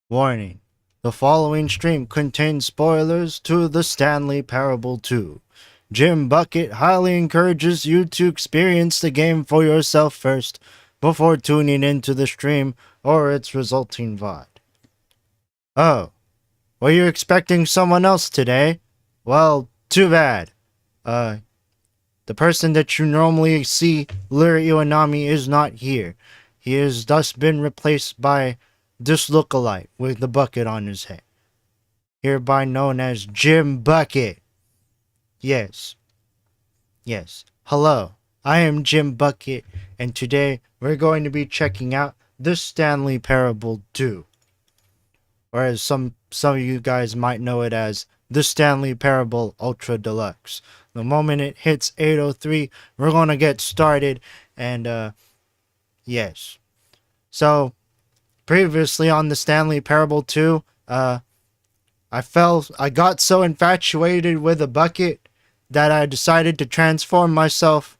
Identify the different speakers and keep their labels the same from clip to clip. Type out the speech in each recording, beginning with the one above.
Speaker 1: Warning. The following stream contains spoilers to the Stanley Parable 2. Jim Bucket highly encourages you to experience the game for yourself first before tuning into the stream or its resulting VOD. Oh, were you expecting someone else today? Well, too bad. The person that you normally see, Lure Iwanami, is not here. He has thus been replaced by this lookalike with the bucket on his head, hereby known as Jim Bucket. Yes. Hello, I am Jim Bucket, and today we're going to be checking out the Stanley Parable 2. Or as some of you guys might know it as the Stanley Parable Ultra Deluxe. The moment it hits 8:03, we're going to get started, and yes. So, previously on the Stanley Parable 2, I got so infatuated with a bucket that I decided to transform myself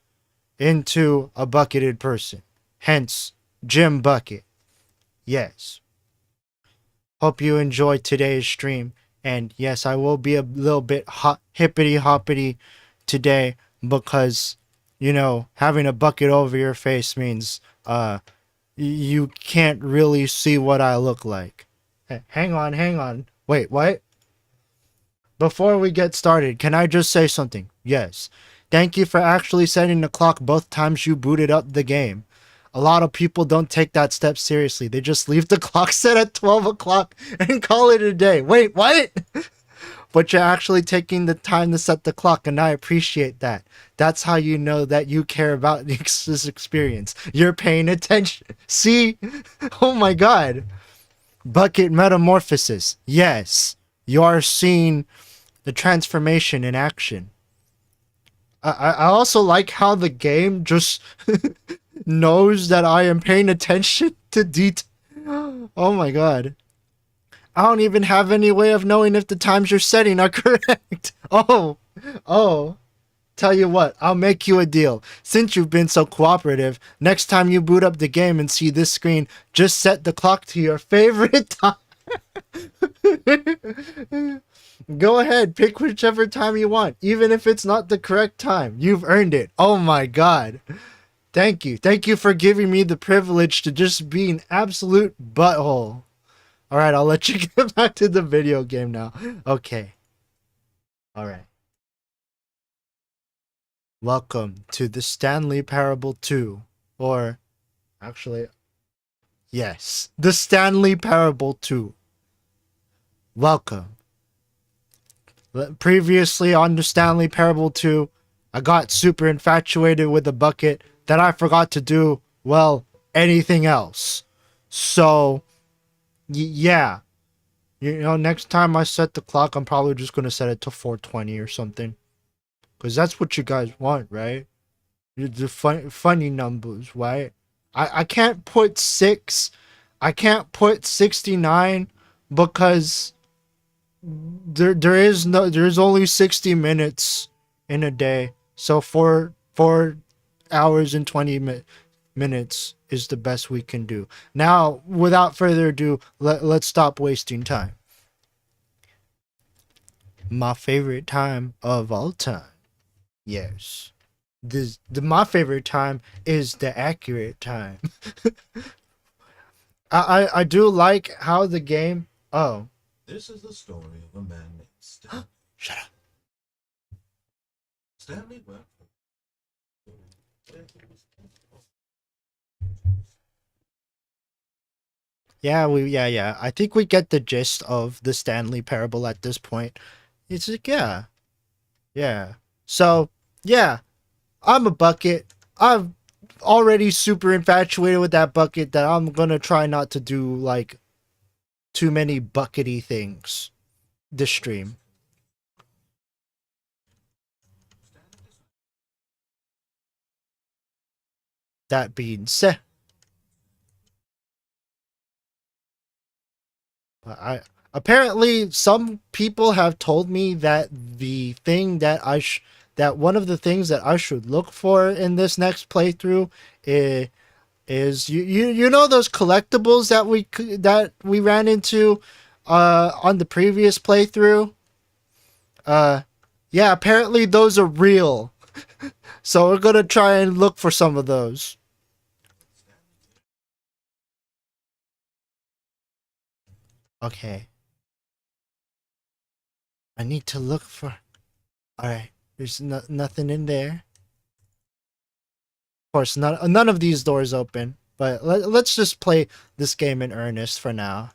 Speaker 1: into a bucketed person. Hence, Jim Bucket. Yes. Hope you enjoyed today's stream. And yes, I will be a little bit hippity-hoppity today because, you know, having a bucket over your face means, you can't really see what I look like. Hang on. Wait, what? Before we get started, can I just say something? Yes. Thank you for actually setting the clock both times you booted up the game. A lot of people don't take that step seriously. They just leave the clock set at 12 o'clock and call it a day. Wait, what? But you're actually taking the time to set the clock, and I appreciate that. That's how you know that you care about this experience. You're paying attention. See? Oh my god. Bucket metamorphosis. Yes. You are seeing the transformation in action. I also like how the game just knows that I am paying attention to detail. Oh my god. I don't even have any way of knowing if the times you're setting are correct. Oh. Tell you what, I'll make you a deal. Since you've been so cooperative, next time you boot up the game and see this screen, just set the clock to your favorite time. Go ahead, pick whichever time you want, even if it's not the correct time. You've earned it. Oh my god. Thank you. Thank you for giving me the privilege to just be an absolute butthole. Alright, I'll let you get back to the video game now. Okay. Alright. Welcome to the Stanley Parable 2. Or, actually, yes, the Stanley Parable 2. Welcome. Previously on the Stanley Parable 2, I got super infatuated with a bucket that I forgot to do, well, anything else. So, yeah. You know, next time I set the clock, I'm probably just going to set it to 4:20 or something. Because that's what you guys want, right? The funny numbers, right? I can't put 6. I can't put 69 because there's only 60 minutes in a day. So 4 hours and 20 minutes is the best we can do. Now, without further ado, let's stop wasting time. My favorite time of all time. Yes. My favorite time is the accurate time. I do like how the game... Oh.
Speaker 2: This is the story of a man named Stanley.
Speaker 1: Shut up.
Speaker 2: Stanley worked for...
Speaker 1: Yeah. I think we get the gist of the Stanley Parable at this point. It's like, yeah. So, yeah, I'm a bucket. I'm already super infatuated with that bucket that I'm gonna try not to do, like, too many buckety things this stream. That being said, apparently some people have told me that the thing that that one of the things that I should look for in this next playthrough is you know those collectibles that we ran into on the previous playthrough? Yeah, apparently those are real. So we're gonna try and look for some of those. Okay. I need to look for... Alright, there's nothing in there. Of course, none of these doors open, but let's just play this game in earnest for now.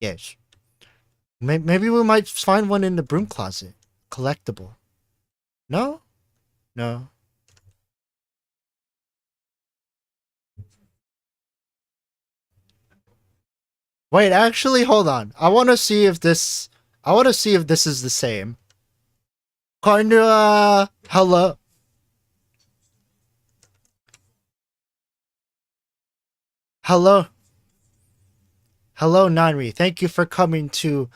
Speaker 1: Yes. Maybe we might find one in the broom closet. Collectible. No? No. Wait, actually, hold on. I want to see if this is the same. Hello. Hello. Hello, Nanri. Thank you for coming to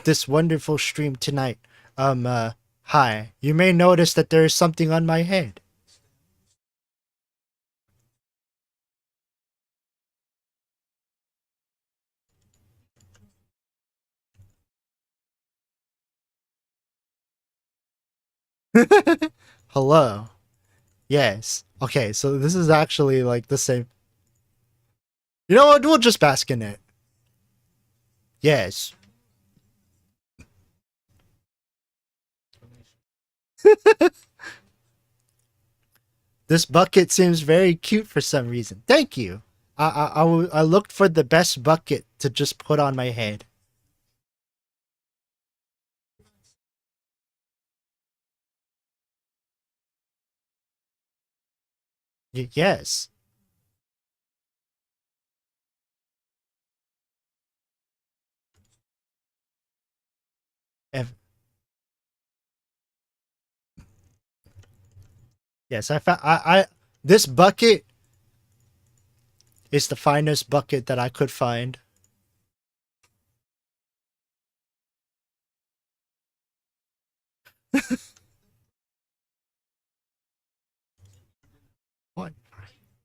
Speaker 1: this wonderful stream tonight. Hi. You may notice that there is something on my head. Hello. Yes. Okay, so this is actually like the same. You know what? We'll just bask in it. Yes. This bucket seems very cute for some reason. Thank you. I looked for the best bucket to just put on my head. Yes. Yes, I found this bucket is the finest bucket that I could find.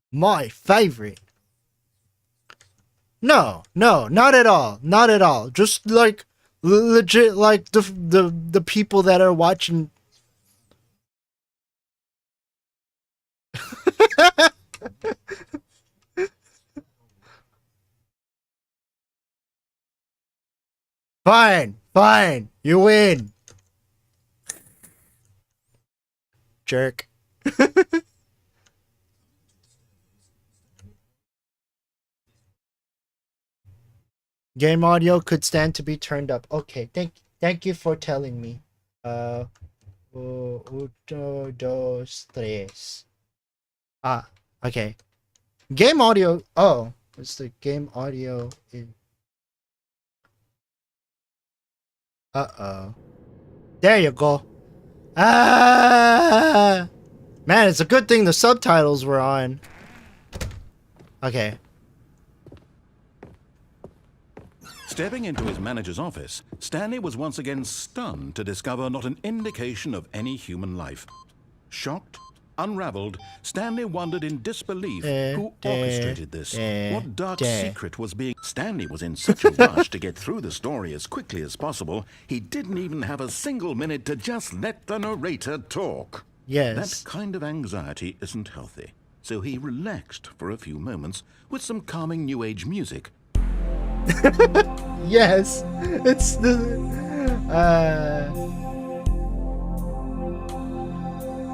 Speaker 1: My favorite. No, not at all. Not at all. Just like legit like the people that are watching. Fine. You win. Jerk. Game audio could stand to be turned up. Okay, thank you for telling me. Uno, dos, tres. Ah, okay. Game audio. Oh, it's the game audio in. Uh-oh. There you go. Ah! Man, it's a good thing the subtitles were on. Okay.
Speaker 3: Stepping into his manager's office, Stanley was once again stunned to discover not an indication of any human life. Shocked, unraveled, Stanley wondered in disbelief who orchestrated this. What dark secret was being... Stanley was in such a rush to get through the story as quickly as possible, he didn't even have a single minute to just let the narrator talk.
Speaker 1: Yes.
Speaker 3: That kind of anxiety isn't healthy, so he relaxed for a few moments with some calming New Age music.
Speaker 1: Yes, it's the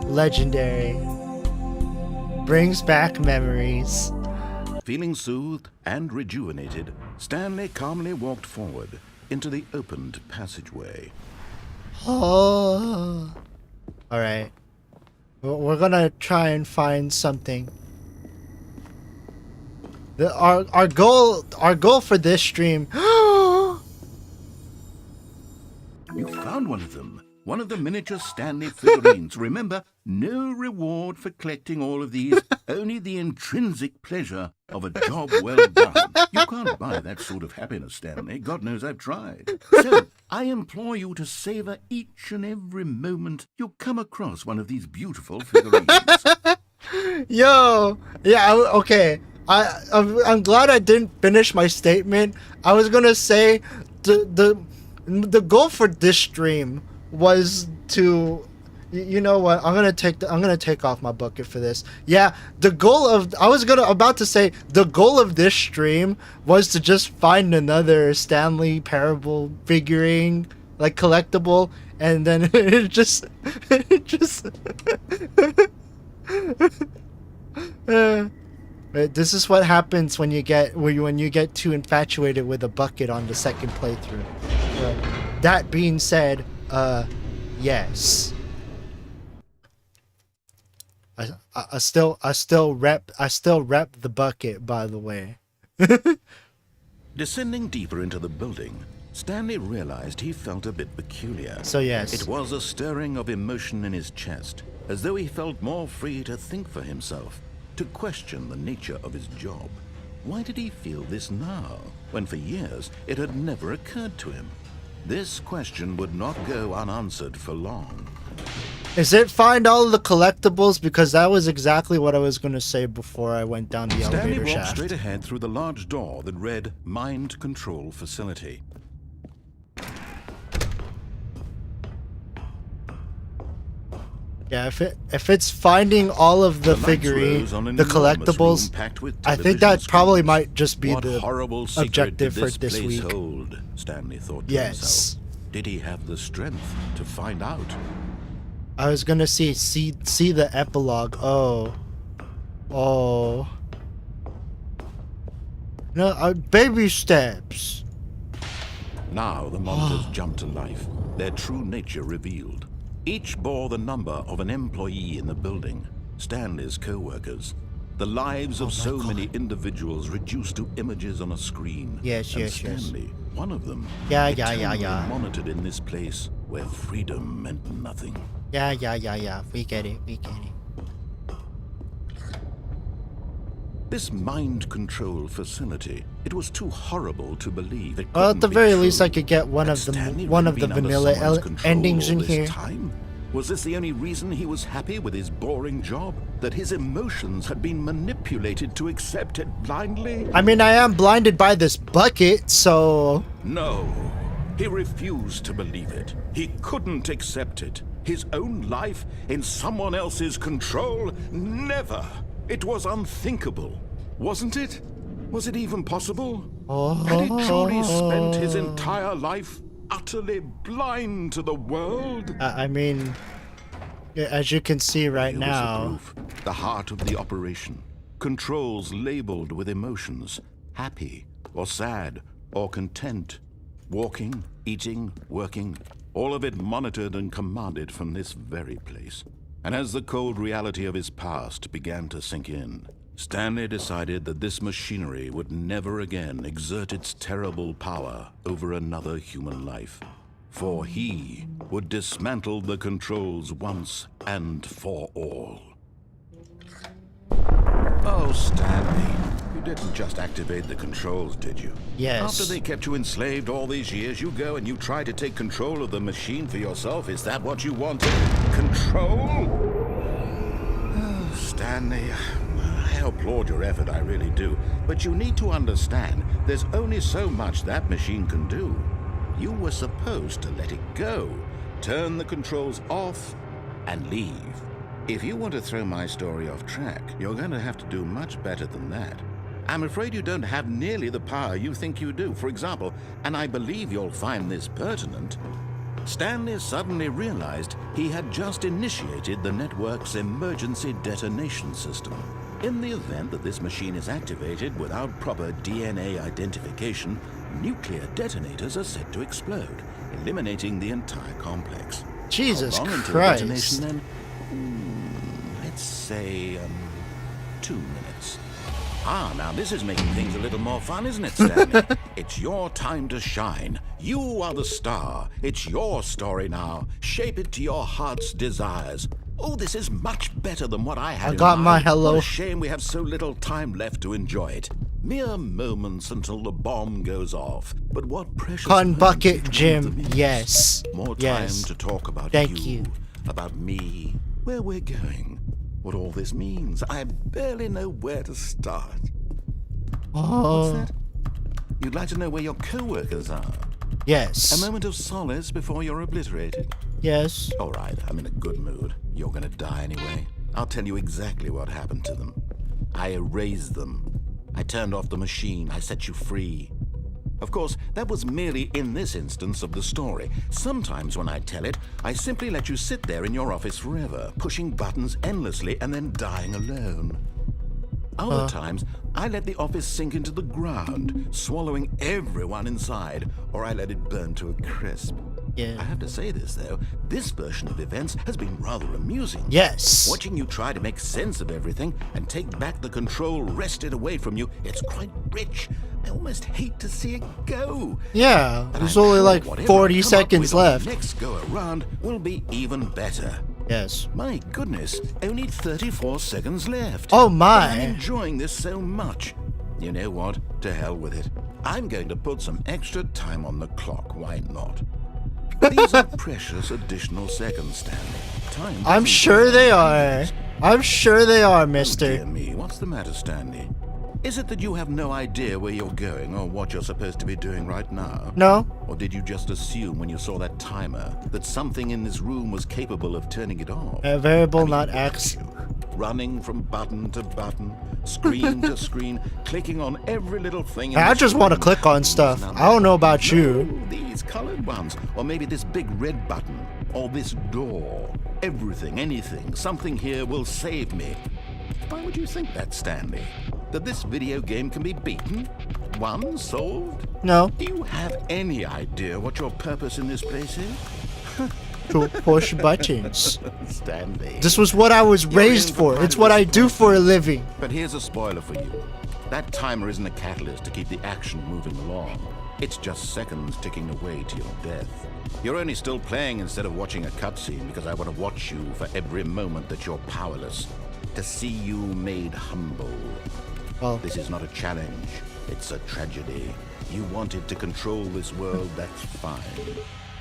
Speaker 1: legendary. Brings back memories.
Speaker 3: Feeling soothed and rejuvenated, Stanley calmly walked forward into the opened passageway.
Speaker 1: Oh, all right. We're gonna try and find something. Our goal for this stream.
Speaker 3: You found one of them. one of the miniature Stanley figurines. Remember, no reward for collecting all of these, only the intrinsic pleasure of a job well done. You can't buy that sort of happiness, Stanley. God knows I've tried. So, I implore you to savor each and every moment you come across one of these beautiful figurines.
Speaker 1: Yo, yeah, okay. I'm glad I didn't finish my statement. I was gonna say the goal for this stream was to, you know what? I'm gonna take off my bucket for this. Yeah, the goal of about to say the goal of this stream was to just find another Stanley Parable figurine, like collectible, and then it just this is what happens when you get too infatuated with a bucket on the second playthrough. That being said, yes. I still rep the bucket, by the way.
Speaker 3: Descending deeper into the building, Stanley realized he felt a bit peculiar.
Speaker 1: So yes.
Speaker 3: It was a stirring of emotion in his chest, as though he felt more free to think for himself, to question the nature of his job. Why did he feel this now, when for years it had never occurred to him? This question would not go unanswered for long.
Speaker 1: Is it find all the collectibles? Because that was exactly what I was going to say before I went down the
Speaker 3: Stanley
Speaker 1: elevator
Speaker 3: walked
Speaker 1: shaft.
Speaker 3: straight ahead through the large door that read Mind Control Facility.
Speaker 1: Yeah, if it's finding all of the figurine, the collectibles, I think that probably might just be the objective for this week.
Speaker 3: Hold, Stanley thought to
Speaker 1: Yes.
Speaker 3: himself. Did he have the strength to find out?
Speaker 1: I was gonna see the epilogue. Oh. No, baby steps.
Speaker 3: Now the monitors jumped to life, their true nature revealed. Each bore the number of an employee in the building, Stanley's co-workers. The lives of so many individuals reduced to images on a screen.
Speaker 1: Yes.
Speaker 3: Stanley, one of them,
Speaker 1: Yeah.
Speaker 3: monitored in this place where freedom meant nothing.
Speaker 1: Yeah. We get it.
Speaker 3: This mind control facility, it was too horrible to believe it
Speaker 1: Well, at
Speaker 3: couldn't
Speaker 1: the
Speaker 3: be
Speaker 1: very
Speaker 3: true.
Speaker 1: least, I could get one
Speaker 3: Had
Speaker 1: of the
Speaker 3: Stanley really been under
Speaker 1: vanilla
Speaker 3: someone's control
Speaker 1: endings in
Speaker 3: all this
Speaker 1: here.
Speaker 3: time? Was this the only reason he was happy with his boring job? That his emotions had been manipulated to accept it blindly?
Speaker 1: I mean, I am blinded by this bucket, so...
Speaker 3: No. He refused to believe it. He couldn't accept it. His own life in someone else's control? Never. It was unthinkable. Wasn't it? Was it even possible? Had he truly spent his entire life utterly blind to the world?
Speaker 1: I mean, as you can see right
Speaker 3: Here was the
Speaker 1: now...
Speaker 3: proof. The heart of the operation. Controls labeled with emotions. Happy, or sad, or content. Walking, eating, working. All of it monitored and commanded from this very place. And as the cold reality of his past began to sink in, Stanley decided that this machinery would never again exert its terrible power over another human life. For he would dismantle the controls once and for all. Oh, Stanley, you didn't just activate the controls, did you?
Speaker 1: Yes.
Speaker 3: After they kept you enslaved all these years, you go and you try to take control of the machine for yourself. Is that what you wanted? Control? Oh, Stanley, I applaud your effort, I really do. But you need to understand, there's only so much that machine can do. You were supposed to let it go, turn the controls off, and leave. If you want to throw my story off track, you're going to have to do much better than that. I'm afraid you don't have nearly the power you think you do. For example, and I believe you'll find this pertinent, Stanley suddenly realized he had just initiated the network's emergency detonation system. In the event that this machine is activated without proper DNA identification, nuclear detonators are set to explode, eliminating the entire complex.
Speaker 1: Jesus
Speaker 3: How long until
Speaker 1: Christ.
Speaker 3: detonation then? Let's say, 2 minutes. Ah, now this is making things a little more fun, isn't it, Stanley? It's your time to shine. You are the star. It's your story now. Shape it to your heart's desires. Oh, this is much better than what I had
Speaker 1: I
Speaker 3: in
Speaker 1: got
Speaker 3: mind.
Speaker 1: my hello.
Speaker 3: What a shame we have so little time left to enjoy it. Mere moments until the bomb goes off. But what precious
Speaker 1: Cotton
Speaker 3: moments
Speaker 1: bucket,
Speaker 3: it
Speaker 1: Jim.
Speaker 3: will be.
Speaker 1: Yes.
Speaker 3: More time
Speaker 1: Yes.
Speaker 3: to talk about
Speaker 1: Thank you.
Speaker 3: about me, where we're going, what all this means. I barely know where to start.
Speaker 1: Oh.
Speaker 3: What's that? You'd like to know where your co-workers are? A
Speaker 1: Yes.
Speaker 3: moment of solace before you're obliterated.
Speaker 1: Yes.
Speaker 3: All right, I'm in a good mood. You're gonna die anyway. I'll tell you exactly what happened to them. I erased them. I turned off the machine. I set you free. Of course, that was merely in this instance of the story. Sometimes when I tell it, I simply let you sit there in your office forever, pushing buttons endlessly and then dying alone. Other times, I let the office sink into the ground, swallowing everyone inside, or I let it burn to a crisp.
Speaker 1: Yeah.
Speaker 3: I have to say this, though. This version of events has been rather amusing.
Speaker 1: Yes.
Speaker 3: Watching you try to make sense of everything and take back the control wrested away from you, it's quite rich. I almost hate to see it go.
Speaker 1: Yeah.
Speaker 3: But
Speaker 1: There's
Speaker 3: I'm
Speaker 1: only
Speaker 3: sure
Speaker 1: like
Speaker 3: whatever I
Speaker 1: 40
Speaker 3: come up
Speaker 1: seconds
Speaker 3: with on the
Speaker 1: left.
Speaker 3: Next go around will be even better.
Speaker 1: Yes.
Speaker 3: My goodness, only 34 seconds left.
Speaker 1: Oh
Speaker 3: But I'm
Speaker 1: my.
Speaker 3: enjoying this so much. You know what? To hell with it. I'm going to put some extra time on the clock. Why not? These are precious additional seconds, Stanley. Time
Speaker 1: I'm
Speaker 3: doesn't
Speaker 1: sure
Speaker 3: go
Speaker 1: they
Speaker 3: on
Speaker 1: are.
Speaker 3: trees.
Speaker 1: I'm sure they are,
Speaker 3: Oh, dear
Speaker 1: mister.
Speaker 3: me, what's the matter, Stanley? Is it that you have no idea where you're going or what you're supposed to be doing right now?
Speaker 1: No?
Speaker 3: Or did you just assume when you saw that timer that something in this room was capable of turning it off?
Speaker 1: A variable
Speaker 3: I mean,
Speaker 1: not
Speaker 3: look at
Speaker 1: X.
Speaker 3: you, running from button to button, screen to screen, clicking on every little thing. In
Speaker 1: I
Speaker 3: this
Speaker 1: just want to
Speaker 3: room.
Speaker 1: click on stuff.
Speaker 3: These
Speaker 1: I don't know about
Speaker 3: numbers.
Speaker 1: you.
Speaker 3: No, these colored ones, or maybe this big red button, or this door. Everything, anything, something here will save me. Why would you think that, Stanley? That this video game can be beaten? Won? Solved?
Speaker 1: No.
Speaker 3: Do you have any idea what your purpose in this place is?
Speaker 1: To push buttons.
Speaker 3: Stanley.
Speaker 1: This was what I was
Speaker 3: You're
Speaker 1: raised
Speaker 3: in
Speaker 1: for.
Speaker 3: quite
Speaker 1: It's what I do for a living.
Speaker 3: But here's a spoiler for you. That timer isn't a catalyst to keep the action moving along. It's just seconds ticking away to your death. You're only still playing instead of watching a cutscene because I want to watch you for every moment that you're powerless. To see you made humble.
Speaker 1: Well,
Speaker 3: This is not a challenge. It's a tragedy. You wanted to control this world, that's fine.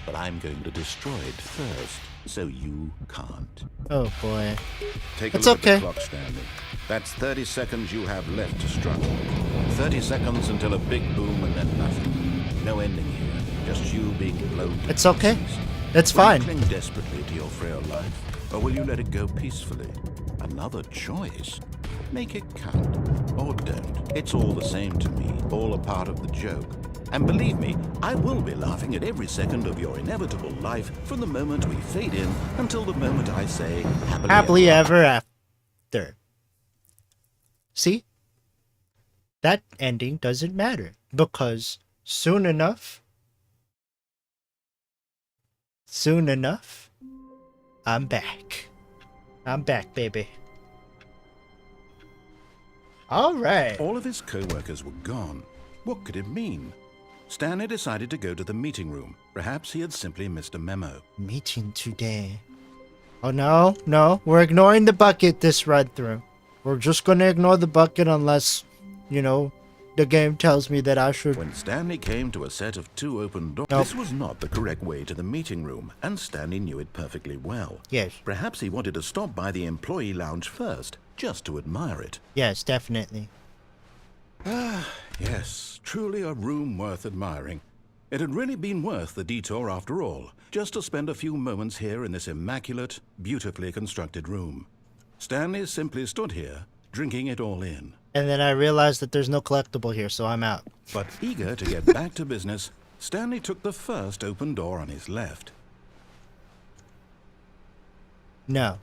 Speaker 3: But I'm going to destroy it first, so you can't.
Speaker 1: oh boy.
Speaker 3: Take a
Speaker 1: It's
Speaker 3: look
Speaker 1: okay.
Speaker 3: at the clock, Stanley. That's 30 seconds you have left to struggle. 30 seconds until a big boom and then nothing. No ending here. Just you being blown to
Speaker 1: It's okay.
Speaker 3: pieces.
Speaker 1: It's
Speaker 3: Will you
Speaker 1: fine.
Speaker 3: cling desperately to your frail life, or will you let it go peacefully? Another choice. Make it count, or don't. It's all the same to me, all a part of the joke. And believe me, I will be laughing at every second of your inevitable life from the moment we fade in until the moment I say
Speaker 1: Happily ever after. See? That ending doesn't matter because soon enough, I'm back. I'm back, baby. All right.
Speaker 3: All of his co-workers were gone. What could it mean? Stanley decided to go to the meeting room. Perhaps he had simply missed a memo.
Speaker 1: Meeting today. Oh no, no, we're ignoring the bucket this run through. We're just gonna ignore the bucket unless, you know, the game tells me that I should.
Speaker 3: When Stanley came to a set of 2 open doors,
Speaker 1: Nope.
Speaker 3: this was not the correct way to the meeting room, and Stanley knew it perfectly well.
Speaker 1: Yes,
Speaker 3: Perhaps he wanted to stop by the employee lounge first, just to admire it.
Speaker 1: yes, definitely.
Speaker 3: Yes, truly a room worth admiring. It had really been worth the detour after all, just to spend a few moments here in this immaculate, beautifully constructed room. Stanley simply stood here, drinking it all in.
Speaker 1: And then I realized that there's no collectible here, so I'm out.
Speaker 3: But eager to get back to business, Stanley took the first open door on his left.
Speaker 1: No.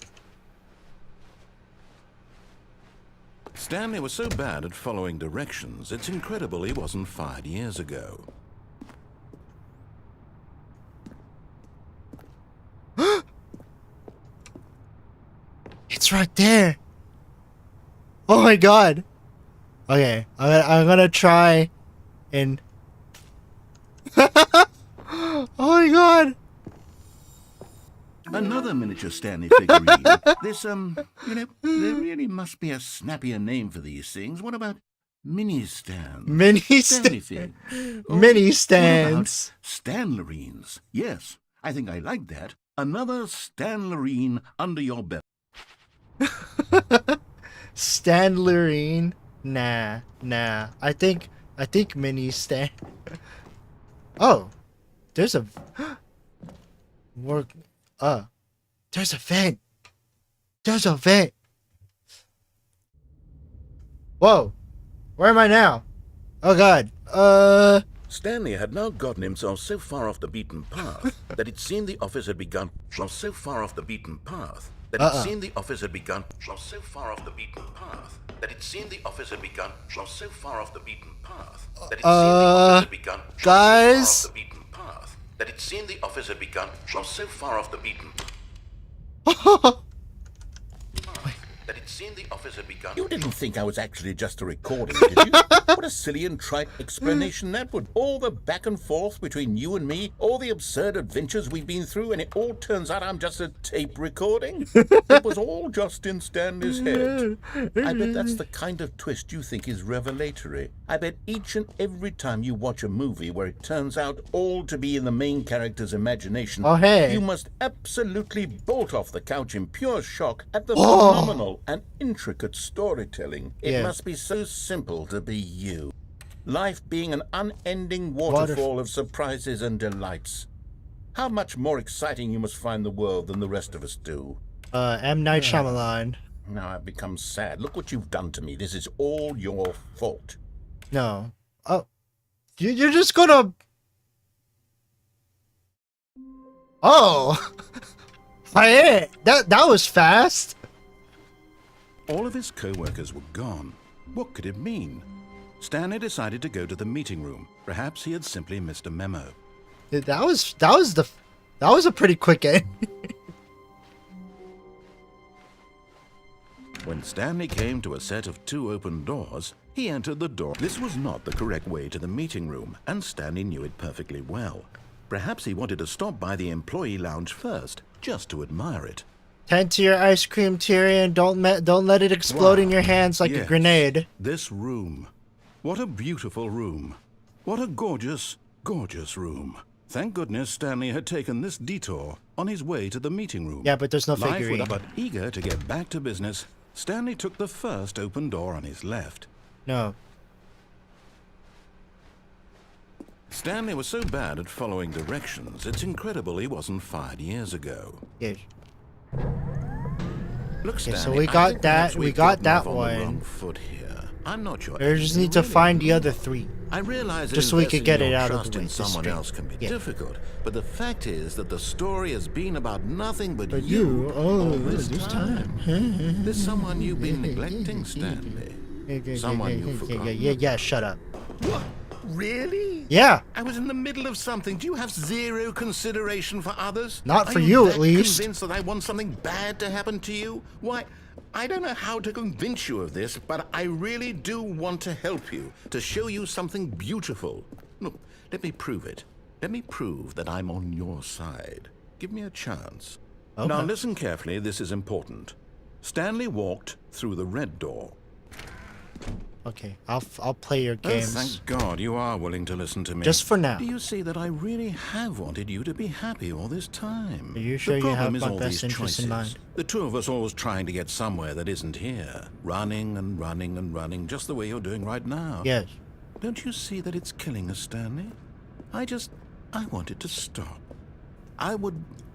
Speaker 3: Stanley was so bad at following directions, it's incredible he wasn't fired years ago.
Speaker 1: It's right there. Oh my god. Okay, I'm gonna try and... Oh my god!
Speaker 3: Another miniature Stanley figurine. This, there really must be a snappier name for these things. What about mini stands?
Speaker 1: Mini
Speaker 3: Stanley
Speaker 1: stand...
Speaker 3: figs.
Speaker 1: Mini
Speaker 3: What
Speaker 1: stands.
Speaker 3: about Stanlerines? Yes, I think I like that. Another Stanlerine under your belt.
Speaker 1: Stanlerine? Nah. I think mini stand... Oh! There's a... There's a vent! There's a vent! Whoa! Where am I now? Oh god.
Speaker 3: Stanley had now gotten himself so far off the beaten path that it seemed the office had begun. So far off the beaten path that it seemed the office had begun. So far off the beaten path that it seemed the office had begun. So far off the beaten path that it seemed the office had begun.
Speaker 1: Guys?
Speaker 3: That it seemed the office had begun. So far off the beaten. That it seemed the office had begun. You didn't think I was actually just a recording, did you? What a silly and trite explanation that would. All the back and forth between you and me, all the absurd adventures we've been through, and it all turns out I'm just a tape recording? It was all just in Stanley's head. I bet that's the kind of twist you think is revelatory. I bet each and every time you watch a movie where it turns out all to be in the main character's imagination,
Speaker 1: Oh, hey.
Speaker 3: you must absolutely bolt off the couch in pure shock at the phenomenal and intricate storytelling. It
Speaker 1: Yeah.
Speaker 3: must be so simple to be you. Life being an unending waterfall of surprises and delights. How much more exciting you must find the world than the rest of us do.
Speaker 1: M. Night Shyamalan.
Speaker 3: Now I've become sad. Look what you've done to me. This is all your fault.
Speaker 1: No. Oh. You're just gonna... Oh! That was fast!
Speaker 3: All of his co-workers were gone. What could it mean? Stanley decided to go to the meeting room. Perhaps he had simply missed a memo.
Speaker 1: That was a pretty quick end.
Speaker 3: When Stanley came to a set of 2 open doors, he entered the door. This was not the correct way to the meeting room, and Stanley knew it perfectly well. Perhaps he wanted to stop by the employee lounge first, just to admire it.
Speaker 1: Tend to your ice cream, Tyrion. Don't let it explode in your hands like a
Speaker 3: Yes,
Speaker 1: grenade.
Speaker 3: This room. What a beautiful room. What a gorgeous, gorgeous room. Thank goodness Stanley had taken this detour on his way to the meeting room.
Speaker 1: Yeah, but there's no
Speaker 3: Life
Speaker 1: figurine.
Speaker 3: but eager to get back to business, Stanley took the first open door on his left.
Speaker 1: No.
Speaker 3: Stanley was so bad at following directions, it's incredible he wasn't fired years ago.
Speaker 1: Yes.
Speaker 3: Look,
Speaker 1: Okay,
Speaker 3: Stanley,
Speaker 1: so we
Speaker 3: I
Speaker 1: got
Speaker 3: think
Speaker 1: that.
Speaker 3: perhaps
Speaker 1: We
Speaker 3: we've
Speaker 1: got
Speaker 3: gotten
Speaker 1: that
Speaker 3: off on the
Speaker 1: one.
Speaker 3: wrong foot here. I'm not sure.
Speaker 1: We just need to find the other 3.
Speaker 3: I realize that
Speaker 1: just so we could
Speaker 3: investing
Speaker 1: get it
Speaker 3: your
Speaker 1: out of
Speaker 3: trust
Speaker 1: the way.
Speaker 3: in someone
Speaker 1: Straight.
Speaker 3: else can be
Speaker 1: Yeah.
Speaker 3: difficult, but the fact is that the story has been about nothing but
Speaker 1: But
Speaker 3: you all
Speaker 1: oh,
Speaker 3: this time. There's someone you've been neglecting, Stanley. Someone you forgot.
Speaker 1: Yeah, shut up.
Speaker 3: What? Really?
Speaker 1: Yeah.
Speaker 3: I was in the middle of something. Do you have zero consideration for others?
Speaker 1: Not for
Speaker 3: Are
Speaker 1: you,
Speaker 3: that
Speaker 1: at least.
Speaker 3: Convinced that I want something bad to happen to you? Why, I don't know how to convince you of this, but I really do want to help you, to show you something beautiful. Look, let me prove it. Let me prove that I'm on your side. Give me a chance.
Speaker 1: Okay.
Speaker 3: Now listen carefully, this is important. Stanley walked through the red door.
Speaker 1: Okay, I'll play your
Speaker 3: Oh,
Speaker 1: games.
Speaker 3: thank God you are willing to listen to me.
Speaker 1: Just for now.
Speaker 3: Do you see that I really have wanted you to be happy all this time?
Speaker 1: Are you sure
Speaker 3: The
Speaker 1: you have
Speaker 3: problem is
Speaker 1: my
Speaker 3: all
Speaker 1: best
Speaker 3: these
Speaker 1: interest in
Speaker 3: choices.
Speaker 1: mind?
Speaker 3: The two of us always trying to get somewhere that isn't here. Running and running and running, just the way you're doing right now.
Speaker 1: Yes.
Speaker 3: Don't you see that it's killing us, Stanley? I want it to stop.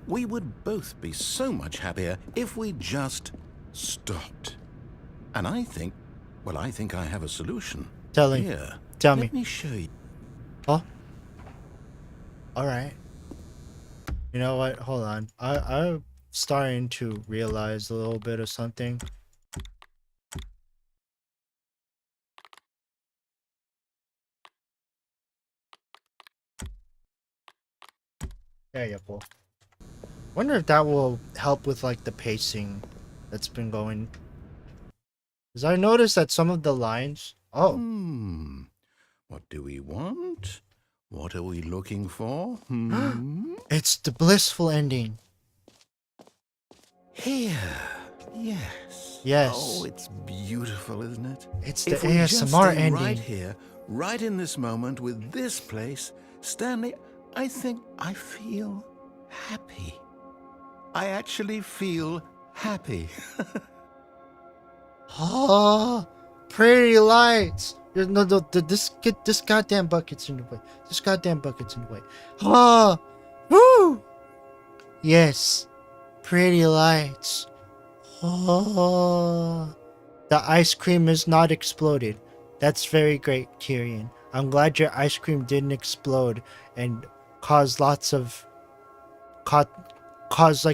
Speaker 3: We would both be so much happier if we just stopped. And I think I have a solution.
Speaker 1: Tell me.
Speaker 3: Here,
Speaker 1: Tell me.
Speaker 3: let me show you.
Speaker 1: Oh. All right. You know what? Hold on. I'm starting to realize a little bit of something. There you go. Wonder if that will help with like the pacing that's been going. Because I noticed that some of the lines Oh.
Speaker 3: What do we want? What are we looking for?
Speaker 1: It's the blissful ending.
Speaker 3: Here. Yes.
Speaker 1: Yes.
Speaker 3: Oh, it's beautiful, isn't it?
Speaker 1: It's the
Speaker 3: If we just
Speaker 1: ASMR
Speaker 3: stay
Speaker 1: ending.
Speaker 3: right here, right in this moment with this place, Stanley, I think I feel happy. I actually feel happy.
Speaker 1: Oh, pretty lights. No, this goddamn bucket's in the way. This goddamn bucket's in the way. Oh, woo. Yes, pretty lights. Oh, the ice cream is not exploded. That's very great, Tyrion. I'm glad your ice cream didn't explode and cause like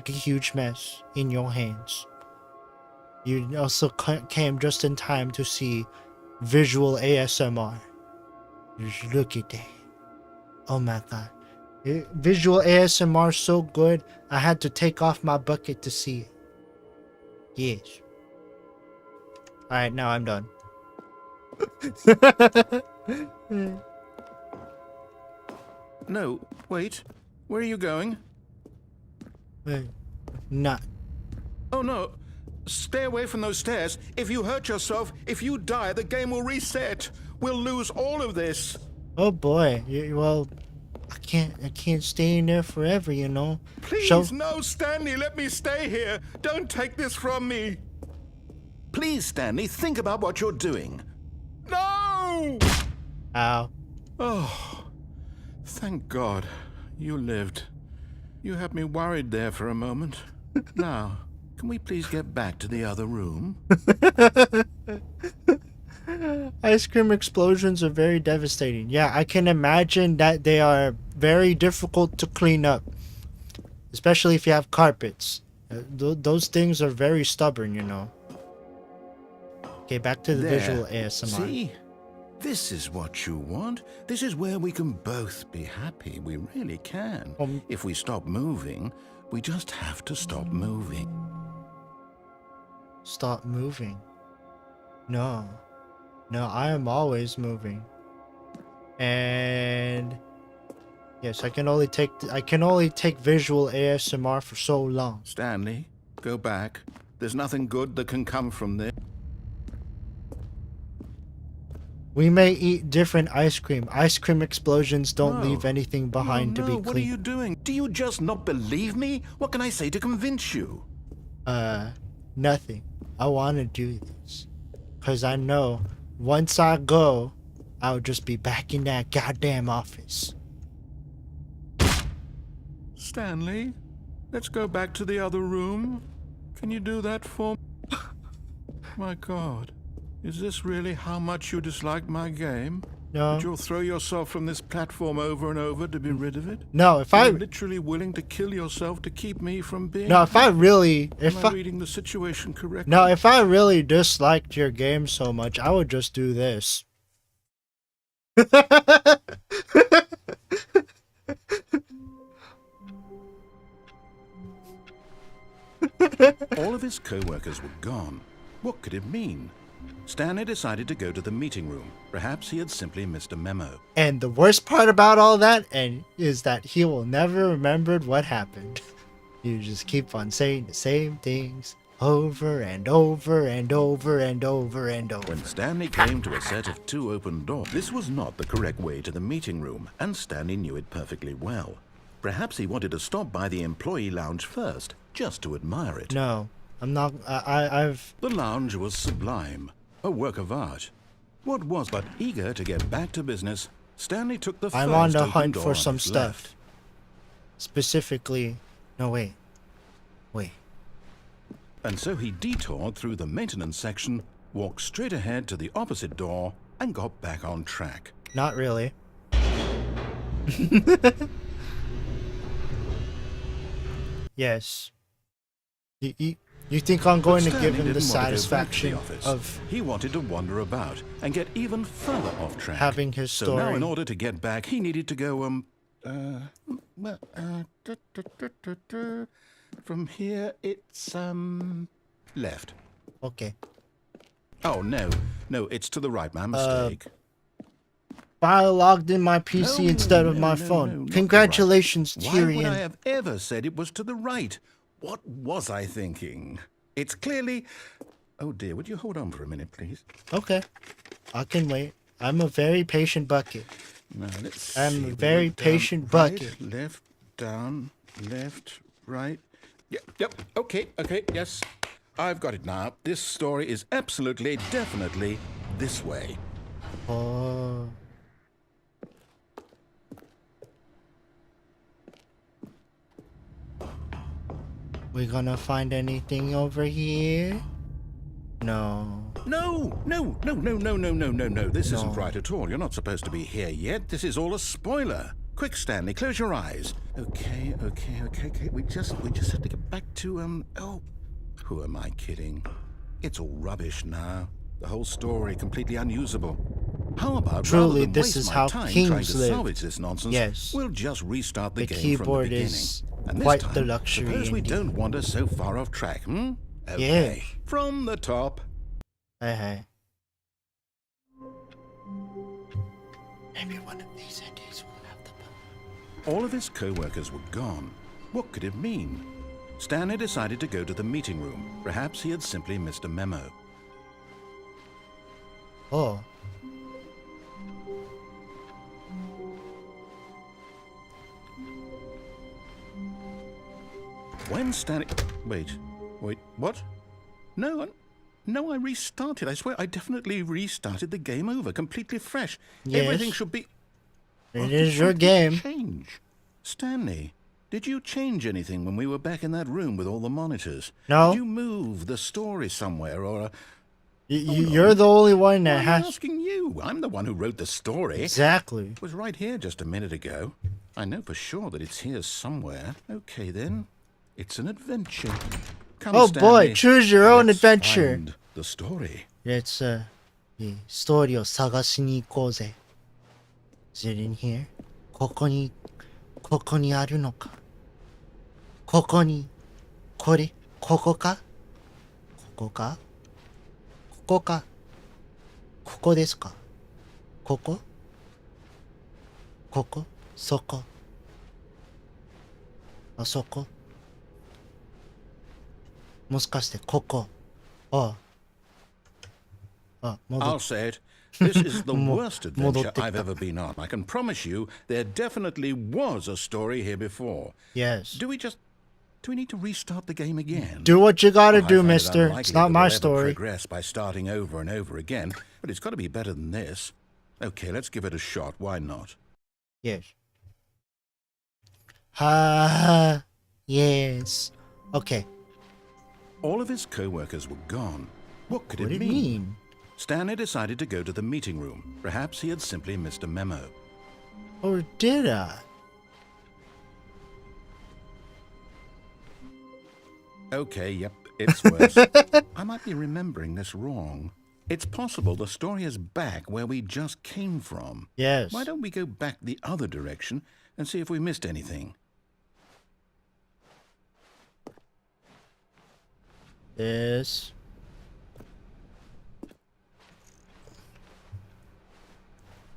Speaker 1: a huge mess in your hands. You also came just in time to see visual ASMR. Just look at that. Oh my god. Visual ASMR so good, I had to take off my bucket to see it. Yes. Alright, now I'm done.
Speaker 3: No, wait. Where are you going?
Speaker 1: Not.
Speaker 3: Oh no. Stay away from those stairs. If you hurt yourself, if you die, the game will reset. We'll lose all of this.
Speaker 1: Oh boy. Well, I can't stay in there forever, you know.
Speaker 3: Please, no, Stanley, let me stay here. Don't take this from me. Please, Stanley, think about what you're doing. No!
Speaker 1: Ow.
Speaker 3: Oh, thank God you lived. You had me worried there for a moment. Now, can we please get back to the other room?
Speaker 1: Ice cream explosions are very devastating. Yeah, I can imagine that they are very difficult to clean up. Especially if you have carpets. Those things are very stubborn, you know. Okay, back to the visual ASMR.
Speaker 3: See? This is what you want. This is where we can both be happy. We really can. If we stop moving, we just have to stop moving.
Speaker 1: Stop moving. No. No, I am always moving. And yes, I can only take visual ASMR for so long.
Speaker 3: Stanley, go back. There's nothing good that can come from this.
Speaker 1: We may eat different ice cream. Ice cream explosions don't
Speaker 3: No.
Speaker 1: leave anything behind to be
Speaker 3: What are
Speaker 1: clean.
Speaker 3: you doing? Do you just not believe me? What can I say to convince you?
Speaker 1: Nothing. I want to do this. Because I know once I go, I'll just be back in that goddamn office.
Speaker 3: Stanley, let's go back to the other room. Can you do that for me? My God, is this really how much you dislike my game?
Speaker 1: No.
Speaker 3: That you'll throw yourself from this platform over and over to be rid of it?
Speaker 1: No, if
Speaker 3: You're literally willing to kill yourself to keep me from being...
Speaker 1: No, if I really...
Speaker 3: Am I reading the situation correctly?
Speaker 1: No, if I really disliked your game so much, I would just do this.
Speaker 3: All of his co-workers were gone. What could it mean? Stanley decided to go to the meeting room. Perhaps he had simply missed a memo.
Speaker 1: And the worst part about all that is that he will never remember what happened. You just keep on saying the same things over and over and over and over and over.
Speaker 3: When Stanley came to a set of 2 open doors, this was not the correct way to the meeting room, and Stanley knew it perfectly well. Perhaps he wanted to stop by the employee lounge first, just to admire it.
Speaker 1: No, I'm not. I've...
Speaker 3: The lounge was sublime, a work of art. What was but eager to get back to business, Stanley took the first
Speaker 1: I'm on the
Speaker 3: open
Speaker 1: hunt
Speaker 3: door
Speaker 1: for
Speaker 3: on
Speaker 1: some
Speaker 3: his
Speaker 1: stuff.
Speaker 3: left.
Speaker 1: Specifically... No, wait.
Speaker 3: And so he detoured through the maintenance section, walked straight ahead to the opposite door, and got back on track.
Speaker 1: Not really. Yes. You think I'm going to give him the satisfaction of
Speaker 3: He wanted to wander about and get even further off track.
Speaker 1: having his
Speaker 3: So now, in
Speaker 1: story?
Speaker 3: order to get back, he needed to go, from here, it's, left.
Speaker 1: Okay.
Speaker 3: Oh, no. No, it's to the right, my mistake.
Speaker 1: I logged in my PC instead of my phone.
Speaker 3: not
Speaker 1: Congratulations,
Speaker 3: the right. Why would I
Speaker 1: Tyrion.
Speaker 3: have ever said it was to the right? What was I thinking? It's clearly... Oh dear, would you hold on for a minute, please?
Speaker 1: Okay. I can wait. I'm a very patient bucket.
Speaker 3: Now, let's
Speaker 1: I'm
Speaker 3: see.
Speaker 1: a
Speaker 3: We
Speaker 1: very
Speaker 3: went down,
Speaker 1: patient
Speaker 3: right,
Speaker 1: bucket.
Speaker 3: Left, down, left, right. Yep, okay, yes. I've got it now. This story is absolutely, definitely this way.
Speaker 1: Oh. We gonna find anything over here? No.
Speaker 3: No. This isn't right at all. You're not supposed to be here yet. This is all a spoiler. Quick, Stanley, close your eyes. Okay. We just have to get back to, oh, who am I kidding? It's all rubbish now. The whole story completely unusable. How about
Speaker 1: Truly,
Speaker 3: rather than
Speaker 1: this
Speaker 3: waste
Speaker 1: is
Speaker 3: my
Speaker 1: how
Speaker 3: time
Speaker 1: kings
Speaker 3: trying to
Speaker 1: live.
Speaker 3: salvage this nonsense?
Speaker 1: Yes.
Speaker 3: We'll just restart the
Speaker 1: The
Speaker 3: game from the
Speaker 1: keyboard
Speaker 3: beginning.
Speaker 1: is
Speaker 3: And this
Speaker 1: quite
Speaker 3: time,
Speaker 1: the luxury
Speaker 3: suppose we
Speaker 1: indeed.
Speaker 3: don't wander so far off track, Okay.
Speaker 1: Yeah.
Speaker 3: From the top.
Speaker 1: Hey. Maybe one of these endings will have the...
Speaker 3: All of his co-workers were gone. What could it mean? Stanley decided to go to the meeting room. Perhaps he had simply missed a memo.
Speaker 1: Oh.
Speaker 3: When Stanley... Wait, what? No, I restarted. I swear I definitely restarted the game over, completely fresh.
Speaker 1: Yes.
Speaker 3: Everything should be...
Speaker 1: It is your game.
Speaker 3: Change. Stanley, did you change anything when we were back in that room with all the monitors?
Speaker 1: No.
Speaker 3: Did you move the story somewhere or...
Speaker 1: You're the only one that
Speaker 3: I'm
Speaker 1: has...
Speaker 3: asking you. I'm the one who wrote the story.
Speaker 1: Exactly.
Speaker 3: It was right here just a minute ago. I know for sure that it's here somewhere. Okay, then. It's an adventure. Come,
Speaker 1: Oh
Speaker 3: Stanley.
Speaker 1: boy, choose your own
Speaker 3: Let's
Speaker 1: adventure.
Speaker 3: find the story.
Speaker 1: Let's, ストーリーを探しに行こうぜ。Is it in here? ここにあるのか。ここに、これ、ここかここですかここそこあそこもしかしてここ戻
Speaker 3: I'll say it. This is the worst adventure
Speaker 1: 戻ってきた。
Speaker 3: I've ever been on. I can promise you there definitely was a story here before.
Speaker 1: Yes.
Speaker 3: Do we need to restart the game again?
Speaker 1: Do what you gotta
Speaker 3: Well, I
Speaker 1: do,
Speaker 3: find it
Speaker 1: mister.
Speaker 3: unlikely
Speaker 1: It's not
Speaker 3: that
Speaker 1: my
Speaker 3: we'll ever
Speaker 1: story.
Speaker 3: progress by starting over and over again, but it's got to be better than this. Okay, let's give it a shot. Why not?
Speaker 1: Yes. Yes. Okay.
Speaker 3: All of his co-workers were gone. What could
Speaker 1: What
Speaker 3: it
Speaker 1: do you mean?
Speaker 3: Stanley decided to go to the meeting room. Perhaps he had simply missed a memo.
Speaker 1: Or did I?
Speaker 3: Okay, yep, it's worse. I might be remembering this wrong. It's possible the story is back where we just came from.
Speaker 1: Yes.
Speaker 3: Why don't we go back the other direction and see if we missed anything?
Speaker 1: This.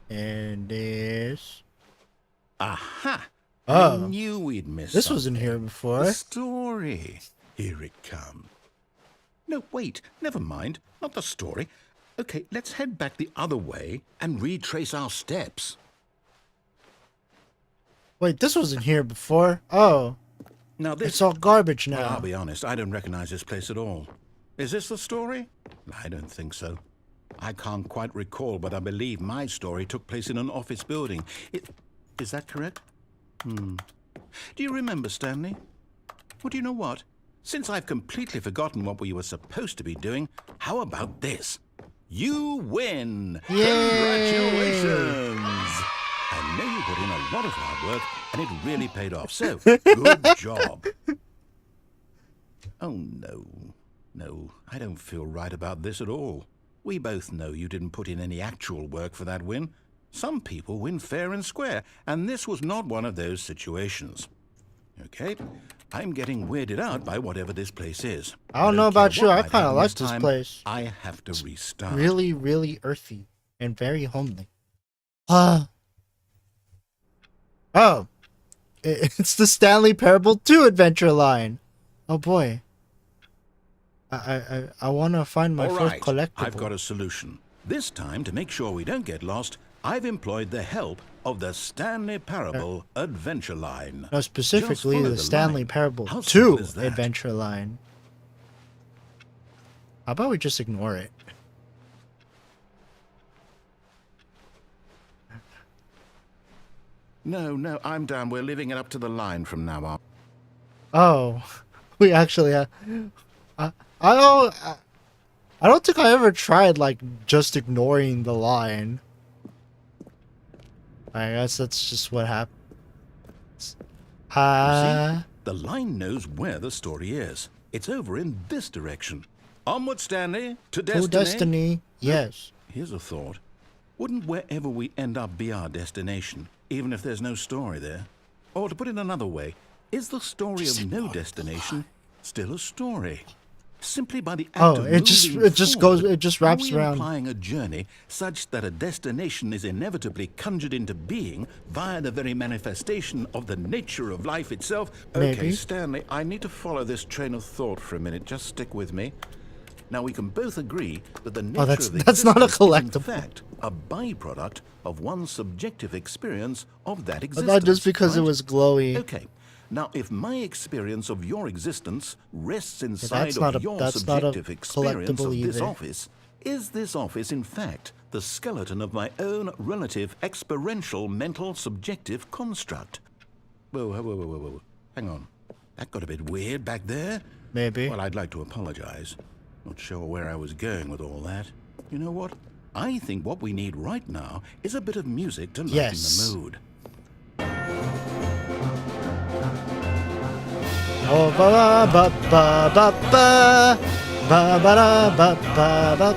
Speaker 1: And this.
Speaker 3: Aha!
Speaker 1: Oh.
Speaker 3: I knew we'd missed
Speaker 1: This
Speaker 3: something.
Speaker 1: wasn't here before.
Speaker 3: The story. Here it comes. No, wait, never mind. Not the story. Okay, let's head back the other way and retrace our steps.
Speaker 1: Wait, this wasn't here before. Oh.
Speaker 3: Now this...
Speaker 1: It's all garbage
Speaker 3: Well,
Speaker 1: now.
Speaker 3: I'll be honest, I don't recognize this place at all. Is this the story? I don't think so. I can't quite recall, but I believe my story took place in an office building. Is that correct? Do you remember, Stanley? Well, do you know what? Since I've completely forgotten what we were supposed to be doing, how about this? You win!
Speaker 1: Yay!
Speaker 3: Congratulations! I know you put in a lot of hard work, and it really paid off, so good job. Oh, no. No, I don't feel right about this at all. We both know you didn't put in any actual work for that win. Some people win fair and square, and this was not one of those situations. Okay, I'm getting weirded out by whatever this place is.
Speaker 1: I don't know about you.
Speaker 3: care
Speaker 1: I
Speaker 3: what
Speaker 1: kind of
Speaker 3: might
Speaker 1: like
Speaker 3: happen
Speaker 1: this
Speaker 3: time,
Speaker 1: place.
Speaker 3: I have to restart.
Speaker 1: Really, really earthy and very homely. Oh, it's the Stanley Parable 2 adventure line. Oh boy. I want to find my
Speaker 3: All
Speaker 1: first
Speaker 3: right,
Speaker 1: collectible.
Speaker 3: I've got a solution. This time, to make sure we don't get lost, I've employed the help of the Stanley Parable adventure line.
Speaker 1: No, specifically
Speaker 3: Just follow
Speaker 1: the Stanley
Speaker 3: line.
Speaker 1: Parable
Speaker 3: How
Speaker 1: 2
Speaker 3: simple is that?
Speaker 1: adventure line. How about we just ignore it?
Speaker 3: No, I'm down. We're leaving it up to the line from now on.
Speaker 1: Oh, we actually have. I don't think I ever tried like just ignoring the line. I guess that's just what happens.
Speaker 3: See, the line knows where the story is. It's over in this direction. Onward, Stanley, to destiny.
Speaker 1: To destiny, yes.
Speaker 3: Here's a thought. Wouldn't wherever we end up be our destination, even if there's no story there? Or to put it another way, is the story of no destination still a story? Simply by the act of
Speaker 1: it just wraps
Speaker 3: are we
Speaker 1: around.
Speaker 3: implying a journey such that a destination is inevitably conjured into being via the very manifestation of the nature of life itself? Okay,
Speaker 1: Maybe.
Speaker 3: Stanley, I need to follow this train of thought for a minute. Just stick with me. Now we can both agree that the nature
Speaker 1: that's not a
Speaker 3: existence is in
Speaker 1: collectible.
Speaker 3: fact a byproduct of one's subjective experience of that
Speaker 1: But
Speaker 3: existence.
Speaker 1: not just because it
Speaker 3: right?
Speaker 1: was glowy.
Speaker 3: Okay. Now, if my experience of your existence rests inside
Speaker 1: that's not
Speaker 3: of
Speaker 1: a-
Speaker 3: your
Speaker 1: that's not a
Speaker 3: subjective experience of
Speaker 1: collectible
Speaker 3: this
Speaker 1: either.
Speaker 3: office, is this office in fact the skeleton of my own relative experiential mental subjective construct? Whoa. Hang on. That got a bit weird back there.
Speaker 1: Maybe.
Speaker 3: Well, I'd like to apologize. Not sure where I was going with all that. You know what? I think what we need right now is a bit of music to lighten
Speaker 1: Yes.
Speaker 3: the mood.
Speaker 1: Oh, ba ba ba ba ba ba ba da ba ba ba ba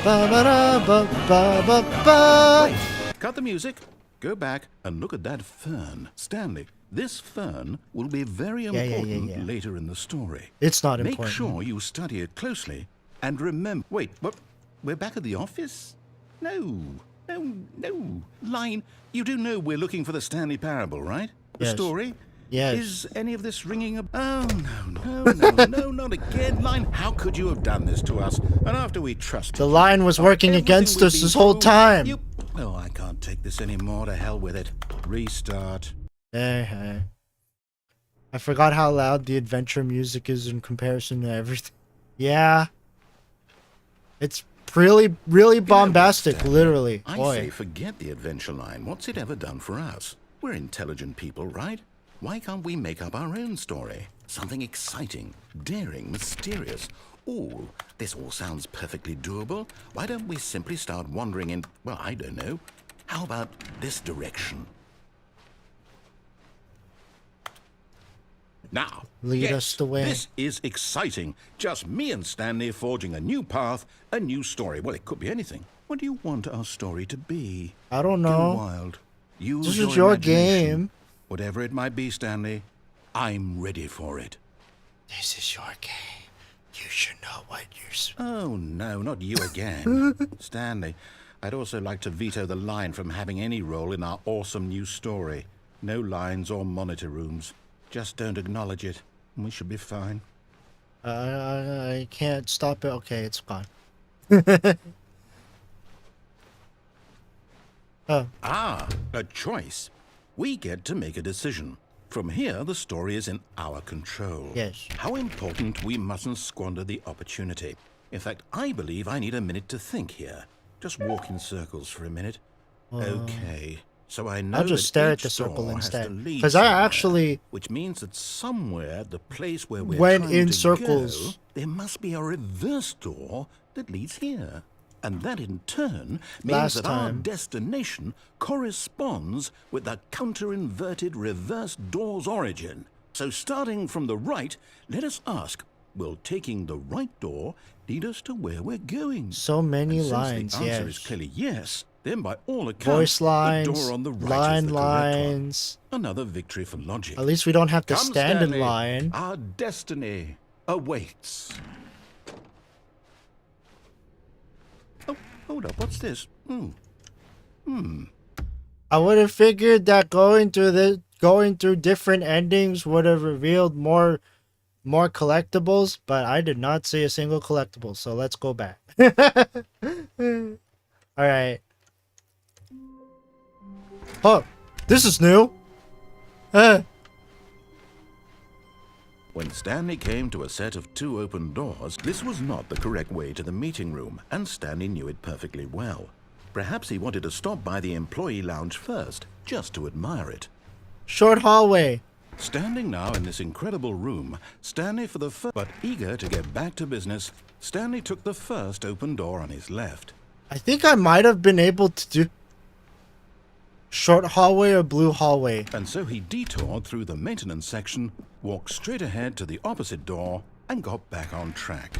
Speaker 1: ba ba da ba ba ba ba.
Speaker 3: Wait, cut the music. Go back and look at that fern. Stanley, this fern will be very important
Speaker 1: yeah.
Speaker 3: later in the story.
Speaker 1: It's not
Speaker 3: Make
Speaker 1: important.
Speaker 3: sure you study it closely and remember. Wait, what? We're back at the office? No. Line, you do know we're looking for the Stanley Parable, right? The
Speaker 1: Yes.
Speaker 3: story?
Speaker 1: Yes.
Speaker 3: Is any of this ringing a... Oh, no, not again. Line, how could you have done this to us? And after we trusted
Speaker 1: The
Speaker 3: you,
Speaker 1: line was working
Speaker 3: everything
Speaker 1: against
Speaker 3: we've
Speaker 1: us
Speaker 3: been
Speaker 1: this whole
Speaker 3: through,
Speaker 1: time.
Speaker 3: You... Oh, I can't take this anymore. To hell with it. Restart.
Speaker 1: Hey. I forgot how loud the adventure music is in comparison to everything. Yeah. It's really, really bombastic,
Speaker 3: Stanley,
Speaker 1: literally.
Speaker 3: I
Speaker 1: Boy.
Speaker 3: say forget the adventure line. What's it ever done for us? We're intelligent people, right? Why can't we make up our own story? Something exciting, daring, mysterious. Ooh, this all sounds perfectly doable. Why don't we simply start wandering in, well, I don't know. How about this direction? Now,
Speaker 1: Lead
Speaker 3: yes,
Speaker 1: us the way.
Speaker 3: This is exciting. Just me and Stanley forging a new path, a new story. Well, it could be anything. What do you want our story to be?
Speaker 1: I don't
Speaker 3: Go
Speaker 1: know.
Speaker 3: wild. Use
Speaker 1: This
Speaker 3: your
Speaker 1: is your
Speaker 3: imagination.
Speaker 1: game.
Speaker 3: Whatever it might be, Stanley, I'm ready for it.
Speaker 1: This is your game. You should know what you're...
Speaker 3: Oh, no, not you again. Stanley, I'd also like to veto the line from having any role in our awesome new story. No lines or monitor rooms. Just don't acknowledge it, and we should be fine.
Speaker 1: I can't stop it. Okay, it's gone. Oh.
Speaker 3: Ah, a choice. We get to make a decision. From here, the story is in our control.
Speaker 1: Yes.
Speaker 3: How important we mustn't squander the opportunity. In fact, I believe I need a minute to think here. Just walk in circles for a minute. Okay. So I know
Speaker 1: I'll just
Speaker 3: that
Speaker 1: stare at
Speaker 3: each
Speaker 1: the circle
Speaker 3: door has to
Speaker 1: instead.
Speaker 3: lead
Speaker 1: 'Cause I
Speaker 3: somewhere,
Speaker 1: actually
Speaker 3: which means that somewhere, the place where we're
Speaker 1: went
Speaker 3: trying
Speaker 1: in
Speaker 3: to
Speaker 1: circles.
Speaker 3: go, there must be a reverse door that leads here. And that in turn means
Speaker 1: Last
Speaker 3: that our
Speaker 1: time.
Speaker 3: destination corresponds with the counter-inverted reverse door's origin. So starting from the right, let us ask, will taking the right door lead us to where we're going?
Speaker 1: So many
Speaker 3: And since
Speaker 1: lines,
Speaker 3: the answer
Speaker 1: yes.
Speaker 3: is clearly yes, Then, by all accounts,
Speaker 1: Voice
Speaker 3: the
Speaker 1: lines,
Speaker 3: door on the right is
Speaker 1: line
Speaker 3: the correct one.
Speaker 1: lines.
Speaker 3: Another victory for logic.
Speaker 1: At least we don't have to
Speaker 3: Come,
Speaker 1: stand
Speaker 3: Stanley.
Speaker 1: in line.
Speaker 3: Our destiny awaits. Oh, hold up. What's this?
Speaker 1: I would have figured that going through different endings would have revealed more collectibles, but I did not see a single collectible, so let's go back. Alright. Oh, this is new.
Speaker 3: When Stanley came to a set of 2 open doors, this was not the correct way to the meeting room, and Stanley knew it perfectly well. Perhaps he wanted to stop by the employee lounge first, just to admire it.
Speaker 1: Short hallway.
Speaker 3: Standing now in this incredible room, Stanley for the first, but eager to get back to business, Stanley took the first open door on his left.
Speaker 1: I think I might have been able to do short hallway or blue hallway.
Speaker 3: And so he detoured through the maintenance section, walked straight ahead to the opposite door, and got back on track.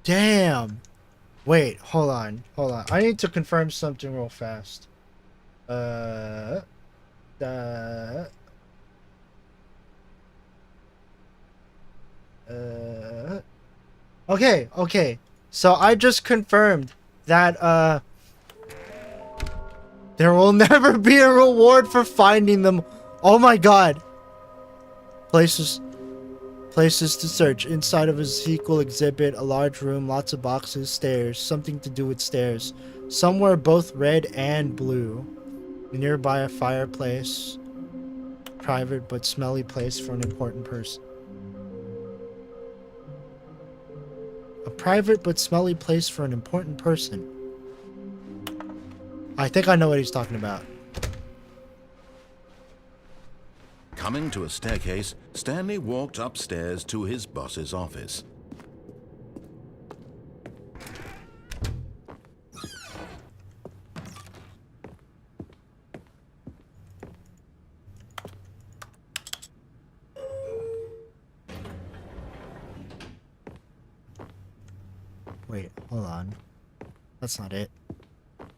Speaker 1: Damn. Wait, hold on. I need to confirm something real fast. Okay. So I just confirmed that there will never be a reward for finding them. Oh my god. Places to search. Inside of a sequel exhibit, a large room, lots of boxes, stairs, something to do with stairs. Somewhere both red and blue. Nearby a fireplace. Private but smelly place for an important person. A private but smelly place for an important person. I think I know what he's talking about.
Speaker 3: Coming to a staircase, Stanley walked upstairs to his boss's office.
Speaker 1: Wait, hold on. That's not it.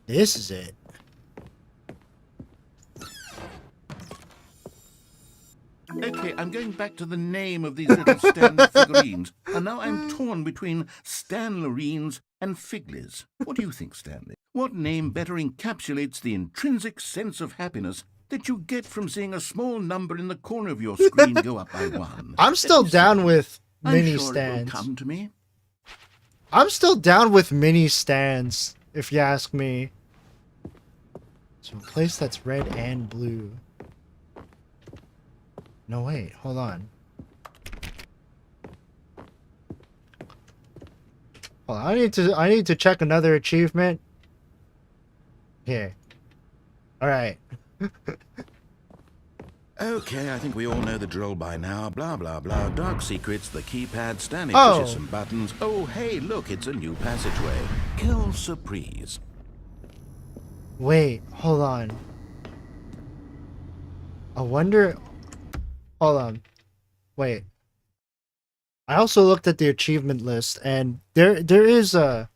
Speaker 1: This is it.
Speaker 3: Okay, I'm going back to the name of these little Stanley figurines, and now I'm torn between Stanlerines and Figlies. What do you think, Stanley? What name better encapsulates the intrinsic sense of happiness that you get from seeing a small number in the corner of your screen go up by 1?
Speaker 1: I'm still down with mini
Speaker 3: I'm sure
Speaker 1: stands.
Speaker 3: it will come to me.
Speaker 1: I'm still down with mini stands, if you ask me. So a place that's red and blue. No, wait, hold on. Hold on, I need to check another achievement. Here. Alright.
Speaker 3: Okay, I think we all know the drill by now. Blah, blah, blah. Dark secrets, the keypad, Stanley
Speaker 1: Oh.
Speaker 3: pushes some buttons. Oh, hey, look, it's a new passageway. Kill surprise.
Speaker 1: Wait, hold on. I wonder... Hold on. Wait. I also looked at the achievement list, and there is a...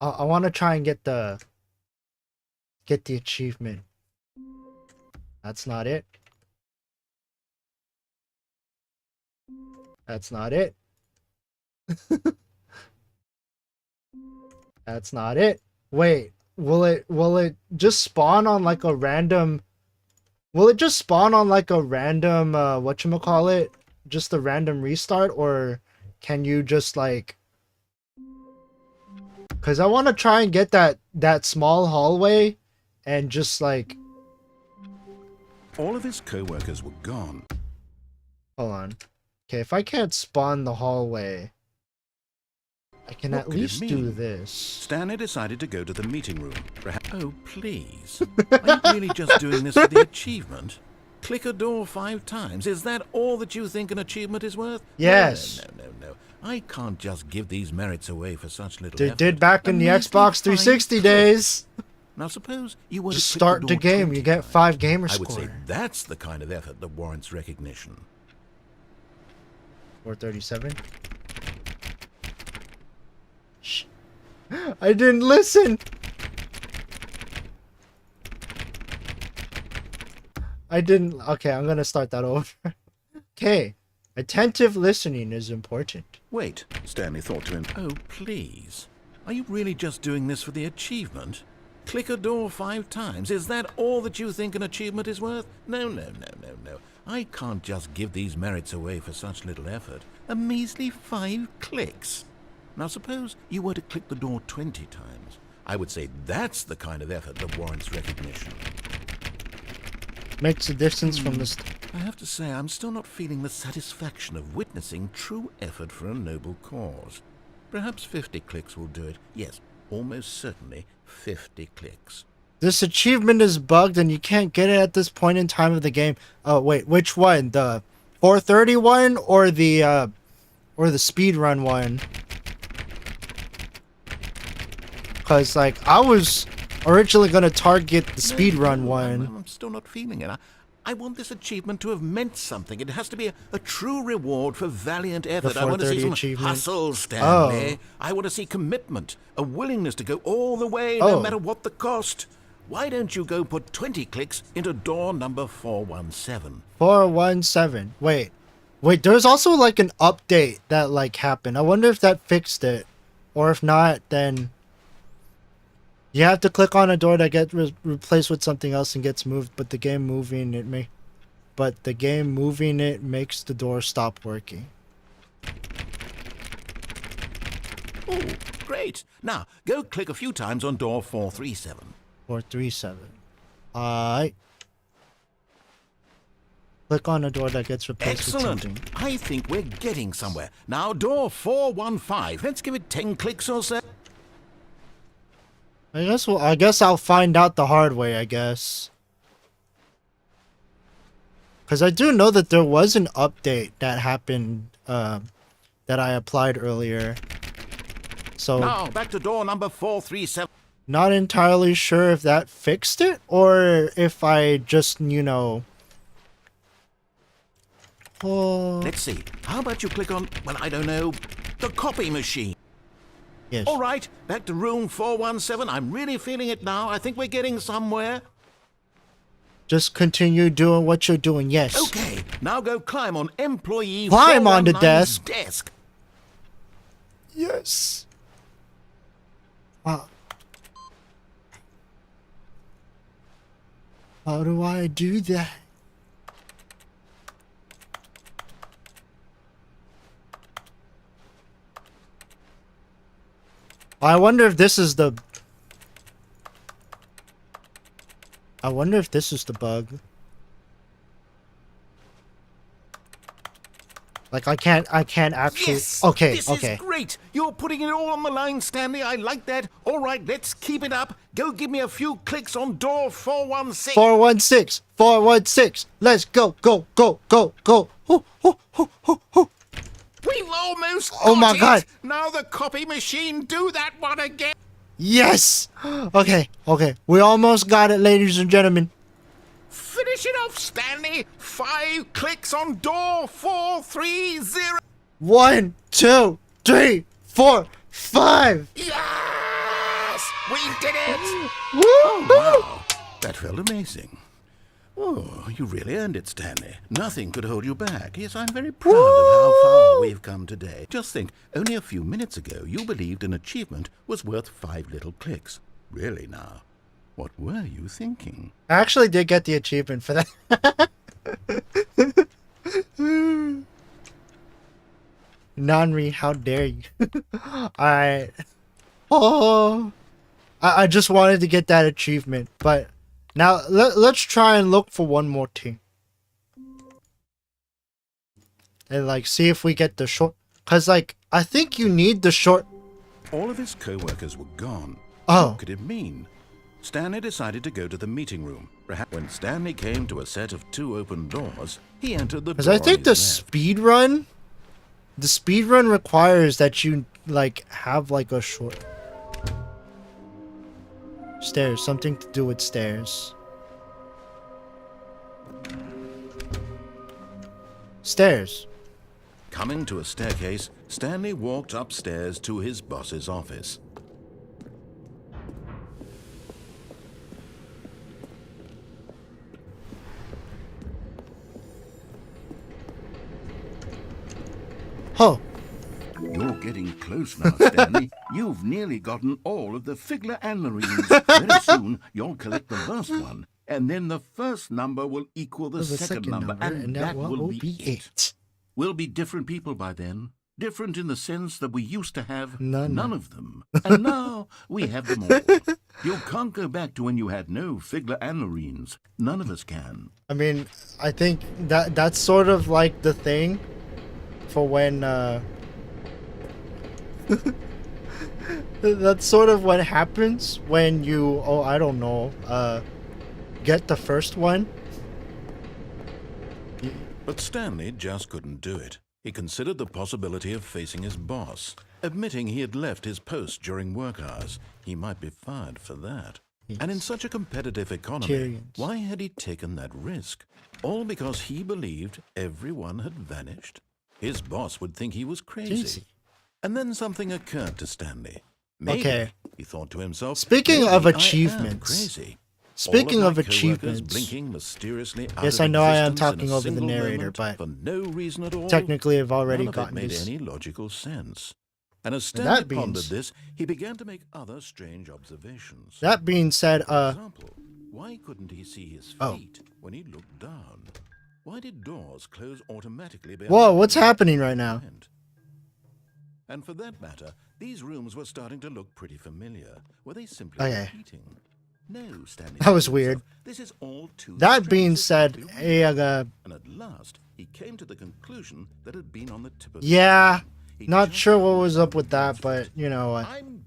Speaker 1: I want to try and get the achievement. That's not it. That's not it. That's not it. Wait, will it just spawn on like a random... Will it just spawn on like a random, whatchamacallit? Just a random restart, or can you just like... Because I want to try and get that small hallway and just like...
Speaker 3: All of his co-workers were gone.
Speaker 1: Hold on. Okay, if I can't spawn the hallway, I can
Speaker 3: What
Speaker 1: at
Speaker 3: could it
Speaker 1: least do
Speaker 3: mean?
Speaker 1: this.
Speaker 3: Stanley decided to go to the meeting room. Perhaps... Oh, please. Are you really just doing this for the achievement? Click a door 5 times. Is that all that you think an achievement is worth?
Speaker 1: Yes.
Speaker 3: No. I can't just give these merits away for such little
Speaker 1: They
Speaker 3: effort.
Speaker 1: did back in the
Speaker 3: A measly
Speaker 1: Xbox
Speaker 3: 5
Speaker 1: 360
Speaker 3: clicks.
Speaker 1: days.
Speaker 3: Now suppose you were
Speaker 1: Just
Speaker 3: to click
Speaker 1: start the
Speaker 3: door
Speaker 1: game,
Speaker 3: 20
Speaker 1: you get
Speaker 3: times.
Speaker 1: 5 gamer
Speaker 3: I would
Speaker 1: score.
Speaker 3: say that's the kind of effort that warrants recognition.
Speaker 1: 437. I didn't listen. I didn't. Okay, I'm gonna start that over. Okay. Attentive listening is important.
Speaker 3: Wait, Stanley thought to him. Oh, please. Are you really just doing this for the achievement? Click a door 5 times. Is that all that you think an achievement is worth? No. I can't just give these merits away for such little effort. A measly 5 clicks. Now suppose you were to click the door 20 times. I would say that's the kind of effort that warrants recognition.
Speaker 1: Makes a distance from the...
Speaker 3: I have to say, I'm still not feeling the satisfaction of witnessing true effort for a noble cause. Perhaps 50 clicks will do it. Yes, almost certainly 50 clicks.
Speaker 1: This achievement is bugged and you can't get it at this point in time of the game. Oh, wait, which one? The 431 or the speedrun one? Because, like, I was originally going to target the speedrun one.
Speaker 3: I'm still not feeling it. I want this achievement to have meant something. It has to be a true reward for valiant effort. I want to see some hustle, Stanley.
Speaker 1: Oh.
Speaker 3: I want to see commitment, a willingness to go all the way, no matter what the cost. Why don't you go put 20 clicks into door number 417?
Speaker 1: 417. Wait, there's also, like, an update that, like, happened. I wonder if that fixed it. Or if not, then... You have to click on a door that gets replaced with something else and gets moved, but the game moving it makes the door stop working.
Speaker 3: Oh, great. Now, go click a few times on door 437.
Speaker 1: 437. Alright. Click on a door that gets replaced with something.
Speaker 3: Excellent. I think we're getting somewhere. Now, door 415. Let's give it 10 clicks or so.
Speaker 1: I guess I'll find out the hard way, I guess. Because I do know that there was an update that happened, that I applied earlier. So...
Speaker 3: Now, back to door number 437.
Speaker 1: Not entirely sure if that fixed it, or if I just, you know... Oh...
Speaker 3: Let's see. How about you click on, well, I don't know, the copy machine?
Speaker 1: Yes.
Speaker 3: All right, back to room 417. I'm really feeling it now. I think we're getting somewhere.
Speaker 1: Just continue doing what you're doing, yes.
Speaker 3: Okay, now go climb on employee
Speaker 1: Climb on the
Speaker 3: 419's
Speaker 1: desk. Yes. How do I do that? I wonder if this is the... bug. Like, I can't actually...
Speaker 3: Yes!
Speaker 1: Okay,
Speaker 3: this
Speaker 1: okay.
Speaker 3: is great! You're putting it all on the line, Stanley. I like that. All right, let's keep it up. Go give me a few clicks on door 416.
Speaker 1: 416! 416! Let's go, go, go, go, go! Hoo, hoo, hoo, hoo, hoo.
Speaker 3: We've almost got
Speaker 1: Oh my God.
Speaker 3: Now the copy machine, do that one again.
Speaker 1: Yes! Okay, okay. We almost got it, ladies and gentlemen.
Speaker 3: Finish it off, Stanley. 5 clicks on door 430.
Speaker 1: 1, 2, 3, 4, 5!
Speaker 3: Yes! We did it!
Speaker 1: Woo!
Speaker 3: Wow, that felt amazing. Oh, you really earned it, Stanley. Nothing could hold you back. Yes, I'm very proud of how far we've come today. Just think, only a few minutes ago, you believed an achievement was worth 5 little clicks. Really now, what were you thinking?
Speaker 1: I actually did get the achievement for that. Nanri, how dare you? Alright. Oh, I just wanted to get that achievement, but... Now, let's try and look for one more thing. And, like, see if we get the short... Because, like, I think you need the short...
Speaker 3: All of his co-workers were gone.
Speaker 1: Oh.
Speaker 3: What could it mean? Stanley decided to go to the meeting room. Perhaps when Stanley came to a set of 2 open doors, he entered the door.
Speaker 1: Because I think the speedrun... The speedrun requires that you, like, have, like, a short... Stairs. Something to do with stairs. Stairs.
Speaker 3: Coming to a staircase, Stanley walked upstairs to his boss's office.
Speaker 1: Oh,
Speaker 3: You're getting close now, Stanley. You've nearly gotten all of the Figler Anlarines. Very soon, you'll collect the last one, and then the first number will equal the second number, and that will be it. We'll be different people by then. Different in the sense that we used to have none of them. And now we have them all. You can't go back to when you had no Figler Anlarines. None of us can.
Speaker 1: I mean, I think that's sort of like the thing for when that's sort of what happens when you, oh, I don't know, get the first one.
Speaker 3: But Stanley just couldn't do it. He considered the possibility of facing his boss, admitting he had left his post during work hours. He might be fired for that.
Speaker 1: Yes.
Speaker 3: And in such a competitive economy,
Speaker 1: Tyrians.
Speaker 3: why had he taken that risk? All because he believed everyone had vanished? His boss would think he was crazy. And then something occurred to Stanley. Maybe,
Speaker 1: Okay.
Speaker 3: he thought to himself,
Speaker 1: Speaking of
Speaker 3: maybe I am
Speaker 1: achievements,
Speaker 3: crazy.
Speaker 1: Speaking
Speaker 3: All
Speaker 1: of
Speaker 3: my coworkers
Speaker 1: achievements,
Speaker 3: blinking mysteriously out
Speaker 1: yes,
Speaker 3: of
Speaker 1: I know I am
Speaker 3: existence in
Speaker 1: talking
Speaker 3: a
Speaker 1: over the
Speaker 3: single
Speaker 1: narrator,
Speaker 3: moment
Speaker 1: but
Speaker 3: for no reason at all.
Speaker 1: technically I've already
Speaker 3: None of it
Speaker 1: gotten
Speaker 3: made
Speaker 1: this.
Speaker 3: any logical sense. And as
Speaker 1: And
Speaker 3: Stanley
Speaker 1: that means-
Speaker 3: pondered this, he began to make other strange observations.
Speaker 1: That being said,
Speaker 3: For example, why couldn't he see his
Speaker 1: Oh.
Speaker 3: feet when he looked down? Why did doors close automatically behind
Speaker 1: whoa, what's
Speaker 3: him?
Speaker 1: happening right now?
Speaker 3: And for that matter, these rooms were starting to look pretty familiar. Were they simply
Speaker 1: Okay.
Speaker 3: repeating? No, Stanley.
Speaker 1: That was
Speaker 3: told
Speaker 1: weird.
Speaker 3: himself, this is all too
Speaker 1: That being
Speaker 3: strange.
Speaker 1: said,
Speaker 3: It can't be
Speaker 1: hey,
Speaker 3: real. And at last, he came to the conclusion that had been on the tip of
Speaker 1: yeah,
Speaker 3: his tongue. He
Speaker 1: not
Speaker 3: just
Speaker 1: sure what
Speaker 3: had
Speaker 1: was
Speaker 3: to
Speaker 1: up with that,
Speaker 3: answer
Speaker 1: but
Speaker 3: it.
Speaker 1: you know what?
Speaker 3: I'm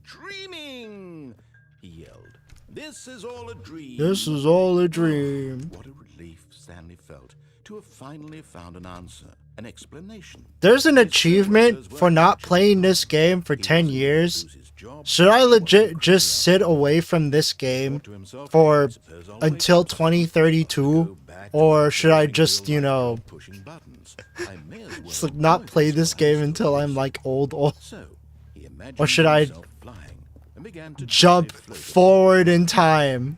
Speaker 3: dreaming, he yelled. This is all a dream.
Speaker 1: This is all a dream.
Speaker 3: What a relief Stanley felt to have finally found an answer, an explanation.
Speaker 1: There's an
Speaker 3: His
Speaker 1: achievement
Speaker 3: coworkers
Speaker 1: for
Speaker 3: were
Speaker 1: not
Speaker 3: actually
Speaker 1: playing this
Speaker 3: right.
Speaker 1: game for
Speaker 3: He
Speaker 1: 10
Speaker 3: wasn't
Speaker 1: years.
Speaker 3: going to lose his job.
Speaker 1: Should I
Speaker 3: He wasn't
Speaker 1: legit
Speaker 3: going
Speaker 1: just
Speaker 3: to
Speaker 1: sit away from this game
Speaker 3: Thought to himself,
Speaker 1: for
Speaker 3: "I suppose I'll wake
Speaker 1: until
Speaker 3: up soon.
Speaker 1: 2032?
Speaker 3: I'll go back to
Speaker 1: Or
Speaker 3: my
Speaker 1: should I
Speaker 3: boring
Speaker 1: just, you
Speaker 3: real-life
Speaker 1: know,
Speaker 3: job pushing buttons. I may as
Speaker 1: just
Speaker 3: well
Speaker 1: like not
Speaker 3: avoid
Speaker 1: play this
Speaker 3: so
Speaker 1: game
Speaker 3: hassle
Speaker 1: until I'm
Speaker 3: this.
Speaker 1: like old?
Speaker 3: So, he imagined
Speaker 1: Or should I
Speaker 3: himself flying and began to
Speaker 1: jump
Speaker 3: dive floating.
Speaker 1: forward in time?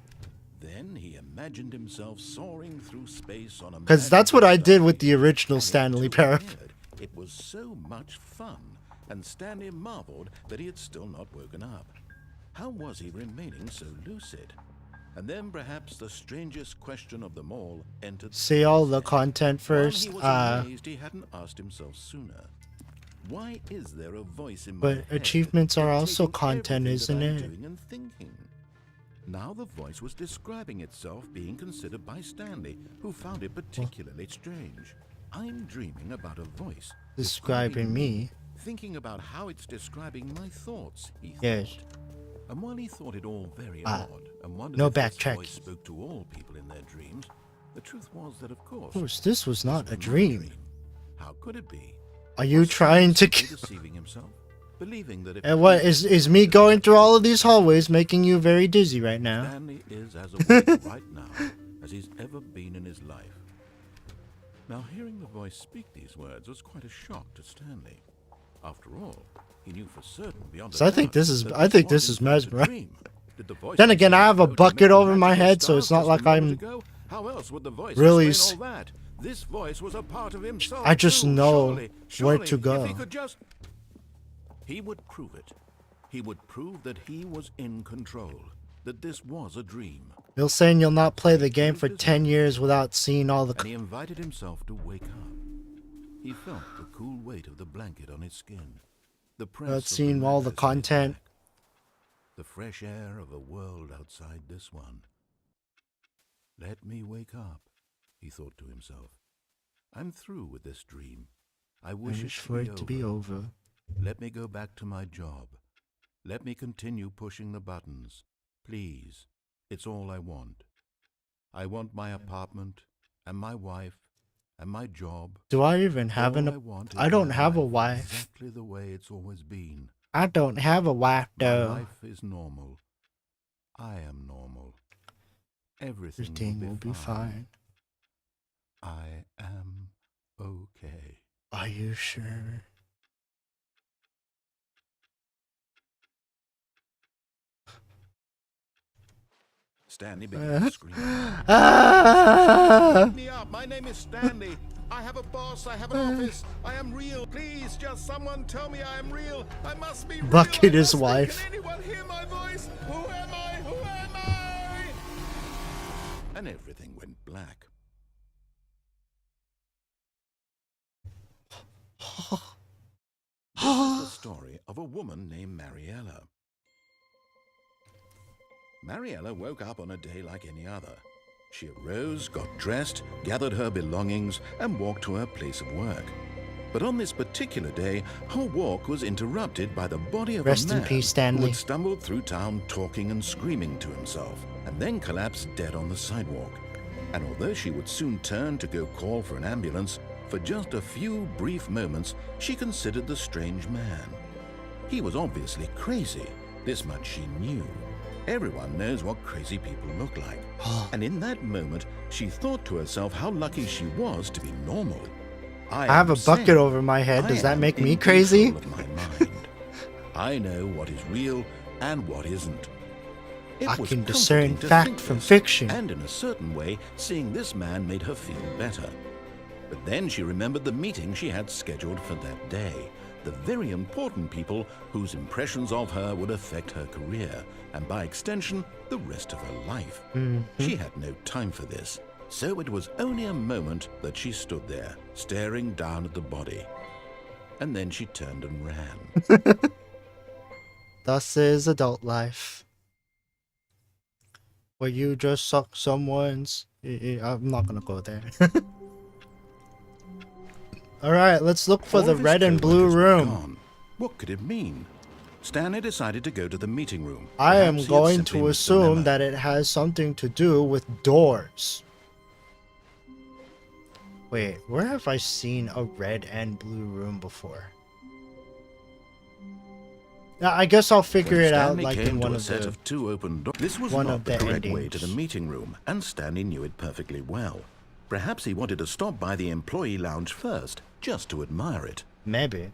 Speaker 3: Then he imagined himself soaring through space on a
Speaker 1: Because that's what I did with the
Speaker 3: magical
Speaker 1: original
Speaker 3: starlight. And
Speaker 1: Stanley
Speaker 3: it too
Speaker 1: Parable.
Speaker 3: appeared It was so much fun, and Stanley marveled that he had still not woken up. How was he remaining so lucid? And then perhaps the strangest question of them all entered.
Speaker 1: See all the
Speaker 3: Stanley's head.
Speaker 1: content
Speaker 3: One
Speaker 1: first.
Speaker 3: he was amazed he hadn't asked himself sooner. Why is there a voice in my
Speaker 1: But
Speaker 3: head
Speaker 1: achievements are also
Speaker 3: dictating
Speaker 1: content,
Speaker 3: everything
Speaker 1: isn't
Speaker 3: that I'm
Speaker 1: it?
Speaker 3: doing and thinking? Now the voice was describing itself being considered by Stanley, who found it particularly strange. I'm dreaming about a voice
Speaker 1: Describing me.
Speaker 3: thinking about how it's describing my thoughts, he thought.
Speaker 1: Yes.
Speaker 3: And while he thought it all very
Speaker 1: Ah,
Speaker 3: odd and wondered
Speaker 1: no
Speaker 3: if this
Speaker 1: backtracking.
Speaker 3: voice spoke to all people in their dreams, the truth was that, of course,
Speaker 1: Of course, this was not a
Speaker 3: was
Speaker 1: dream.
Speaker 3: How could it be?
Speaker 1: Are you
Speaker 3: Was
Speaker 1: trying to...
Speaker 3: Stanley deceiving himself, believing that if
Speaker 1: And what, is me going through all of these hallways making you very dizzy right now?
Speaker 3: Stanley is as awake right now as he's ever been in his life. Now, hearing the voice speak these words was quite a shock to Stanley. After all, he knew for certain beyond a
Speaker 1: So I think
Speaker 3: doubt
Speaker 1: this is-
Speaker 3: that
Speaker 1: I think
Speaker 3: was
Speaker 1: this is
Speaker 3: in fact a
Speaker 1: mesmerizing.
Speaker 3: dream. Did the voice
Speaker 1: Then again, I have a
Speaker 3: go to
Speaker 1: bucket
Speaker 3: make
Speaker 1: over my
Speaker 3: magical
Speaker 1: head, so it's
Speaker 3: stars
Speaker 1: not
Speaker 3: just
Speaker 1: like
Speaker 3: a moment
Speaker 1: I'm
Speaker 3: ago? How else would the voice
Speaker 1: really
Speaker 3: explain all that? This voice was a part of himself.
Speaker 1: I just
Speaker 3: too.
Speaker 1: know
Speaker 3: Surely,
Speaker 1: where to go.
Speaker 3: If he could just, he would prove it. He would prove that he was in control. That this was a dream.
Speaker 1: You're saying you'll not play the game for 10 years without seeing all the...
Speaker 3: And he invited himself to wake up. He felt the cool weight of the blanket on his skin. The press
Speaker 1: Without
Speaker 3: of the
Speaker 1: seeing all the
Speaker 3: mattress on his
Speaker 1: content.
Speaker 3: back. The fresh air of a world outside this one. Let me wake up, he thought to himself. I'm through with this dream. I
Speaker 1: I
Speaker 3: wish
Speaker 1: wish for it to be over.
Speaker 3: Let me go back to my job. Let me continue pushing the buttons. Please. It's all I want. I want my apartment and my wife and my job.
Speaker 1: Do I even have
Speaker 3: All
Speaker 1: an...
Speaker 3: want is
Speaker 1: I don't
Speaker 3: my
Speaker 1: have a
Speaker 3: life
Speaker 1: wife.
Speaker 3: Exactly the way it's always been.
Speaker 1: I don't have a wife,
Speaker 3: My
Speaker 1: though.
Speaker 3: life is normal. I am normal. Everything
Speaker 1: Everything will be fine.
Speaker 3: I am okay.
Speaker 1: Are you sure?
Speaker 3: Stanley began to scream.
Speaker 1: Ah!
Speaker 3: Pick me up. My name is Stanley. I have a boss. I have an office. I am real. Please, just someone tell me I am real. I must be real.
Speaker 1: Bucket
Speaker 3: I
Speaker 1: his
Speaker 3: must be.
Speaker 1: wife.
Speaker 3: Can anyone hear my voice? Who am I? Who am I? And everything went black. This is the story of a woman named Mariella. Mariella woke up on a day like any other. She arose, got dressed, gathered her belongings, and walked to her place of work. But on this particular day, her walk was interrupted by the body of
Speaker 1: Rest
Speaker 3: a
Speaker 1: in
Speaker 3: man
Speaker 1: peace,
Speaker 3: who
Speaker 1: Stanley.
Speaker 3: had stumbled through town talking and screaming to himself, and then collapsed dead on the sidewalk. And although she would soon turn to go call for an ambulance, for just a few brief moments, she considered the strange man. He was obviously crazy. This much she knew. Everyone knows what crazy people look like. And in that moment, she thought to herself how lucky she was to be normal.
Speaker 1: I have a bucket
Speaker 3: sane.
Speaker 1: over my head. Does
Speaker 3: I
Speaker 1: that
Speaker 3: am
Speaker 1: make
Speaker 3: in
Speaker 1: me crazy?
Speaker 3: control of my mind. I know what is real and what isn't. It
Speaker 1: I
Speaker 3: was
Speaker 1: can discern
Speaker 3: comforting to
Speaker 1: fact
Speaker 3: think
Speaker 1: from
Speaker 3: this,
Speaker 1: fiction.
Speaker 3: And in a certain way, seeing this man made her feel better. But then she remembered the meeting she had scheduled for that day. The very important people whose impressions of her would affect her career, and by extension, the rest of her life. She had no time for this. So it was only a moment that she stood there, staring down at the body. And then she turned and ran.
Speaker 1: Thus is adult life. Where you just suck someone's... I'm not gonna go there. Alright, let's look for
Speaker 3: All
Speaker 1: the
Speaker 3: of his
Speaker 1: red and blue
Speaker 3: co-workers were
Speaker 1: room.
Speaker 3: gone. What could it mean? Stanley decided to go to the meeting room.
Speaker 1: I am
Speaker 3: Perhaps he had
Speaker 1: going
Speaker 3: simply
Speaker 1: to
Speaker 3: missed the
Speaker 1: assume
Speaker 3: memo.
Speaker 1: that it has something to do with doors. Wait, where have I seen a red and blue room before? Now, I guess I'll figure
Speaker 3: When
Speaker 1: it out
Speaker 3: Stanley
Speaker 1: like
Speaker 3: came
Speaker 1: in
Speaker 3: to
Speaker 1: one
Speaker 3: a
Speaker 1: of
Speaker 3: set
Speaker 1: the...
Speaker 3: of two open doors. This was
Speaker 1: one
Speaker 3: not
Speaker 1: of
Speaker 3: the
Speaker 1: the
Speaker 3: correct way to the
Speaker 1: endings.
Speaker 3: meeting room, and Stanley knew it perfectly well. Perhaps he wanted to stop by the employee lounge first, just to admire it.
Speaker 1: Maybe.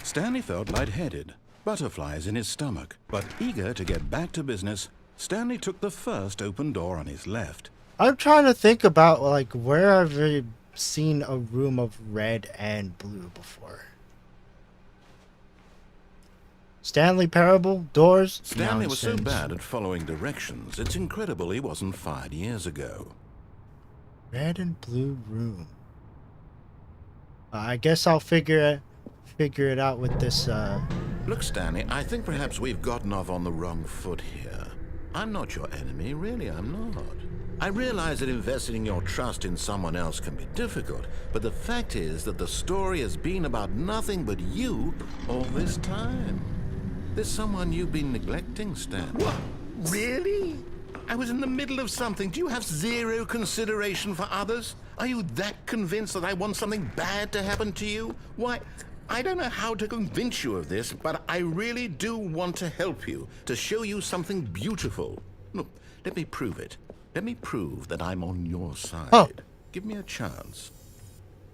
Speaker 3: Stanley felt lightheaded, butterflies in his stomach, but eager to get back to business, Stanley took the first open door on his left.
Speaker 1: I'm trying to think about, like, where have I seen a room of red and blue before? Stanley Parable? Doors?
Speaker 3: Stanley was so
Speaker 1: Nonsense.
Speaker 3: bad at following directions, it's incredible he wasn't fired years ago.
Speaker 1: Red and blue room. I guess I'll figure it out with this,
Speaker 3: Look, Stanley, I think perhaps we've gotten off on the wrong foot here. I'm not your enemy, really, I'm not. I realize that investing your trust in someone else can be difficult, but the fact is that the story has been about nothing but you all this time. There's someone you've been neglecting, Stanley. What? Really? I was in the middle of something. Do you have zero consideration for others? Are you that convinced that I want something bad to happen to you? Why, I don't know how to convince you of this, but I really do want to help you, to show you something beautiful. Look, let me prove it. Let me prove that I'm on your side.
Speaker 1: Oh.
Speaker 3: Give me a chance.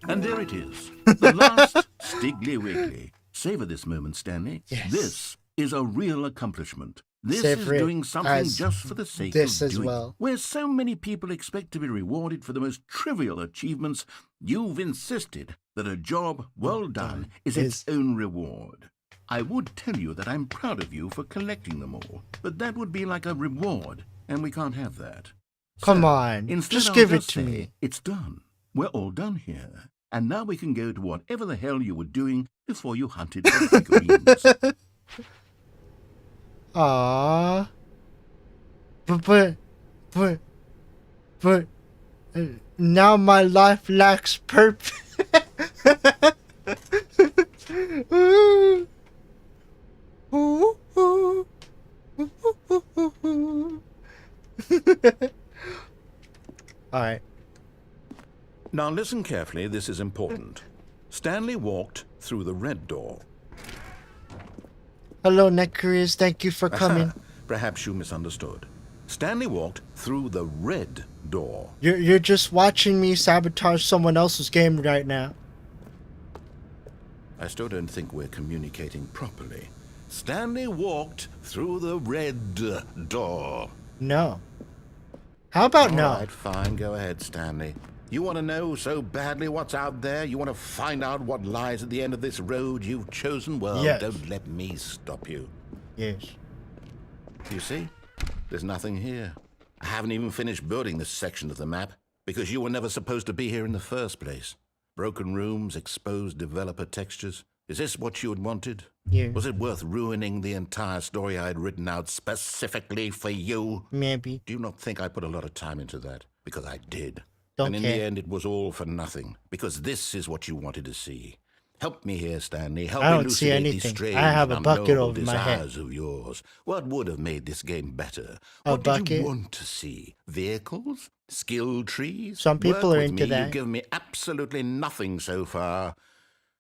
Speaker 3: And there it is. The last Stiggly Wiggly. Savor this moment, Stanley.
Speaker 1: Yes.
Speaker 3: This is a real accomplishment. This
Speaker 1: Savor
Speaker 3: is
Speaker 1: it
Speaker 3: doing something
Speaker 1: as
Speaker 3: just for the sake
Speaker 1: this
Speaker 3: of
Speaker 1: as
Speaker 3: doing
Speaker 1: well.
Speaker 3: it. Where so many people expect to be rewarded for the most trivial achievements, you've insisted that a job well done is its own reward. I would tell you that I'm proud of you for collecting them all, but that would be like a reward, and we can't have that.
Speaker 1: Come
Speaker 3: So,
Speaker 1: on,
Speaker 3: instead
Speaker 1: just
Speaker 3: I'll
Speaker 1: give it
Speaker 3: just
Speaker 1: to
Speaker 3: say,
Speaker 1: me.
Speaker 3: It's done. We're all done here. And now we can go to whatever the hell you were doing before you hunted for figurines.
Speaker 1: Aww. But, now my life lacks purpose. Alright.
Speaker 3: Now listen carefully, this is important. Stanley walked through the red door.
Speaker 1: Hello, Necurious. Thank you for coming.
Speaker 3: Perhaps you misunderstood. Stanley walked through the red door.
Speaker 1: You're just watching me sabotage someone else's game right now.
Speaker 3: I still don't think we're communicating properly. Stanley walked through the red door.
Speaker 1: No. How about
Speaker 3: All
Speaker 1: no?
Speaker 3: right, fine. Go ahead, Stanley. You want to know so badly what's out there? You want to find out what lies at the end of this road you've chosen? Well,
Speaker 1: Yes.
Speaker 3: don't let me stop you.
Speaker 1: Yes.
Speaker 3: You see? There's nothing here. I haven't even finished building this section of the map because you were never supposed to be here in the first place. Broken rooms, exposed developer textures. Is this what you had wanted?
Speaker 1: Yeah.
Speaker 3: Was it worth ruining the entire story I had written out specifically for you?
Speaker 1: Maybe.
Speaker 3: Do you not think I put a lot of time into that? Because I did.
Speaker 1: Don't
Speaker 3: and in
Speaker 1: care.
Speaker 3: the end, it was all for nothing. Because this is what you wanted to see. Help me here, Stanley. Help
Speaker 1: I
Speaker 3: me
Speaker 1: don't see
Speaker 3: elucidate
Speaker 1: anything.
Speaker 3: these strange
Speaker 1: I have a
Speaker 3: and
Speaker 1: bucket
Speaker 3: unknowable
Speaker 1: over my head.
Speaker 3: desires of yours. What would have made this game better?
Speaker 1: A
Speaker 3: What did
Speaker 1: bucket?
Speaker 3: you want to see? Vehicles? Skill trees?
Speaker 1: Some people
Speaker 3: Work
Speaker 1: are
Speaker 3: with
Speaker 1: into
Speaker 3: me.
Speaker 1: that.
Speaker 3: You've given me absolutely nothing so far.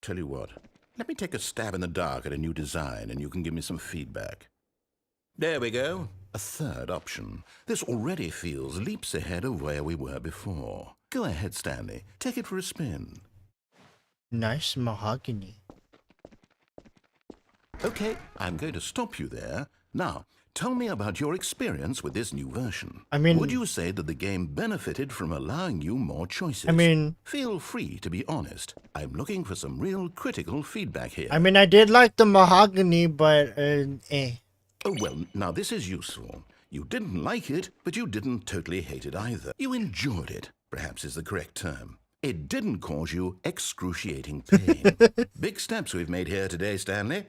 Speaker 3: Tell you what. Let me take a stab in the dark at a new design, and you can give me some feedback. There we go. A third option. This already feels leaps ahead of where we were before. Go ahead, Stanley. Take it for a spin.
Speaker 1: Nice mahogany.
Speaker 3: Okay, I'm going to stop you there. Now, tell me about your experience with this new version.
Speaker 1: I mean-
Speaker 3: would you say that the game benefited from allowing you more choices?
Speaker 1: I mean-
Speaker 3: feel free to be honest. I'm looking for some real critical feedback here.
Speaker 1: I mean, I did like the mahogany, but eh.
Speaker 3: Oh, well, now this is useful. You didn't like it, but you didn't totally hate it either. You enjoyed it, perhaps is the correct term. It didn't cause you excruciating pain. Big steps we've made here today, Stanley.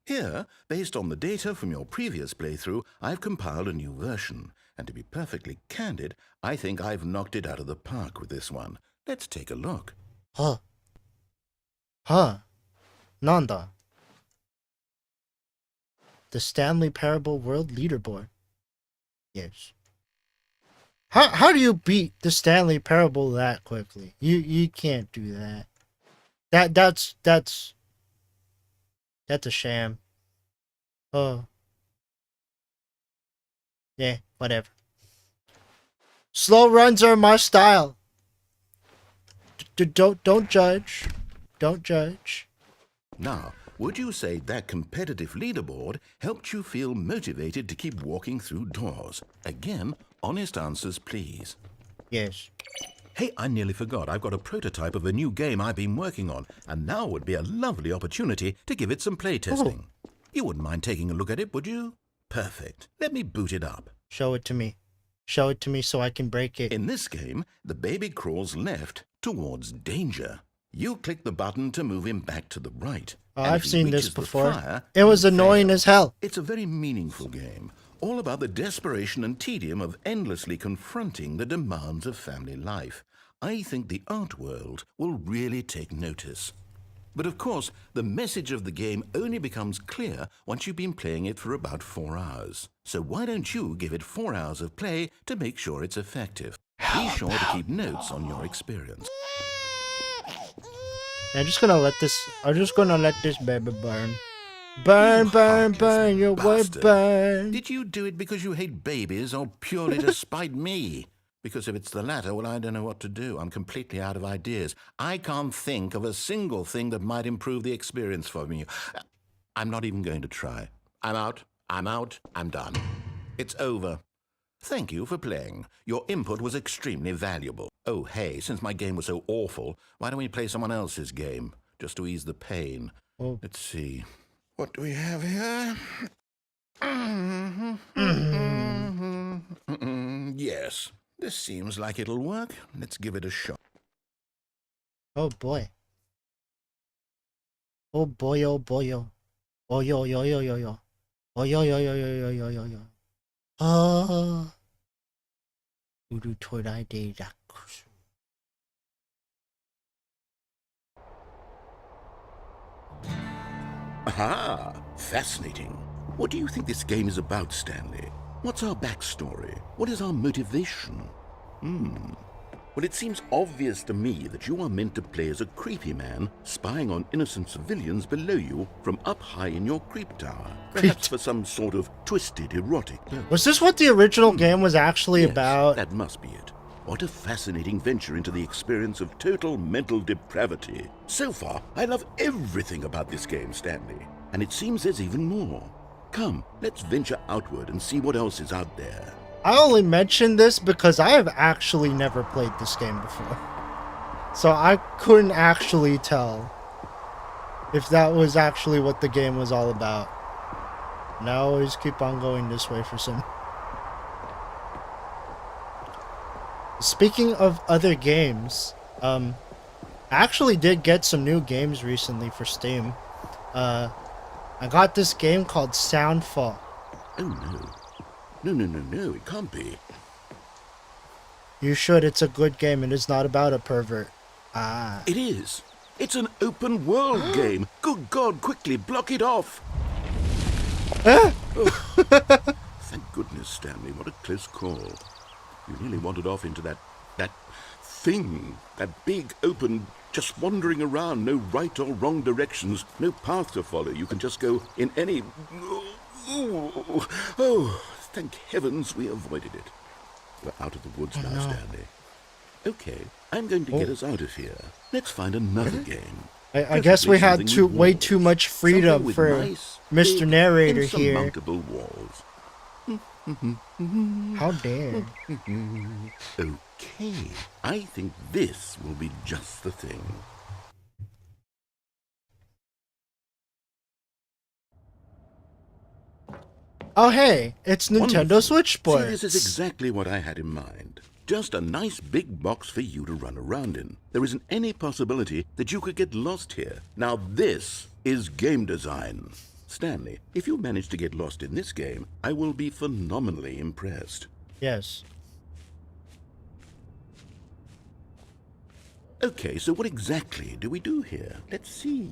Speaker 3: Here, based on the data from your previous playthrough, I've compiled a new version. And to be perfectly candid, I think I've knocked it out of the park with this one. Let's take a look.
Speaker 1: Huh. Nanda. The Stanley Parable World Leaderboard. Yes. How do you beat the Stanley Parable that quickly? You can't do that. That's a sham. Oh. Yeah, whatever. Slow runs are my style. Don't judge. Don't judge.
Speaker 3: Now, would you say that competitive leaderboard helped you feel motivated to keep walking through doors? Again, honest answers, please.
Speaker 1: Yes.
Speaker 3: Hey, I nearly forgot. I've got a prototype of a new game I've been working on, and now would be a lovely opportunity to give it some playtesting. You wouldn't mind taking a look at it, would you? Perfect. Let me boot it up.
Speaker 1: Show it to me. Show it to me so I can break it.
Speaker 3: In this game, the baby crawls left towards danger. You click the button to move him back to the right.
Speaker 1: Oh,
Speaker 3: and
Speaker 1: I've
Speaker 3: if he
Speaker 1: seen this
Speaker 3: reaches the
Speaker 1: before.
Speaker 3: fire,
Speaker 1: It was
Speaker 3: he
Speaker 1: annoying
Speaker 3: fails.
Speaker 1: as hell.
Speaker 3: It's a very meaningful game, all about the desperation and tedium of endlessly confronting the demands of family life. I think the art world will really take notice. But of course, the message of the game only becomes clear once you've been playing it for about 4 hours. So why don't you give it 4 hours of play to make sure it's effective? Be sure to keep notes on your experience.
Speaker 1: I'm just gonna let this baby burn. Burn, your way
Speaker 3: Bastard.
Speaker 1: burn.
Speaker 3: Did you do it because you hate babies or purely to spite me? Because if it's the latter, well, I don't know what to do. I'm completely out of ideas. I can't think of a single thing that might improve the experience for me. I'm not even going to try. I'm out. I'm done. It's over. Thank you for playing. Your input was extremely valuable. Oh, hey, since my game was so awful, why don't we play someone else's game? Just to ease the pain.
Speaker 1: Oh.
Speaker 3: Let's see. What do we have here? Yes. This seems like it'll work. Let's give it a shot.
Speaker 1: Oh boy. Oh boy, oh boy, oh. Oh yo. Oh yo. Ah. Uru torai de rakusu.
Speaker 3: Aha! Fascinating. What do you think this game is about, Stanley? What's our backstory? What is our motivation? Well, it seems obvious to me that you are meant to play as a creepy man spying on innocent civilians below you from up high in your creep tower. Perhaps for some sort of twisted erotic purpose.
Speaker 1: Was this what the original game was actually
Speaker 3: Yes,
Speaker 1: about?
Speaker 3: that must be it. What a fascinating venture into the experience of total mental depravity. So far, I love everything about this game, Stanley. And it seems there's even more. Come, let's venture outward and see what else is out there.
Speaker 1: I only mentioned this because I have actually never played this game before. So I couldn't actually tell if that was actually what the game was all about. And I always keep on going this way for some. Speaking of other games, I actually did get some new games recently for Steam. I got this game called Soundfall.
Speaker 3: Oh no. No, it can't be.
Speaker 1: You should, it's a good game and it's not about a pervert. Ah.
Speaker 3: It is. It's an open world game. Good God, quickly block it off.
Speaker 1: Ah!
Speaker 3: Thank goodness, Stanley. What a close call. You nearly wandered off into that thing. That big, open, just wandering around. No right or wrong directions. No path to follow. You can just go in any... Oh, thank heavens we avoided it. We're out of the woods now,
Speaker 1: no.
Speaker 3: Stanley. Okay, I'm going to get us out of here. Let's find another game.
Speaker 1: I guess we had way too much freedom for
Speaker 3: nice,
Speaker 1: Mr.
Speaker 3: big,
Speaker 1: Narrator here.
Speaker 3: insurmountable walls.
Speaker 1: How dare.
Speaker 3: Okay, I think this will be just the thing.
Speaker 1: Oh hey, it's Nintendo
Speaker 3: Wonderful.
Speaker 1: Switch
Speaker 3: See,
Speaker 1: Sports.
Speaker 3: this is exactly what I had in mind. Just a nice big box for you to run around in. There isn't any possibility that you could get lost here. Now this is game design. Stanley, if you manage to get lost in this game, I will be phenomenally impressed.
Speaker 1: Yes.
Speaker 3: Okay, so what exactly do we do here? Let's see.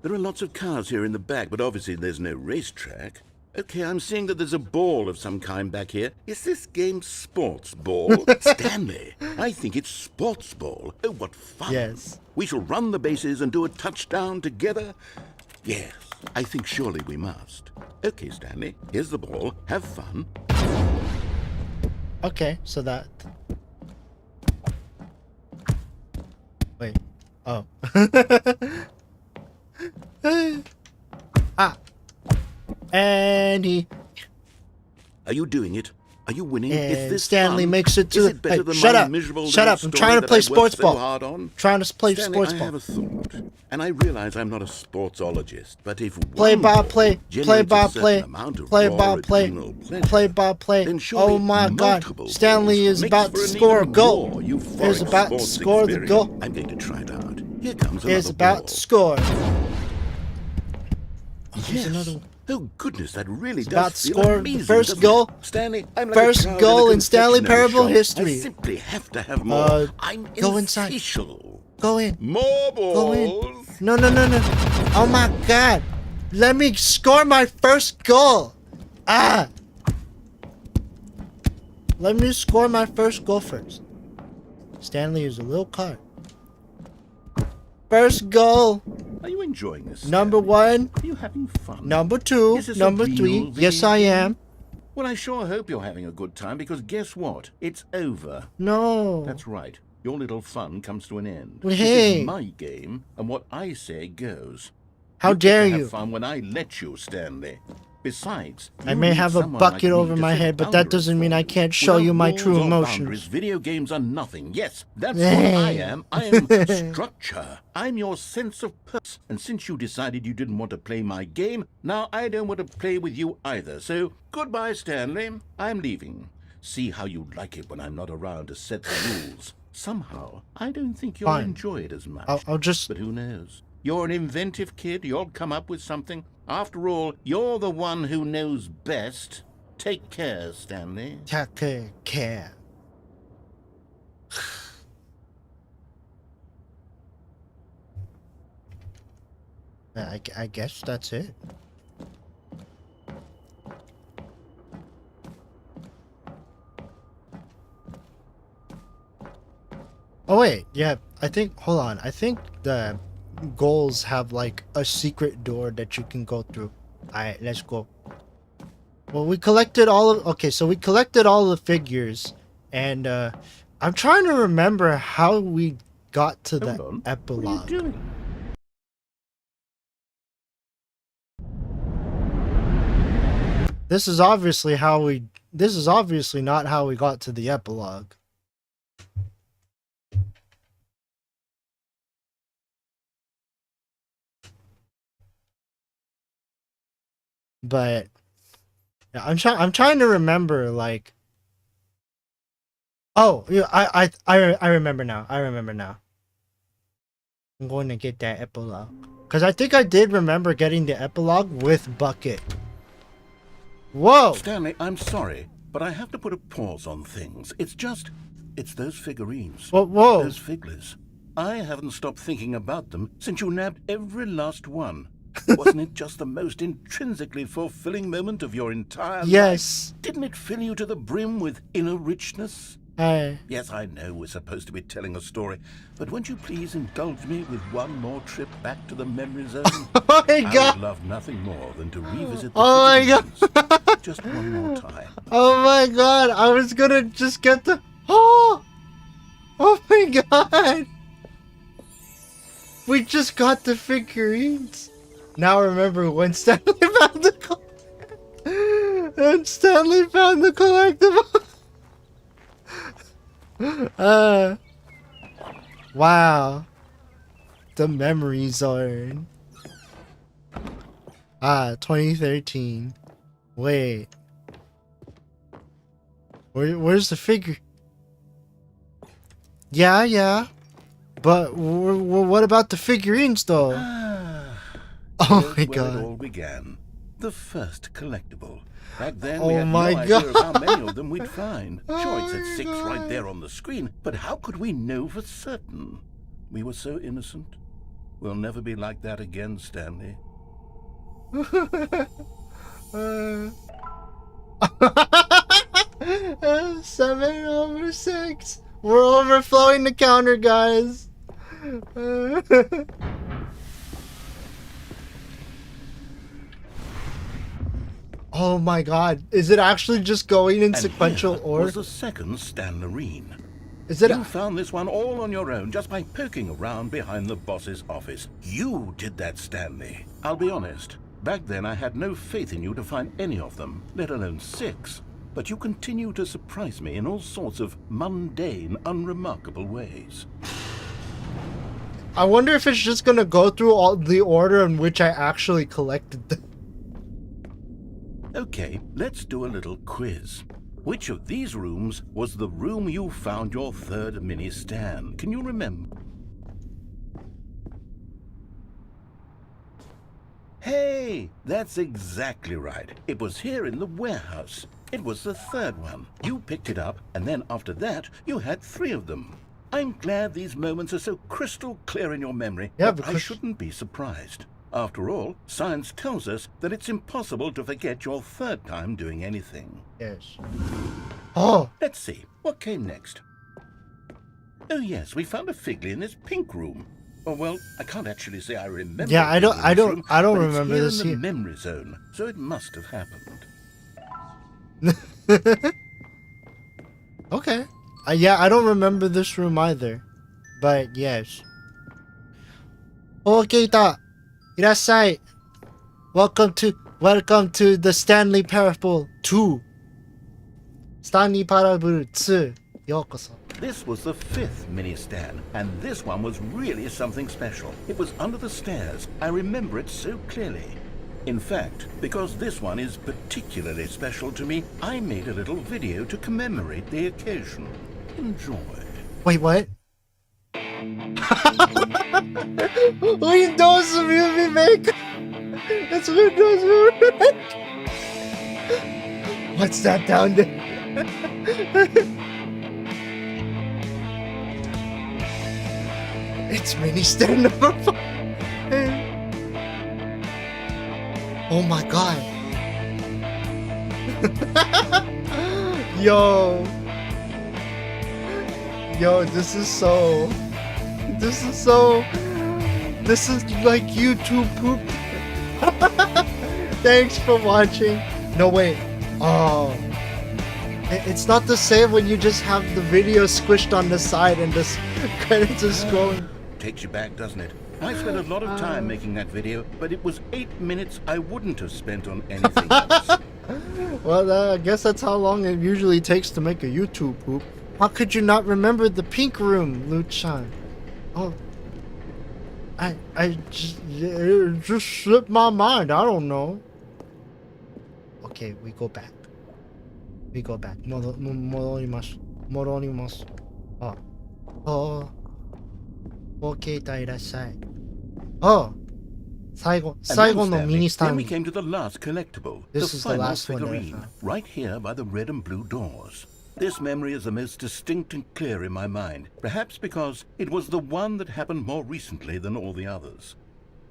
Speaker 3: There are lots of cars here in the back, but obviously there's no racetrack. Okay, I'm seeing that there's a ball of some kind back here. Is this game sports ball? Stanley, I think it's sports ball. Oh, what fun.
Speaker 1: Yes.
Speaker 3: We shall run the bases and do a touchdown together. Yes, I think surely we must. Okay, Stanley, here's the ball. Have fun.
Speaker 1: Okay, so that... Wait. Oh. Ah. And he...
Speaker 3: Are you doing it? Are you winning? Is
Speaker 1: And
Speaker 3: this
Speaker 1: Stanley
Speaker 3: fun?
Speaker 1: makes it to...
Speaker 3: Is it better
Speaker 1: Hey,
Speaker 3: than
Speaker 1: shut
Speaker 3: my
Speaker 1: up.
Speaker 3: miserable
Speaker 1: Shut
Speaker 3: little
Speaker 1: up. I'm
Speaker 3: story
Speaker 1: trying to
Speaker 3: that
Speaker 1: play
Speaker 3: I worked
Speaker 1: sports
Speaker 3: so
Speaker 1: ball.
Speaker 3: hard on?
Speaker 1: Trying to play
Speaker 3: Stanley,
Speaker 1: sports
Speaker 3: I
Speaker 1: ball.
Speaker 3: have a thought, and I realize I'm not a sportsologist, but if
Speaker 1: Play
Speaker 3: one
Speaker 1: by
Speaker 3: ball
Speaker 1: play,
Speaker 3: generates
Speaker 1: play
Speaker 3: a
Speaker 1: by
Speaker 3: certain
Speaker 1: play,
Speaker 3: amount of
Speaker 1: play
Speaker 3: raw
Speaker 1: by play,
Speaker 3: adrenal pleasure,
Speaker 1: play by play.
Speaker 3: then surely
Speaker 1: Oh my God!
Speaker 3: multiple
Speaker 1: Stanley
Speaker 3: balls
Speaker 1: is
Speaker 3: makes
Speaker 1: about
Speaker 3: for
Speaker 1: to
Speaker 3: an
Speaker 1: score a
Speaker 3: even
Speaker 1: goal.
Speaker 3: more euphoric
Speaker 1: Is about to
Speaker 3: sports
Speaker 1: score the
Speaker 3: experience.
Speaker 1: goal.
Speaker 3: I'm going to try it out. Here comes another
Speaker 1: Is about
Speaker 3: ball.
Speaker 1: to score.
Speaker 3: Yes.
Speaker 1: Another one.
Speaker 3: Oh goodness, that really does
Speaker 1: about to
Speaker 3: feel
Speaker 1: score the
Speaker 3: amazing,
Speaker 1: first
Speaker 3: doesn't
Speaker 1: goal.
Speaker 3: it? Stanley, I'm like
Speaker 1: First
Speaker 3: a crowd
Speaker 1: goal
Speaker 3: in a
Speaker 1: in Stanley
Speaker 3: confectionery
Speaker 1: Parable
Speaker 3: shop.
Speaker 1: history.
Speaker 3: I simply have to have more. I'm
Speaker 1: go inside.
Speaker 3: insatiable.
Speaker 1: Go in.
Speaker 3: More balls.
Speaker 1: Go in. No. Oh my God! Let me score my first goal. Ah! Let me score my first goal first. Stanley is a little card. First goal.
Speaker 3: Are you enjoying this?
Speaker 1: Number one.
Speaker 3: Are you having fun?
Speaker 1: Number two.
Speaker 3: Is this a
Speaker 1: Number
Speaker 3: real
Speaker 1: three.
Speaker 3: video
Speaker 1: Yes, I
Speaker 3: game?
Speaker 1: am.
Speaker 3: Well, I sure hope you're having a good time, because guess what? It's over.
Speaker 1: No.
Speaker 3: That's right. Your little fun comes to an end.
Speaker 1: Well,
Speaker 3: This
Speaker 1: hey.
Speaker 3: is my game, and what I say goes.
Speaker 1: How
Speaker 3: You get
Speaker 1: dare
Speaker 3: to have
Speaker 1: you?
Speaker 3: fun when I let you, Stanley. Besides,
Speaker 1: I
Speaker 3: you
Speaker 1: may
Speaker 3: need
Speaker 1: have a
Speaker 3: someone
Speaker 1: bucket
Speaker 3: like me
Speaker 1: over
Speaker 3: to
Speaker 1: my
Speaker 3: set
Speaker 1: head, but that
Speaker 3: boundaries
Speaker 1: doesn't mean
Speaker 3: for
Speaker 1: I can't show
Speaker 3: Without
Speaker 1: you my
Speaker 3: rules
Speaker 1: true
Speaker 3: or
Speaker 1: emotions.
Speaker 3: boundaries, video games are nothing. Yes, that's what I am. I am structure. I'm your sense of purpose. And since you decided you didn't want to play my game, now I don't want to play with you either. So goodbye, Stanley. I'm leaving. See how you like it when I'm not around to set the rules. Somehow, I don't think you'll
Speaker 1: Fine.
Speaker 3: enjoy it as much.
Speaker 1: I'll just...
Speaker 3: But who knows? You're an inventive kid. You'll come up with something. After all, you're the one who knows best. Take care, Stanley.
Speaker 1: Take care. I guess that's it. Oh wait, yeah, I think, hold on, I think the goals have like a secret door that you can go through. Alright, let's go. Well, we collected all of, okay, so we collected all the figures, and I'm trying to remember how we got to the
Speaker 3: Hold on.
Speaker 1: epilogue.
Speaker 3: What are you doing?
Speaker 1: This is obviously not how we got to the epilogue. But yeah, I'm trying to remember, like, oh yeah, I remember now. I'm going to get that epilogue because I think I did remember getting the epilogue with Bucket. Whoa!
Speaker 3: Stanley, I'm sorry, but I have to put a pause on things. It's those figurines.
Speaker 1: Whoa!
Speaker 3: Those figglers. I haven't stopped thinking about them since you nabbed every last one. Wasn't it just the most intrinsically fulfilling moment of your entire life?
Speaker 1: Yes.
Speaker 3: Didn't it fill you to the brim with inner richness?
Speaker 1: Hey.
Speaker 3: Yes, I know we're supposed to be telling a story, but won't you please indulge me with one more trip back to the memory zone?
Speaker 1: Oh my God!
Speaker 3: I would love nothing more than to revisit the
Speaker 1: Oh my
Speaker 3: God! Just one more time.
Speaker 1: Oh my God! I was gonna just get the oh my God! We just got the figurines. Now remember when Stanley found the collectible. Wow. The memory zone. 2013. Wait. Where's the figure? Yeah. But what about the figurines though? Oh my God.
Speaker 3: Where it all began. The first collectible. Back then,
Speaker 1: Oh
Speaker 3: we had
Speaker 1: my
Speaker 3: no idea
Speaker 1: God.
Speaker 3: of how many of them we'd find. Sure, it said 6 right there on the screen, but how could we know for certain? We were so innocent. We'll never be like that again, Stanley.
Speaker 1: 7/6. We're overflowing the counter, guys. Oh my God! Is it actually just going in
Speaker 3: And
Speaker 1: sequential
Speaker 3: here
Speaker 1: order?
Speaker 3: was the second Stanlerine.
Speaker 1: Is it?
Speaker 3: You found this one all on your own just by poking around behind the boss's office. You did that, Stanley. I'll be honest. Back then, I had no faith in you to find any of them, let alone 6. But you continue to surprise me in all sorts of mundane, unremarkable ways.
Speaker 1: I wonder if it's just gonna go through all the order in which I actually collected them.
Speaker 3: Okay, let's do a little quiz. Which of these rooms was the room you found your third mini stand? Can you remember? Hey, that's exactly right. It was here in the warehouse. It was the third one. You picked it up, and then after that, you had 3 of them. I'm glad these moments are so crystal clear in your memory,
Speaker 1: Yeah,
Speaker 3: but I
Speaker 1: because-
Speaker 3: shouldn't be surprised. After all, science tells us that it's impossible to forget your third time doing anything.
Speaker 1: Yes. Oh.
Speaker 3: Let's see, what came next? Oh yes, we found a Figley in this pink room. Oh well, I can't actually say I remember.
Speaker 1: Yeah, I don't-
Speaker 3: being in this room,
Speaker 1: I don't
Speaker 3: but it's
Speaker 1: remember
Speaker 3: here
Speaker 1: this
Speaker 3: in the
Speaker 1: here.
Speaker 3: memory zone, so it must have happened.
Speaker 1: Okay. Yeah, I don't remember this room either. But yes. Okay, ta. Irasai. Welcome to the Stanley Parable 2. Stanley Parable 2. Yokoso.
Speaker 3: This was the 5th mini stand, and this one was really something special. It was under the stairs. I remember it so clearly. In fact, because this one is particularly special to me, I made a little video to commemorate the occasion. Enjoy.
Speaker 1: Wait, what? Windows Movie Maker! It's Windows Movie Maker! What's that down there? It's mini stand number 5. Oh my God. Yo, this is like YouTube poop. Thanks for watching. No, wait. Oh. It's not the same when you just have the video squished on the side and the credits are scrolling.
Speaker 3: Takes you back, doesn't it? I spent a lot of time making that video, but it was 8 minutes I wouldn't have spent on anything else.
Speaker 1: Well, I guess that's how long it usually takes to make a YouTube poop. How could you not remember the pink room, Lu-chan? Oh, it just slipped my mind. I don't know. Okay, we go back. We go back. 戻ります。携帯いらっしゃい。最後のミニスタ
Speaker 3: Then
Speaker 1: ン
Speaker 3: we
Speaker 1: ド。
Speaker 3: came to the last collectible,
Speaker 1: This
Speaker 3: the
Speaker 1: is the
Speaker 3: final
Speaker 1: last one that I
Speaker 3: figurine,
Speaker 1: found.
Speaker 3: right here by the red and blue doors. This memory is the most distinct and clear in my mind, perhaps because it was the one that happened more recently than all the others.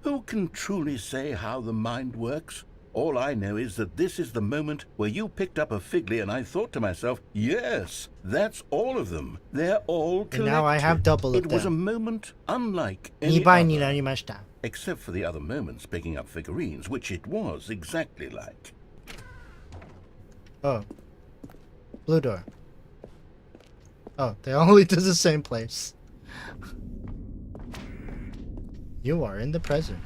Speaker 3: Who can truly say how the mind works? All I know is that this is the moment where you picked up a Figley and I thought to myself, yes, that's all of them. They're all collected.
Speaker 1: And now I have double of
Speaker 3: It was a
Speaker 1: them.
Speaker 3: moment unlike
Speaker 1: 2
Speaker 3: any
Speaker 1: 倍に
Speaker 3: other,
Speaker 1: なりました。
Speaker 3: except for the other moments picking up figurines, which it was exactly like.
Speaker 1: Oh. Blue door. Oh, they all lead to the same place. You are in the present.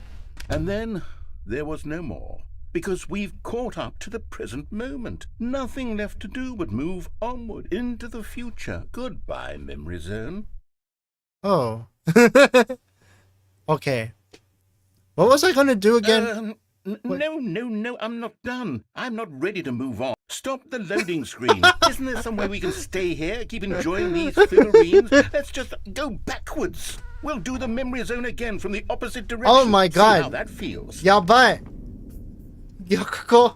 Speaker 3: And then there was no more, because we've caught up to the present moment. Nothing left to do but move onward into the future. Goodbye, memory zone.
Speaker 1: Oh. Okay. What was I gonna do again?
Speaker 3: No, I'm not done. I'm not ready to move on. Stop the loading screen. Isn't there some way we can stay here, keep enjoying these figurines? Let's just go backwards. We'll do the memory zone again from the opposite direction.
Speaker 1: Oh my God.
Speaker 3: See how that feels.
Speaker 1: やばい。ここ。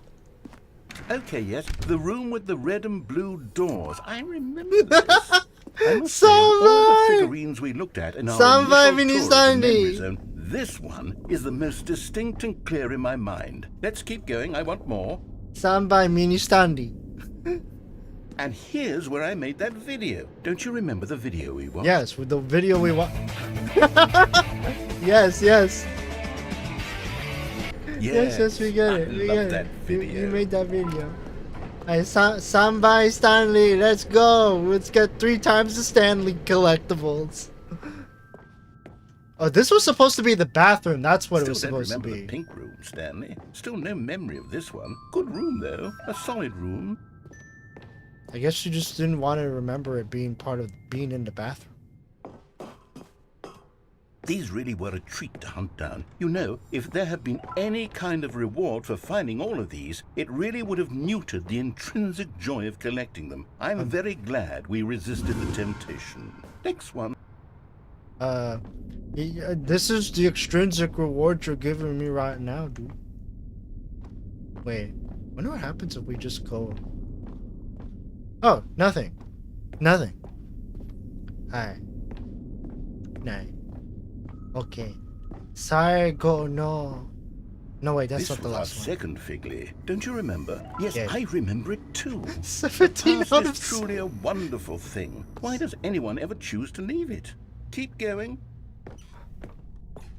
Speaker 3: Okay, yes, the room with the red and blue doors. I remember this. I must say, of all the figurines we looked at in our
Speaker 1: Sambai
Speaker 3: initial tour of the
Speaker 1: Mini-Sandy.
Speaker 3: memory zone, this one is the most distinct and clear in my mind. Let's keep going. I want more.
Speaker 1: 3倍ミニスタンディ。
Speaker 3: And here's where I made that video. Don't you remember the video we watched?
Speaker 1: Yes, with the video we want. Yes, yes. Yes, we get it.
Speaker 3: I
Speaker 1: We
Speaker 3: love
Speaker 1: get
Speaker 3: that
Speaker 1: it.
Speaker 3: video.
Speaker 1: You made that video. Alright, Sambai Stanley, let's go. Let's get 3 times the Stanley collectibles. Oh, this was supposed to be the bathroom. That's what it was
Speaker 3: Still don't
Speaker 1: supposed to
Speaker 3: remember the
Speaker 1: be.
Speaker 3: pink room, Stanley. Still no memory of this one. Good room, though. A solid room.
Speaker 1: I guess you just didn't want to remember it being part of being in the bathroom.
Speaker 3: These really were a treat to hunt down. You know, if there had been any kind of reward for finding all of these, it really would have neutered the intrinsic joy of collecting them. I'm very glad we resisted the temptation. Next one.
Speaker 1: This is the extrinsic reward you're giving me right now, dude. Wait, wonder what happens if we just go... Oh, nothing. Nothing. Alright. Nah. Okay. Saigo no... No, wait, that's
Speaker 3: This
Speaker 1: not the
Speaker 3: was our
Speaker 1: last one.
Speaker 3: second Figley. Don't you remember? Yes,
Speaker 1: Yeah.
Speaker 3: I remember it too.
Speaker 1: 17
Speaker 3: Past
Speaker 1: out
Speaker 3: is
Speaker 1: of...
Speaker 3: truly a wonderful thing. Why does anyone ever choose to leave it? Keep going.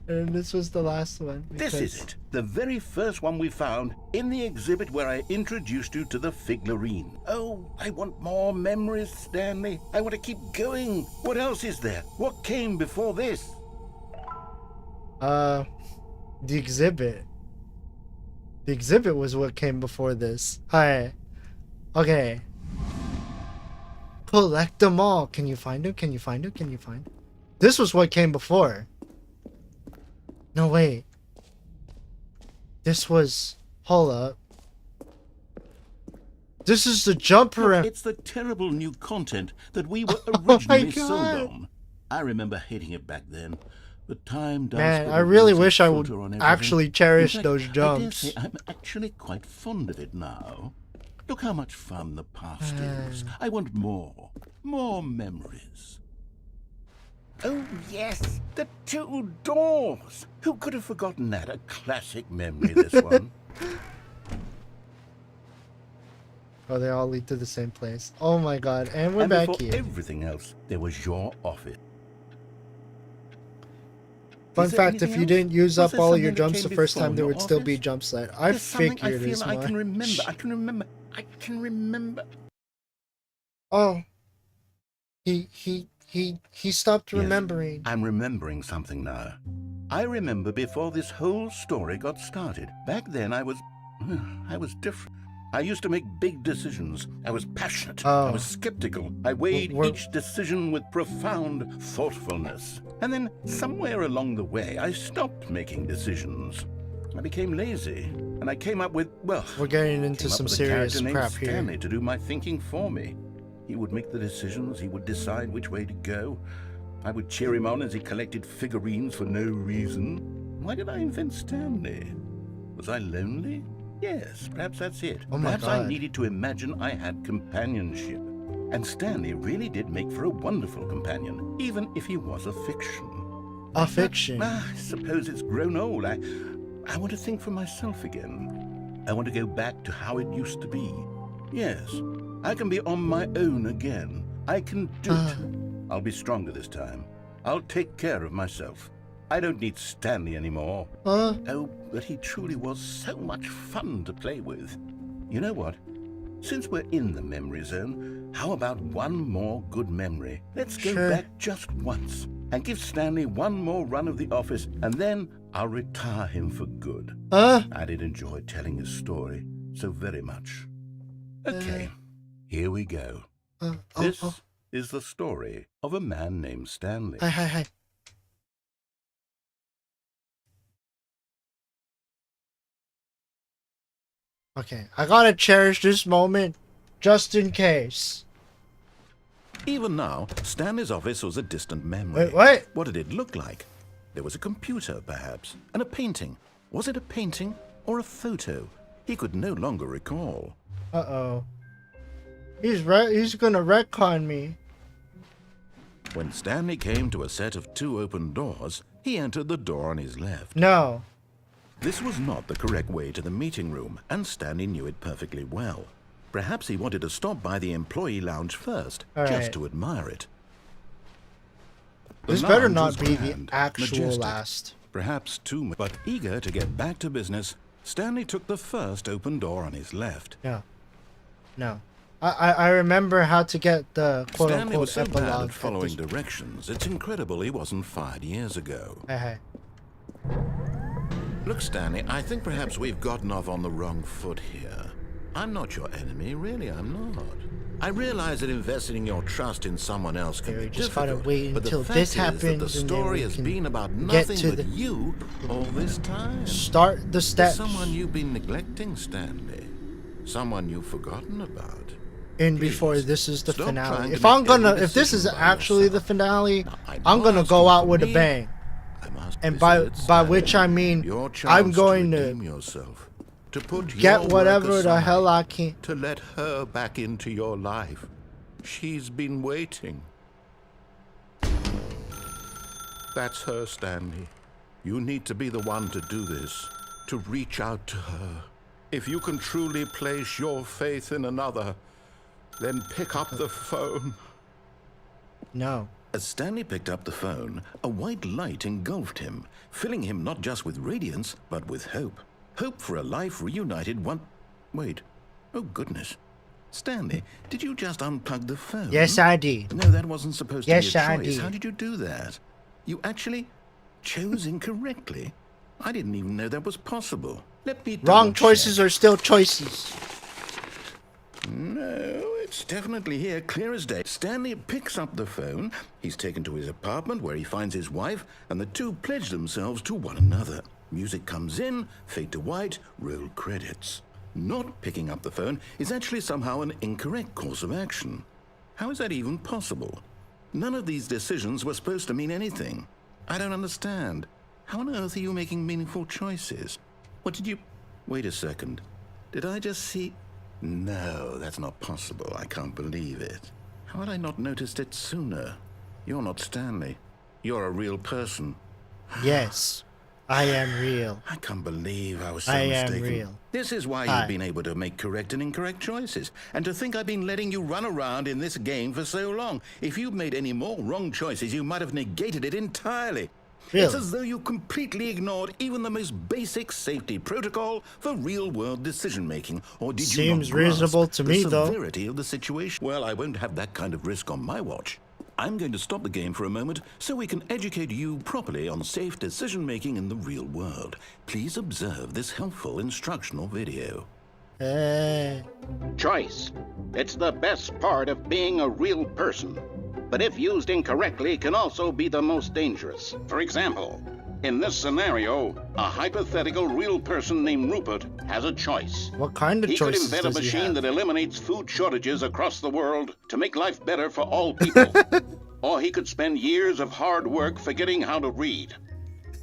Speaker 1: And this was the last one.
Speaker 3: This is it, the very first one we found in the exhibit where I introduced you to the figurine. Oh, I want more memories, Stanley. I want to keep going. What else is there? What came before this?
Speaker 1: The exhibit. The exhibit was what came before this. Hi. Okay. Collect them all. Can you find it? Can you find it? Can you find it? This was what came before. No, wait. This was... Hold up. This is the jumper.
Speaker 3: Look, it's the terrible new content that we were
Speaker 1: Oh my
Speaker 3: originally sold
Speaker 1: God.
Speaker 3: on. I remember hating it back then. But time does
Speaker 1: Man,
Speaker 3: put
Speaker 1: I
Speaker 3: a
Speaker 1: really
Speaker 3: rosy
Speaker 1: wish I would
Speaker 3: filter on everything.
Speaker 1: actually cherish
Speaker 3: In fact,
Speaker 1: those
Speaker 3: I dare
Speaker 1: jumps.
Speaker 3: say I'm actually quite fond of it now. Look how much fun the past is. I want more. More memories. Oh, yes, the 2 doors. Who could have forgotten that? A classic memory, this one.
Speaker 1: Oh, they all lead to the same place. Oh my god, and we're
Speaker 3: And
Speaker 1: back
Speaker 3: before
Speaker 1: here.
Speaker 3: everything else, there was your office.
Speaker 1: Fun
Speaker 3: Is there
Speaker 1: fact, if
Speaker 3: anything
Speaker 1: you
Speaker 3: else?
Speaker 1: didn't use
Speaker 3: Was
Speaker 1: up
Speaker 3: there
Speaker 1: all of
Speaker 3: something
Speaker 1: your
Speaker 3: that
Speaker 1: jumps
Speaker 3: came
Speaker 1: the first
Speaker 3: before
Speaker 1: time, there
Speaker 3: your
Speaker 1: would still be
Speaker 3: office?
Speaker 1: jump slide. I
Speaker 3: There's something I
Speaker 1: figured
Speaker 3: feel
Speaker 1: as
Speaker 3: I
Speaker 1: much.
Speaker 3: can remember. I can remember.
Speaker 1: Oh. He stopped
Speaker 3: Yes,
Speaker 1: remembering.
Speaker 3: I'm remembering something now. I remember before this whole story got started. Back then I was different. I used to make big decisions. I was passionate. I was skeptical. I weighed each decision with profound thoughtfulness. And then somewhere along the way, I stopped making decisions. I became lazy, and I came up with, well,
Speaker 1: we're getting into some serious crap here.
Speaker 3: Stanley to do my thinking for me. He would make the decisions. He would decide which way to go. I would cheer him on as he collected figurines for no reason. Why did I invent Stanley? Was I lonely? Yes, perhaps that's it.
Speaker 1: Oh my
Speaker 3: perhaps
Speaker 1: God.
Speaker 3: I needed to imagine I had companionship. And Stanley really did make for a wonderful companion, even if he was a fiction.
Speaker 1: A fiction?
Speaker 3: I suppose it's grown old. I want to think for myself again. I want to go back to how it used to be. Yes, I can be on my own again. I can do it. I'll be stronger this time. I'll take care of myself. I don't need Stanley anymore. Oh, but he truly was so much fun to play with. You know what? Since we're in the memory zone, how about one more good memory? Let's go back just once and give Stanley one more run of the office, and then I'll retire him for good. I did enjoy telling his story so very much. Okay, here we go. This is the story of a man named Stanley.
Speaker 1: Hi. Okay, I gotta cherish this moment just in case.
Speaker 3: Even now, Stanley's office was a distant memory.
Speaker 1: Wait, what?
Speaker 3: What did it look like? There was a computer, perhaps, and a painting. Was it a painting or a photo? He could no longer recall.
Speaker 1: Uh-oh. He's gonna retcon me.
Speaker 3: When Stanley came to a set of 2 open doors, he entered the door on his left.
Speaker 1: No.
Speaker 3: This was not the correct way to the meeting room, and Stanley knew it perfectly well. Perhaps he wanted to stop by the employee lounge first, just to admire it.
Speaker 1: This better not be the actual last.
Speaker 3: Perhaps too much, but eager to get back to business, Stanley took the first open door on his left.
Speaker 1: No. I remember how to get the
Speaker 3: Stanley was
Speaker 1: quote-unquote
Speaker 3: so bad
Speaker 1: epilogue.
Speaker 3: at following directions, it's incredible he wasn't fired years ago.
Speaker 1: Hey.
Speaker 3: Look, Stanley, I think perhaps we've gotten off on the wrong foot here. I'm not your enemy, really, I'm not. I realize that investing your trust in someone else can be
Speaker 1: just
Speaker 3: difficult,
Speaker 1: gotta wait
Speaker 3: but
Speaker 1: until
Speaker 3: the fact
Speaker 1: this
Speaker 3: is that
Speaker 1: happens
Speaker 3: the
Speaker 1: and then
Speaker 3: story
Speaker 1: we
Speaker 3: has
Speaker 1: can
Speaker 3: been about
Speaker 1: get
Speaker 3: nothing
Speaker 1: to
Speaker 3: but you all this time.
Speaker 1: Start the
Speaker 3: There's
Speaker 1: steps.
Speaker 3: someone you've been neglecting, Stanley. Someone you've forgotten about.
Speaker 1: In
Speaker 3: Please,
Speaker 1: before this is the
Speaker 3: stop
Speaker 1: finale.
Speaker 3: trying to
Speaker 1: If
Speaker 3: make
Speaker 1: I'm gonna,
Speaker 3: every
Speaker 1: if this is
Speaker 3: decision by
Speaker 1: actually the
Speaker 3: yourself.
Speaker 1: finale,
Speaker 3: Now,
Speaker 1: I'm gonna go out with a
Speaker 3: me,
Speaker 1: bang. And
Speaker 3: this
Speaker 1: by
Speaker 3: is it,
Speaker 1: by
Speaker 3: Stanley.
Speaker 1: which I mean
Speaker 3: Your
Speaker 1: I'm
Speaker 3: chance
Speaker 1: going
Speaker 3: redeem
Speaker 1: to
Speaker 3: yourself, to put
Speaker 1: get
Speaker 3: your
Speaker 1: whatever
Speaker 3: work
Speaker 1: the
Speaker 3: aside,
Speaker 1: hell I can.
Speaker 3: to let her back into your life. She's been waiting. That's her, Stanley. You need to be the one to do this, to reach out to her. If you can truly place your faith in another, then pick up the phone.
Speaker 1: No.
Speaker 3: As Stanley picked up the phone, a white light engulfed him, filling him not just with radiance, but with hope. Hope for a life reunited one... Wait. Oh, goodness. Stanley, did you just unplug the phone?
Speaker 1: Yes, I did.
Speaker 3: No, that wasn't supposed to be a
Speaker 1: Yes, I
Speaker 3: choice.
Speaker 1: did.
Speaker 3: How did you do that? You actually chose incorrectly. I didn't even know that was possible. Let me
Speaker 1: Wrong
Speaker 3: double
Speaker 1: choices
Speaker 3: check.
Speaker 1: are still choices.
Speaker 3: No, it's definitely here, clear as day. Stanley picks up the phone. He's taken to his apartment where he finds his wife, and the two pledge themselves to one another. Music comes in, fade to white, roll credits. Not picking up the phone is actually somehow an incorrect course of action. How is that even possible? None of these decisions were supposed to mean anything. I don't understand. How on earth are you making meaningful choices? What did you... Wait a second. Did I just see... No, that's not possible. I can't believe it. How had I not noticed it sooner? You're not Stanley. You're a real person.
Speaker 1: Yes, I am real.
Speaker 3: I can't believe I was so
Speaker 1: I
Speaker 3: mistaken.
Speaker 1: am real.
Speaker 3: This is why
Speaker 1: Hi.
Speaker 3: you've been able to make correct and incorrect choices. And to think I've been letting you run around in this game for so long. If you'd made any more wrong choices, you might have negated it entirely.
Speaker 1: Really?
Speaker 3: It's as though you completely ignored even the most basic safety protocol for real-world decision-making. Or did you
Speaker 1: Seems
Speaker 3: not grasp
Speaker 1: reasonable to me,
Speaker 3: the
Speaker 1: though.
Speaker 3: severity of the situation? Well, I won't have that kind of risk on my watch. I'm going to stop the game for a moment so we can educate you properly on safe decision-making in the real world. Please observe this helpful instructional video.
Speaker 4: Choice. It's the best part of being a real person, but if used incorrectly can also be the most dangerous. For example, in this scenario, a hypothetical real person named Rupert has a choice.
Speaker 1: What kind of
Speaker 4: He could
Speaker 1: choices
Speaker 4: invent a
Speaker 1: does he
Speaker 4: machine
Speaker 1: have?
Speaker 4: that eliminates food shortages across the world to make life better for all people. Or he could spend years of hard work forgetting how to read.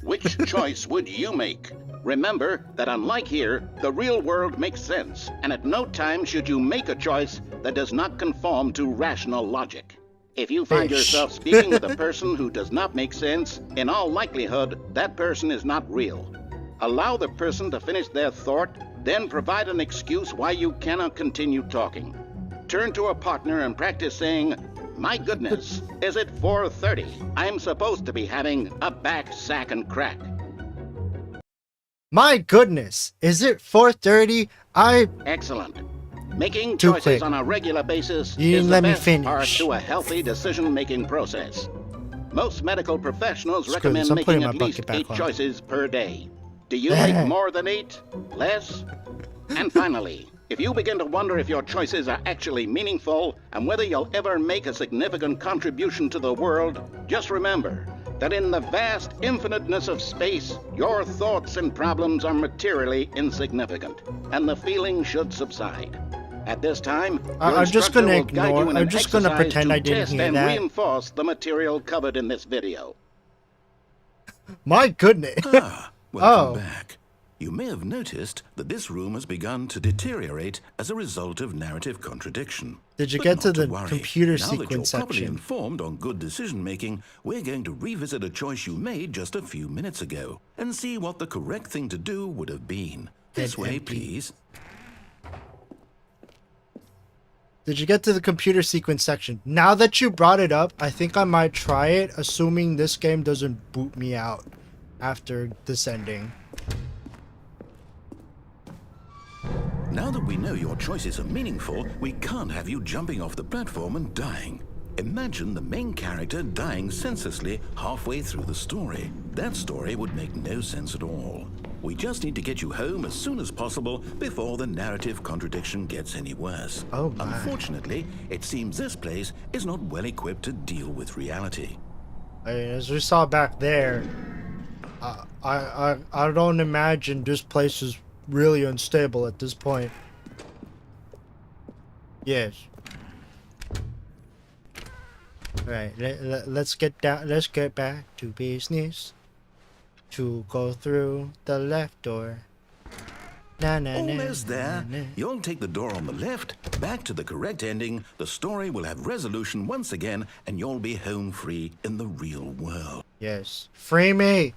Speaker 4: Which choice would you make? Remember that unlike here, the real world makes sense, and at no time should you make a choice that does not conform to rational logic. If you find yourself speaking with a person who does not make sense, in all likelihood, that person is not real. Allow the person to finish their thought, then provide an excuse why you cannot continue talking. Turn to a partner and practice saying, "My goodness, is it 4:30? I'm supposed to be having a back, sack, and crack."
Speaker 1: My goodness, is it 4:30?
Speaker 4: Excellent. Making
Speaker 1: Too
Speaker 4: choices
Speaker 1: quick.
Speaker 4: on a regular basis
Speaker 1: You
Speaker 4: is
Speaker 1: didn't
Speaker 4: the
Speaker 1: let me
Speaker 4: best part
Speaker 1: finish.
Speaker 4: to a healthy decision-making process. Most medical professionals
Speaker 1: Screw
Speaker 4: recommend
Speaker 1: this, I'm putting
Speaker 4: making
Speaker 1: my
Speaker 4: at least
Speaker 1: bucket back
Speaker 4: 8
Speaker 1: on.
Speaker 4: choices per day. Do you make more than 8? Less? And finally, if you begin to wonder if your choices are actually meaningful and whether you'll ever make a significant contribution to the world, just remember that in the vast infiniteness of space, your thoughts and problems are materially insignificant, and the feeling should subside. At this time, your
Speaker 1: I'm just
Speaker 4: instructor
Speaker 1: gonna
Speaker 4: will guide
Speaker 1: ignore-
Speaker 4: you in
Speaker 1: I'm
Speaker 4: an
Speaker 1: just gonna
Speaker 4: exercise
Speaker 1: pretend
Speaker 4: to
Speaker 1: I didn't
Speaker 4: test
Speaker 1: hear
Speaker 4: and
Speaker 1: that.
Speaker 4: reinforce the material covered in this video.
Speaker 1: My goodness.
Speaker 3: Welcome
Speaker 1: Oh.
Speaker 3: back. You may have noticed that this room has begun to deteriorate as a result of narrative contradiction.
Speaker 1: Did you
Speaker 3: But
Speaker 1: get
Speaker 3: not
Speaker 1: to the
Speaker 3: worry.
Speaker 1: computer
Speaker 3: Now that you're
Speaker 1: sequence
Speaker 3: properly
Speaker 1: section?
Speaker 3: informed on good decision making, we're going to revisit a choice you made just a few minutes ago and see what the correct thing to do would have been. This
Speaker 1: Dead
Speaker 3: way,
Speaker 1: empty.
Speaker 3: please.
Speaker 1: Did you get to the computer sequence section? Now that you brought it up, I think I might try it, assuming this game doesn't boot me out after this ending.
Speaker 3: Now that we know your choices are meaningful, we can't have you jumping off the platform and dying. Imagine the main character dying senselessly halfway through the story. That story would make no sense at all. We just need to get you home as soon as possible before the narrative contradiction gets any worse.
Speaker 1: Oh my.
Speaker 3: Unfortunately, it seems this place is not well equipped to deal with reality.
Speaker 1: I mean, as we saw back there, I don't imagine this place is really unstable at this point. Yes. Alright, let's get down. Let's get back to business. To go through the left door. Na, na, na,
Speaker 3: Almost there.
Speaker 1: na, na.
Speaker 3: You'll take the door on the left, back to the correct ending, the story will have resolution once again, and you'll be home free in the real world.
Speaker 1: Yes. Free me!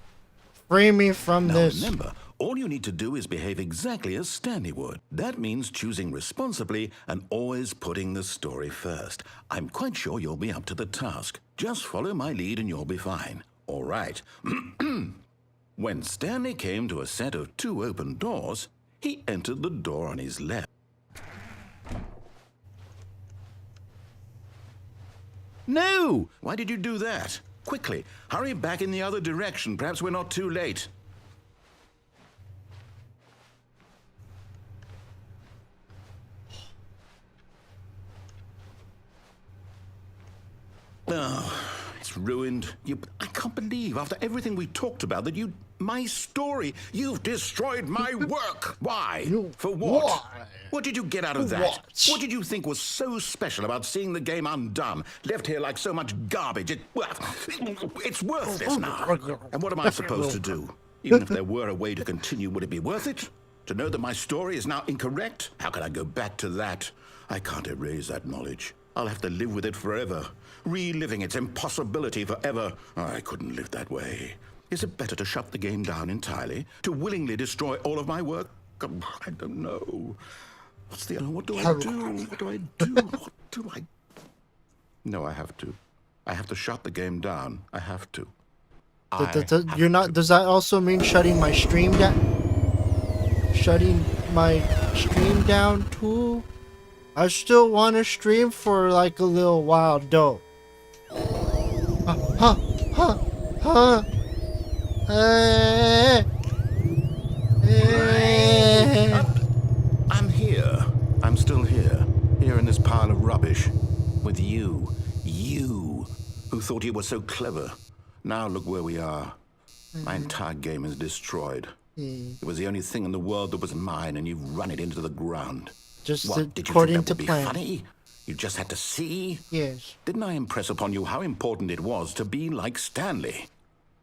Speaker 1: Free me from
Speaker 3: Now
Speaker 1: this.
Speaker 3: remember, all you need to do is behave exactly as Stanley would. That means choosing responsibly and always putting the story first. I'm quite sure you'll be up to the task. Just follow my lead and you'll be fine. All right. When Stanley came to a set of 2 open doors, he entered the door on his left. No! Why did you do that? Quickly, hurry back in the other direction. Perhaps we're not too late. Oh, it's ruined. I can't believe, after everything we talked about, that my story, you've destroyed my work. Why? For what?
Speaker 1: Why?
Speaker 3: What did you get out of that?
Speaker 1: What?
Speaker 3: What did you think was so special about seeing the game undone, left here like so much garbage? It's worthless now. And what am I supposed to do? Even if there were a way to continue, would it be worth it? To know that my story is now incorrect? How can I go back to that? I can't erase that knowledge. I'll have to live with it forever, reliving its impossibility forever. I couldn't live that way. Is it better to shut the game down entirely? To willingly destroy all of my work? I don't know. What do I do? What do I do? What do I... No, I have to. I have to shut the game down. I have to.
Speaker 1: You're not. Does that also mean shutting my stream down? Shutting my stream down too? I still want to stream for like a little while, though.
Speaker 3: I'm here. pile of rubbish. With you, who thought you were so clever. Now look where we are. My entire game is destroyed. It was the only thing in the world that was mine, and you've run it into the ground.
Speaker 1: Just
Speaker 3: What, did you think
Speaker 1: according
Speaker 3: that
Speaker 1: to
Speaker 3: would be
Speaker 1: plan.
Speaker 3: funny? You just had to see?
Speaker 1: Yes.
Speaker 3: Didn't I impress upon you how important it was to be like Stanley?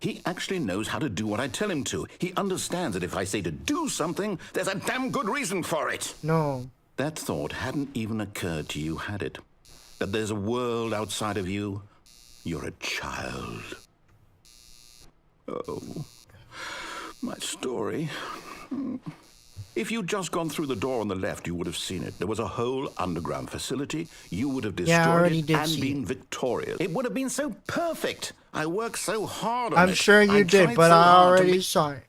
Speaker 3: He actually knows how to do what I tell him to. He understands that if I say to do something, there's a damn good reason for it.
Speaker 1: No.
Speaker 3: That thought hadn't even occurred to you, had it? That there's a world outside of you? You're a child. Oh, my story. If you'd just gone through the door on the left, you would have seen it. There was a whole underground facility. You would have destroyed it and been victorious. It would have been so perfect. I worked so hard on it.
Speaker 1: I'm sure you did, but I already saw it.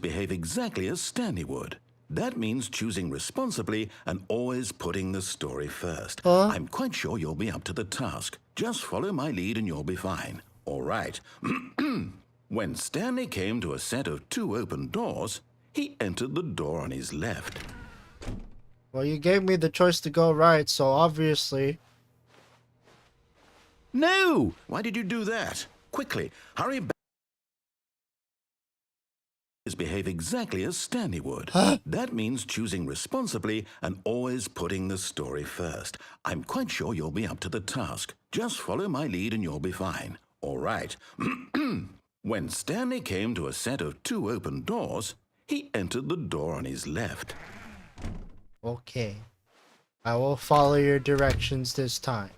Speaker 3: Behave exactly as Stanley would. That means choosing responsibly and always putting the story first. I'm quite sure you'll be up to the task. Just follow my lead and you'll be fine. All right. When Stanley came to a set of 2 open doors, he entered the door on his left.
Speaker 1: Well, you gave me the choice to go right, so obviously.
Speaker 3: No! Why did you do that? Quickly, hurry back. Behave exactly as Stanley would. That means choosing responsibly and always putting the story first. I'm quite sure you'll be up to the task. Just follow my lead and you'll be fine. All right. When Stanley came to a set of 2 open doors, he entered the door on his left.
Speaker 1: Okay. I will follow your directions this time.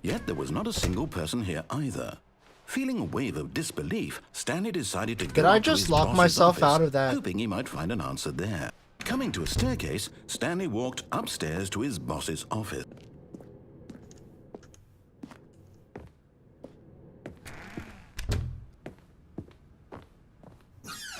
Speaker 3: Yet there was not a single person here either. Feeling a wave of disbelief, Stanley decided to go
Speaker 1: Did I
Speaker 3: up to
Speaker 1: just
Speaker 3: his
Speaker 1: lock
Speaker 3: boss's
Speaker 1: myself
Speaker 3: office,
Speaker 1: out of that?
Speaker 3: hoping he might find an answer there. Coming to a staircase, Stanley walked upstairs to his boss's office.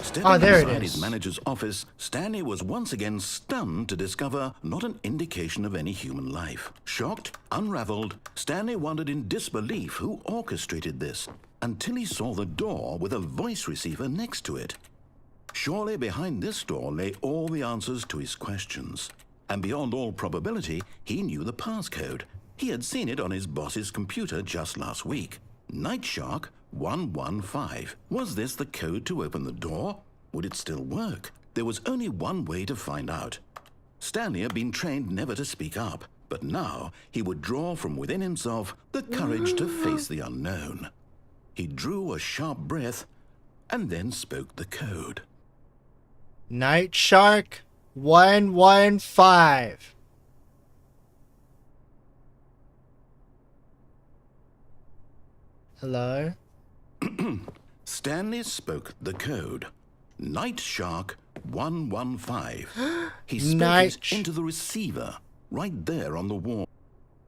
Speaker 3: Stepping
Speaker 1: there it
Speaker 3: inside
Speaker 1: is.
Speaker 3: his manager's office, Stanley was once again stunned to discover not an indication of any human life. Shocked, unraveled, Stanley wondered in disbelief who orchestrated this, until he saw the door with a voice receiver next to it. Surely behind this door lay all the answers to his questions. And beyond all probability, he knew the passcode. He had seen it on his boss's computer just last week. Night Shark 115. Was this the code to open the door? Would it still work? There was only one way to find out. Stanley had been trained never to speak up, but now he would draw from within himself the courage to face the unknown. He drew a sharp breath and then spoke the code.
Speaker 1: Night Shark 115. Hello?
Speaker 3: Stanley spoke the code. Night Shark 115. He spoke it into the receiver, right there on the wall.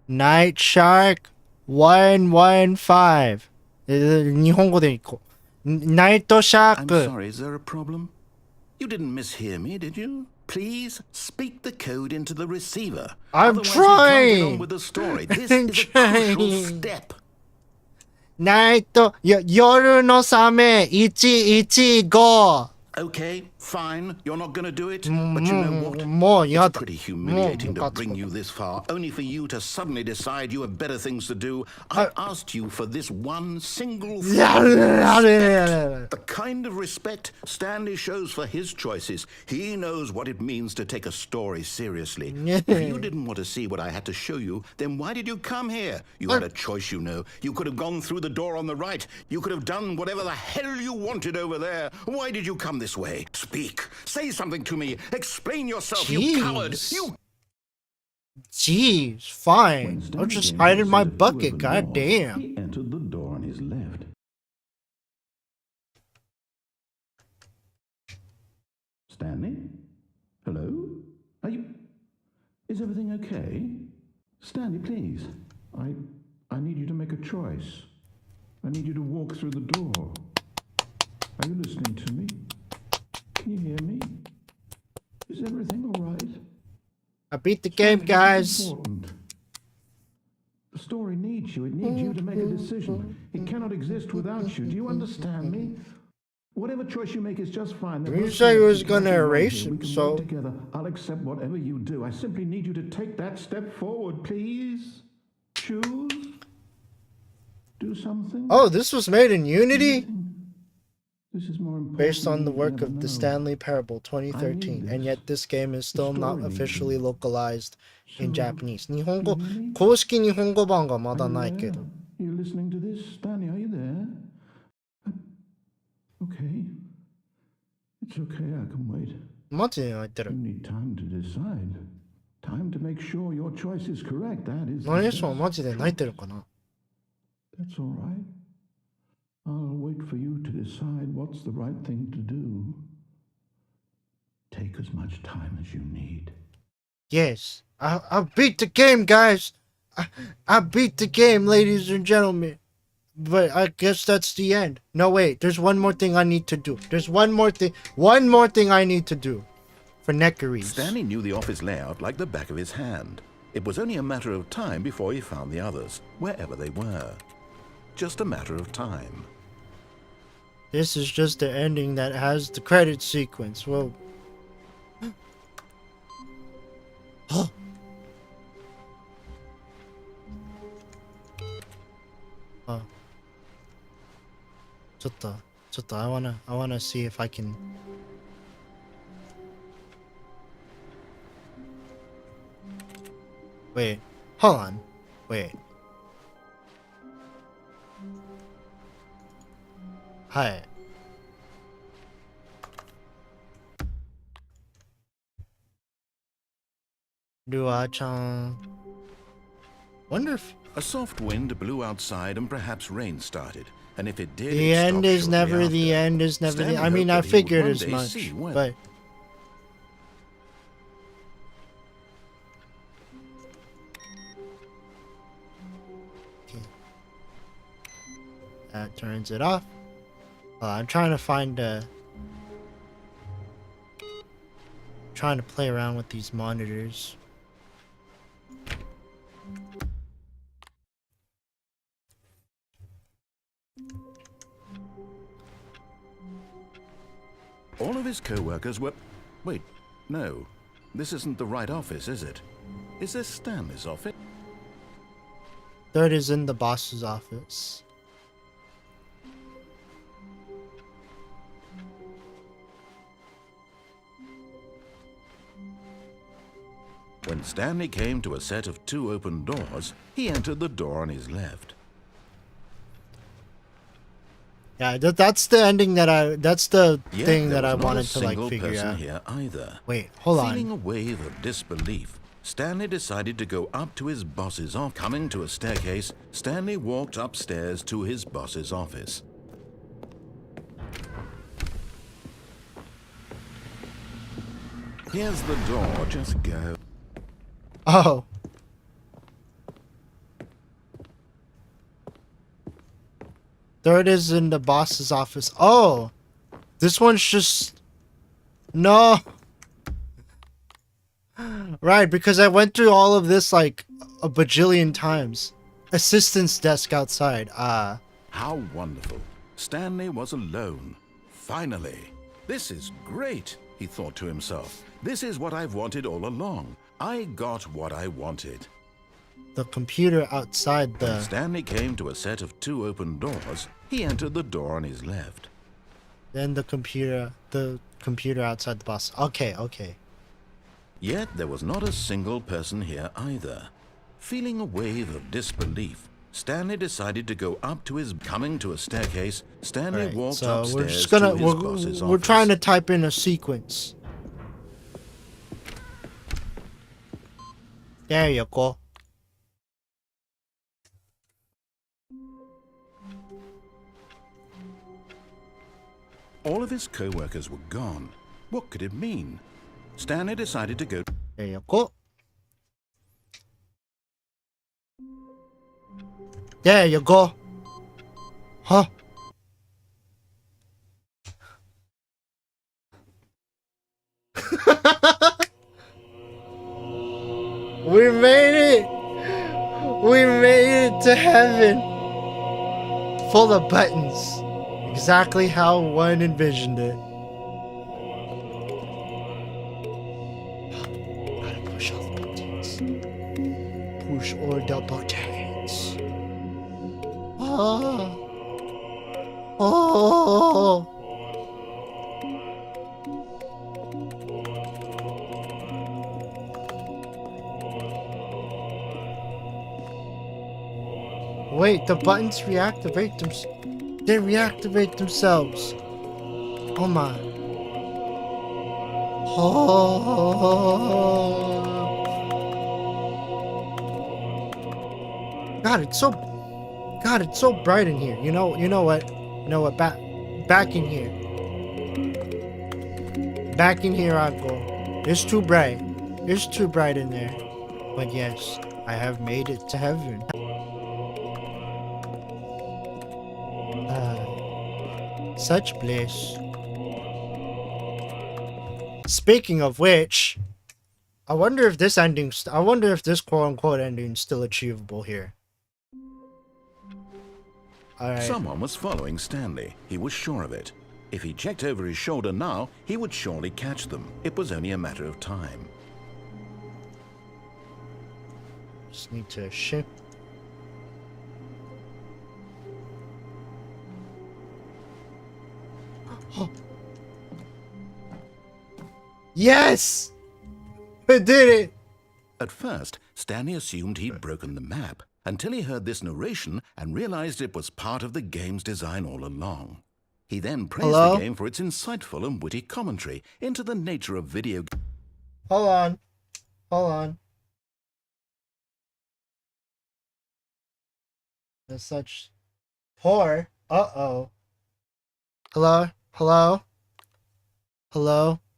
Speaker 1: Night Shark 115. 日本語でいこう。ナイトシャー
Speaker 3: I'm
Speaker 1: ク。
Speaker 3: sorry, is there a problem? You didn't mishear me, did you? Please speak the code into the receiver.
Speaker 1: I'm
Speaker 3: Otherwise, we can't get
Speaker 1: trying.
Speaker 3: on with the story. This
Speaker 1: I'm
Speaker 3: is a crucial
Speaker 1: trying.
Speaker 3: step.
Speaker 1: ナイト、夜のサメ115。
Speaker 3: Okay, fine. You're not going to do it. But you know what?
Speaker 1: もうや
Speaker 3: It's
Speaker 1: だ。
Speaker 3: pretty humiliating
Speaker 1: もう
Speaker 3: to bring you this far, only for you to suddenly decide you have better things to do. I asked you for this one single thing. The kind of respect Stanley shows for his choices. He knows what it means to take a story seriously. If you didn't want to see what I had to show you, then why did you come here? You had a choice, you know. You could have gone through the door on the right. You could have done whatever the hell you wanted over there. Why did you come this way? Speak. Say something to me. Explain yourself, you coward.
Speaker 1: Jeez.
Speaker 3: You...
Speaker 1: Jeez, fine. I'll just hide in my bucket, goddamn.
Speaker 3: He entered the door on his left. Stanley? Hello? Are you... Is everything okay? Stanley, please. I need you to make a choice. I need you to walk through the door. Are you listening to me? Can you hear me? Is everything all right?
Speaker 1: I beat the game,
Speaker 3: Stanley,
Speaker 1: guys.
Speaker 3: this is important. The story needs you. It needs you to make a decision. It cannot exist without you. Do you understand me?
Speaker 5: Whatever choice you make is just fine.
Speaker 1: You say you was gonna erase
Speaker 5: it,
Speaker 1: him, so
Speaker 5: together. I'll accept whatever you do. I simply need you to take that step forward, please. Choose. Do something.
Speaker 1: oh, this was made in Unity?
Speaker 5: This is more important
Speaker 1: Based on the
Speaker 5: than
Speaker 1: work
Speaker 5: you
Speaker 1: of
Speaker 5: ever
Speaker 1: the
Speaker 5: know.
Speaker 1: Stanley Parable 2013, and yet this game is still not officially localized in Japanese. 日本語、公式日本語版がまだないけど。
Speaker 5: You listening to this, Stanley? Are you there? Okay. It's okay. I can wait.
Speaker 1: マジで泣いて
Speaker 5: You
Speaker 1: る。
Speaker 5: need time to decide. Time to make sure your choice is correct. That is.
Speaker 1: 何でしょう、マジで泣いてるかな。
Speaker 5: That's all right. I'll wait for you to decide what's the right thing to do. Take as much time as you need.
Speaker 1: Yes, I beat the game, guys. I beat the game, ladies and gentlemen. But I guess that's the end. No, wait. There's one more thing I need to do. There's one more thing I need to do for Neckaries.
Speaker 3: Stanley knew the office layout like the back of his hand. It was only a matter of time before he found the others, wherever they were. Just a matter of time.
Speaker 1: This is just the ending that has the credit sequence. Well, oh. Oh. ちょっと I wanna see if I can. Wait, hold on. Wait. はい。ルアーちゃん。Wonder if
Speaker 3: A soft wind blew outside and perhaps rain started. And if it did,
Speaker 1: the
Speaker 3: it
Speaker 1: end
Speaker 3: stopped
Speaker 1: is
Speaker 3: shortly
Speaker 1: never
Speaker 3: after.
Speaker 1: the end is never
Speaker 3: Stanley
Speaker 1: the. I mean,
Speaker 3: hoped
Speaker 1: I
Speaker 3: that he would
Speaker 1: figured
Speaker 3: one
Speaker 1: as
Speaker 3: day
Speaker 1: much,
Speaker 3: see when-
Speaker 1: but. Okay. That turns it off. I'm trying to find trying to play around with these monitors.
Speaker 3: All of his co-workers were... Wait, no. This isn't the right office, is it? Is this Stanley's office?
Speaker 1: Third is in the boss's office.
Speaker 3: When Stanley came to a set of 2 open doors, he entered the door on his left.
Speaker 1: Yeah, that's the ending that that's the
Speaker 3: Yet
Speaker 1: thing
Speaker 3: there
Speaker 1: that I
Speaker 3: was not a
Speaker 1: wanted to like
Speaker 3: single
Speaker 1: figure
Speaker 3: person
Speaker 1: out.
Speaker 3: here either.
Speaker 1: Wait, hold
Speaker 3: Feeling
Speaker 1: on.
Speaker 3: a wave of disbelief, Stanley decided to go up to his boss's office. Coming to a staircase, Stanley walked upstairs to his boss's office. Here's the door, just go.
Speaker 1: Oh. Third is in the boss's office. Oh. This one's just... No. Right, because I went through all of this like a bajillion times. Assistant's desk outside. Ah.
Speaker 3: How wonderful. Stanley was alone. Finally. This is great, he thought to himself. This is what I've wanted all along. I got what I wanted.
Speaker 1: The computer outside
Speaker 3: When
Speaker 1: the...
Speaker 3: Stanley came to a set of 2 open doors, he entered the door on his left.
Speaker 1: Then the computer outside the boss. Okay, okay.
Speaker 3: Yet there was not a single person here either. Feeling a wave of disbelief, Stanley decided to go up to his... Coming to a staircase, Stanley
Speaker 1: Alright,
Speaker 3: walked
Speaker 1: so
Speaker 3: upstairs
Speaker 1: we're just gonna...
Speaker 3: to his boss's
Speaker 1: We're
Speaker 3: office.
Speaker 1: trying to type in a sequence. There you go.
Speaker 3: All of his co-workers were gone. What could it mean? Stanley decided to go...
Speaker 1: There you go. There you go. Huh? We made it! We made it to heaven! Full of buttons. exactly how one envisioned it. Gotta push all the buttons. Push all the buttons. Oh. Oh. Wait, the buttons reactivate they reactivate themselves. Oh my. Oh. God, it's so bright in here. You know what? Back in here. Back in here I go. It's too bright. It's too bright in there. But yes, I have made it to heaven. Such bliss. Speaking of which, I wonder if this quote-unquote ending is still achievable here. Alright.
Speaker 3: Someone was following Stanley. He was sure of it. If he checked over his shoulder now, he would surely catch them. It was only a matter of time.
Speaker 1: Just need to shift. Yes! I did it!
Speaker 3: At first, Stanley assumed he'd broken the map until he heard this narration and realized it was part of the game's design all along. He then praised the game for its insightful and witty commentary into the nature of video games.
Speaker 1: Hold on. There's such poor. Uh-oh. Hello?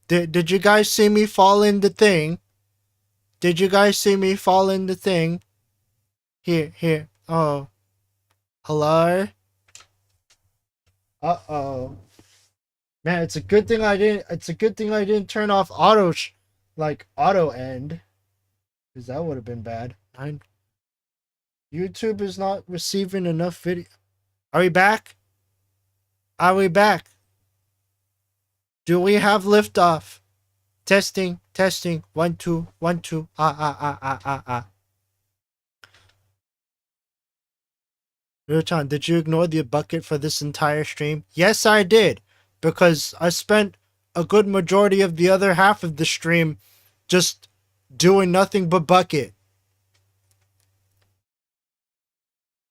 Speaker 1: Did you guys see me fall in the thing? Here. Oh. Hello? Uh-oh. Man, it's a good thing I didn't turn off auto end. Because that would have been bad. YouTube is not receiving enough video. Are we back? Do we have liftoff? Testing. 1 2 1 2. Ryochan, did you ignore the bucket for this entire stream? Yes, I did. Because I spent a good majority of the other half of the stream just doing nothing but bucket.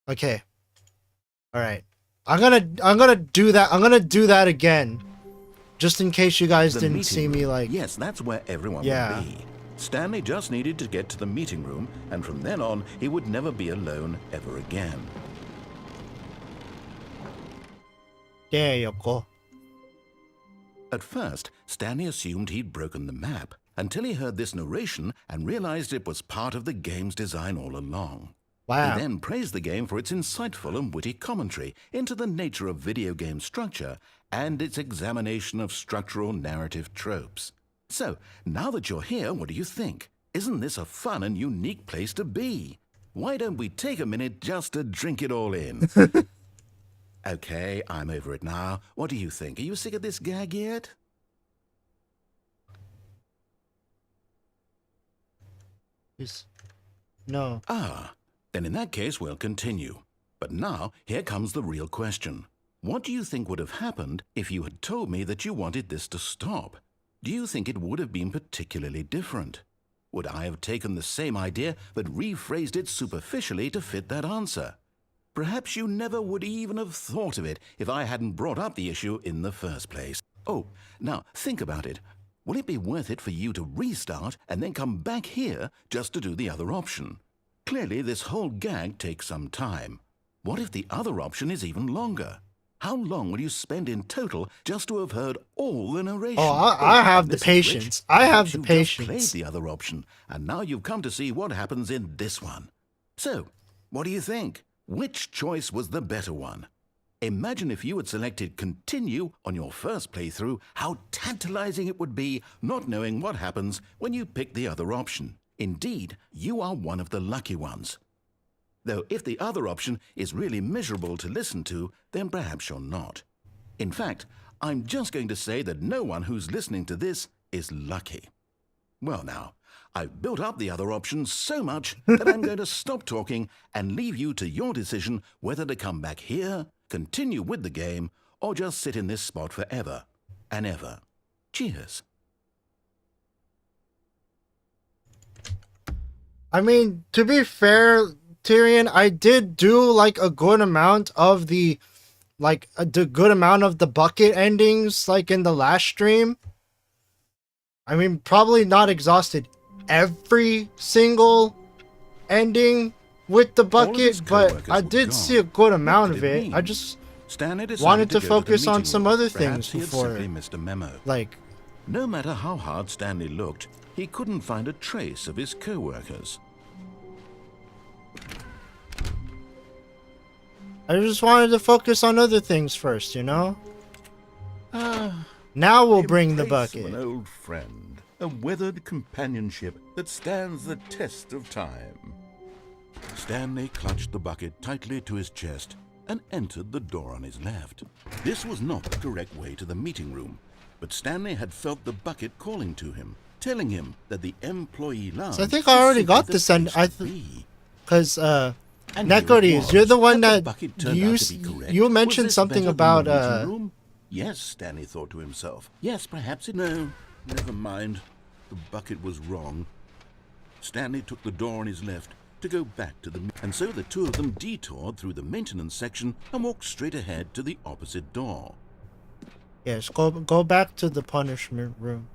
Speaker 1: Okay. Alright. I'm gonna do that. I'm gonna do that again. Just in case you guys didn't see me like...
Speaker 3: Yes, that's where everyone would be. Stanley just needed to get to the meeting room, and from then on, he would never be alone ever again.
Speaker 1: There you go.
Speaker 3: At first, Stanley assumed he'd broken the map until he heard this narration and realized it was part of the game's design all along.
Speaker 1: Wow.
Speaker 3: He then praised the game for its insightful and witty commentary into the nature of video game structure and its examination of structural narrative tropes. So, now that you're here, what do you think? Isn't this a fun and unique place to be? Why don't we take a minute just to drink it all in? Okay, I'm over it now. What do you think? Are you sick of this gag yet?
Speaker 1: No.
Speaker 3: Then in that case, we'll continue. But now, here comes the real question. What do you think would have happened if you had told me that you wanted this to stop? Do you think it would have been particularly different? Would I have taken the same idea but rephrased it superficially to fit that answer? Perhaps you never would even have thought of it if I hadn't brought up the issue in the first place. Oh, now think about it. Will it be worth it for you to restart and then come back here just to do the other option? Clearly, this whole gag takes some time. What if the other option is even longer? How long will you spend in total just to have heard all the narration?
Speaker 1: Oh, I have the patience. I have the patience.
Speaker 3: Played the other option, and now you've come to see what happens in this one. So, what do you think? Which choice was the better one? Imagine if you had selected continue on your first playthrough, how tantalizing it would be not knowing what happens when you pick the other option. Indeed, you are one of the lucky ones. Though if the other option is really miserable to listen to, then perhaps you're not. In fact, I'm just going to say that no one who's listening to this is lucky. Well now, I've built up the other options so much that I'm going to stop talking and leave you to your decision whether to come back here, continue with the game, or just sit in this spot forever and ever. Cheers.
Speaker 1: I mean, to be fair, Tyrion, I did do like a good amount of the bucket endings like in the last stream. I mean, probably not exhausted every single ending with the bucket, but I did see a good amount of it. I just wanted to focus on some other things before. Like,
Speaker 3: no matter how hard Stanley looked, he couldn't find a trace of his co-workers.
Speaker 1: I just wanted to focus on other things first, you know? Now we'll bring the bucket.
Speaker 3: An old friend, a weathered companionship that stands the test of time. Stanley clutched the bucket tightly to his chest and entered the door on his left. This was not the correct way to the meeting room, but Stanley had felt the bucket calling to him, telling him that the employee lounge.
Speaker 1: So I think I already got this, and because Nekoris, you're the one that you mentioned something about
Speaker 3: Yes, Stanley thought to himself. Yes, perhaps it. No, never mind. The bucket was wrong. Stanley took the door on his left to go back to the, and so the two of them detoured through the maintenance section and walked straight ahead to the opposite door.
Speaker 1: Yes, go back to the punishment room.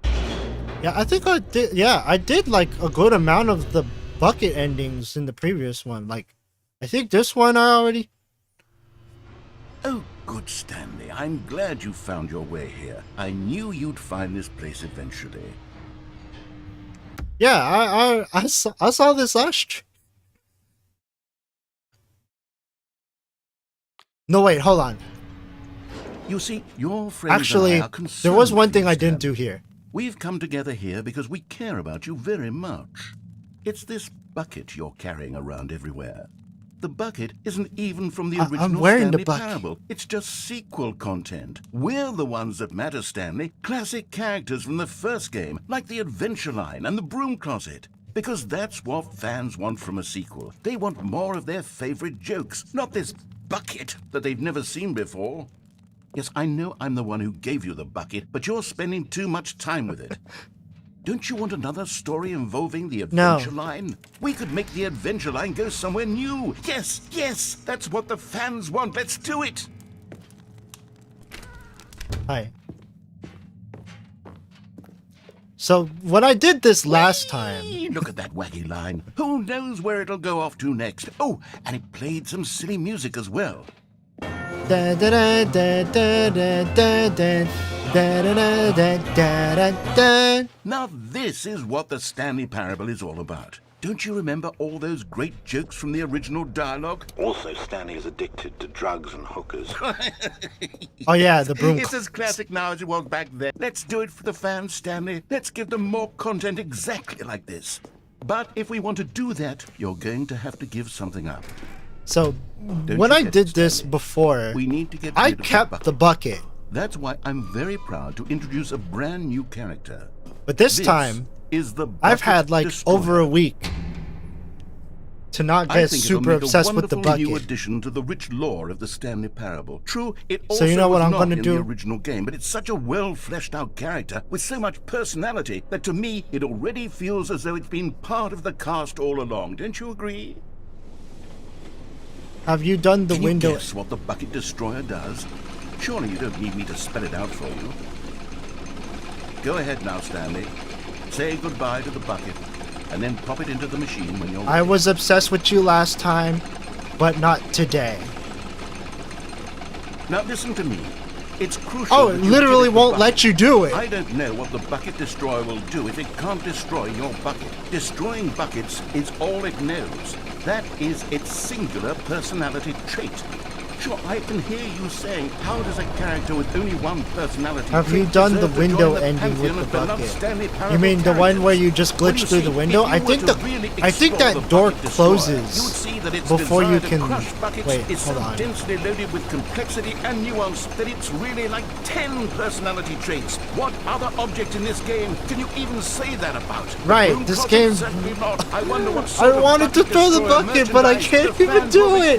Speaker 1: Yeah, I think I did. Yeah, I did like a good amount of the bucket endings in the previous one. Like, I think this one I already.
Speaker 3: Oh, good, Stanley. I'm glad you found your way here. I knew you'd find this place eventually.
Speaker 1: Yeah, I saw this last stream. No, wait, hold on.
Speaker 3: You see, your friends
Speaker 1: Actually,
Speaker 3: and I are concerned
Speaker 1: there was one
Speaker 3: for
Speaker 1: thing
Speaker 3: you,
Speaker 1: I didn't
Speaker 3: Stanley.
Speaker 1: do here.
Speaker 3: We've come together here because we care about you very much. It's this bucket you're carrying around everywhere. The bucket isn't even from the original
Speaker 1: I'm wearing
Speaker 3: Stanley
Speaker 1: the bucket.
Speaker 3: Parable. It's just sequel content. We're the ones that matter, Stanley. Classic characters from the first game, like the Adventure Line and the Broom Closet. Because that's what fans want from a sequel. They want more of their favorite jokes, not this bucket that they've never seen before. Yes, I know I'm the one who gave you the bucket, but you're spending too much time with it. Don't you want another story involving the Adventure Line? We could make the Adventure Line go somewhere new. Yes, yes, that's what the fans want. Let's do it.
Speaker 1: Hi. So when I did this last time,
Speaker 3: Look at that wacky line. Who knows where it'll go off to next? Oh, and it played some silly music as well.
Speaker 1: da da da da da da da da da da da da da.
Speaker 3: Now this is what the Stanley Parable is all about. Don't you remember all those great jokes from the original dialogue? Also, Stanley is addicted to drugs and hookers.
Speaker 1: Oh yeah, the broom.
Speaker 3: It's as classic now as it was back then. Let's do it for the fans, Stanley. Let's give them more content exactly like this. But if we want to do that, you're going to have to give something up.
Speaker 1: So when I did this before,
Speaker 3: We need to get
Speaker 1: I
Speaker 3: rid of
Speaker 1: kept the bucket.
Speaker 3: That's why I'm very proud to introduce a brand new character.
Speaker 1: But this time,
Speaker 3: is the
Speaker 1: I've had
Speaker 3: Bucket
Speaker 1: like
Speaker 3: Destroyer.
Speaker 1: over a week to not
Speaker 3: I
Speaker 1: get
Speaker 3: think
Speaker 1: super
Speaker 3: it'll make
Speaker 1: obsessed
Speaker 3: a
Speaker 1: with the
Speaker 3: wonderful new
Speaker 1: bucket.
Speaker 3: addition to the rich lore of the Stanley Parable. True, it
Speaker 1: So
Speaker 3: also
Speaker 1: you know what
Speaker 3: was
Speaker 1: I'm
Speaker 3: not
Speaker 1: gonna
Speaker 3: in
Speaker 1: do?
Speaker 3: the original game, but it's such a well fleshed out character with so much personality that to me it already feels as though it's been part of the cast all along. Don't you agree?
Speaker 1: Have you done the
Speaker 3: Can
Speaker 1: window?
Speaker 3: you guess what the Bucket Destroyer does? Surely you don't need me to spell it out for you. Go ahead now, Stanley. Say goodbye to the bucket, and then pop it into the machine when you're
Speaker 1: I
Speaker 3: ready.
Speaker 1: was obsessed with you last time, but not today.
Speaker 3: Now listen to me. It's crucial.
Speaker 1: Oh, it
Speaker 3: that you
Speaker 1: literally
Speaker 3: get the
Speaker 1: won't
Speaker 3: bucket.
Speaker 1: let you do it.
Speaker 3: I don't know what the Bucket Destroyer will do if it can't destroy your bucket. Destroying buckets is all it knows. That is its singular personality trait. Sure, I can hear you saying, how does a character with only one personality...
Speaker 1: Have you done the window ending with the bucket? You mean the one where you just glitch through the window? I think that door closes before you can... Wait, hold on.
Speaker 3: Densely loaded with complexity and nuance that it's really like 10 personality traits. What other object in this game can you even say that about?
Speaker 1: Right, this game...
Speaker 3: I wonder what
Speaker 1: I wanted to throw the bucket, but I can't even do it!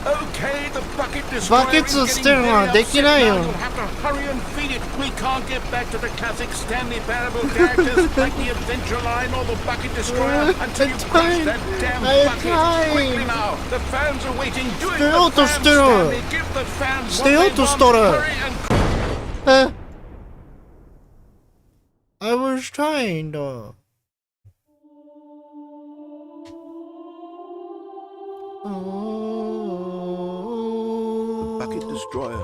Speaker 3: Okay, the bucket
Speaker 1: Buckets will still on, they can
Speaker 3: You'll have to hurry and feed it. We can't get back to the classic Stanley Parable characters like the Adventure Line or the Bucket Destroyer until you crush that damn bucket. Quickly now, the fans are waiting. Do it, the fans, Stanley. Give the fans what they want. Hurry and...
Speaker 1: I was trying to...
Speaker 3: Bucket Destroyer,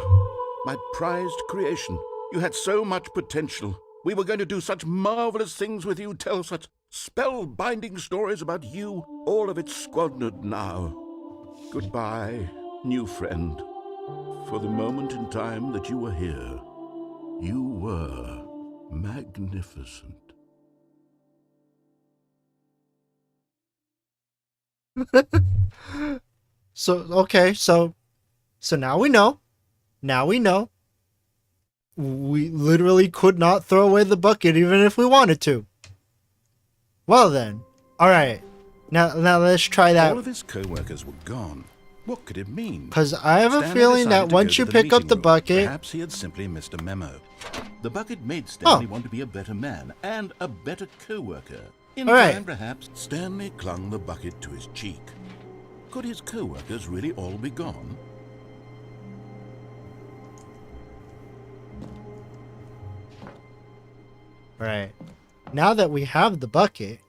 Speaker 3: my prized creation. You had so much potential. We were going to do such marvelous things with you, tell such spellbinding stories about you. All of it squandered now. Goodbye, new friend. For the moment in time that you were here, you were magnificent.
Speaker 1: So now we know. Now we know. We literally could not throw away the bucket even if we wanted to. Well then. Alright. Now let's try that.
Speaker 3: All of his co-workers were gone. What could it mean?
Speaker 1: Because I have a feeling that once you pick up the bucket...
Speaker 3: Perhaps he had simply missed a memo. The bucket made Stanley want to be a better man and a better co-worker. In time, perhaps, Stanley clung the bucket to his cheek. Could his co-workers really all be gone?
Speaker 1: Right. Now that we have the bucket...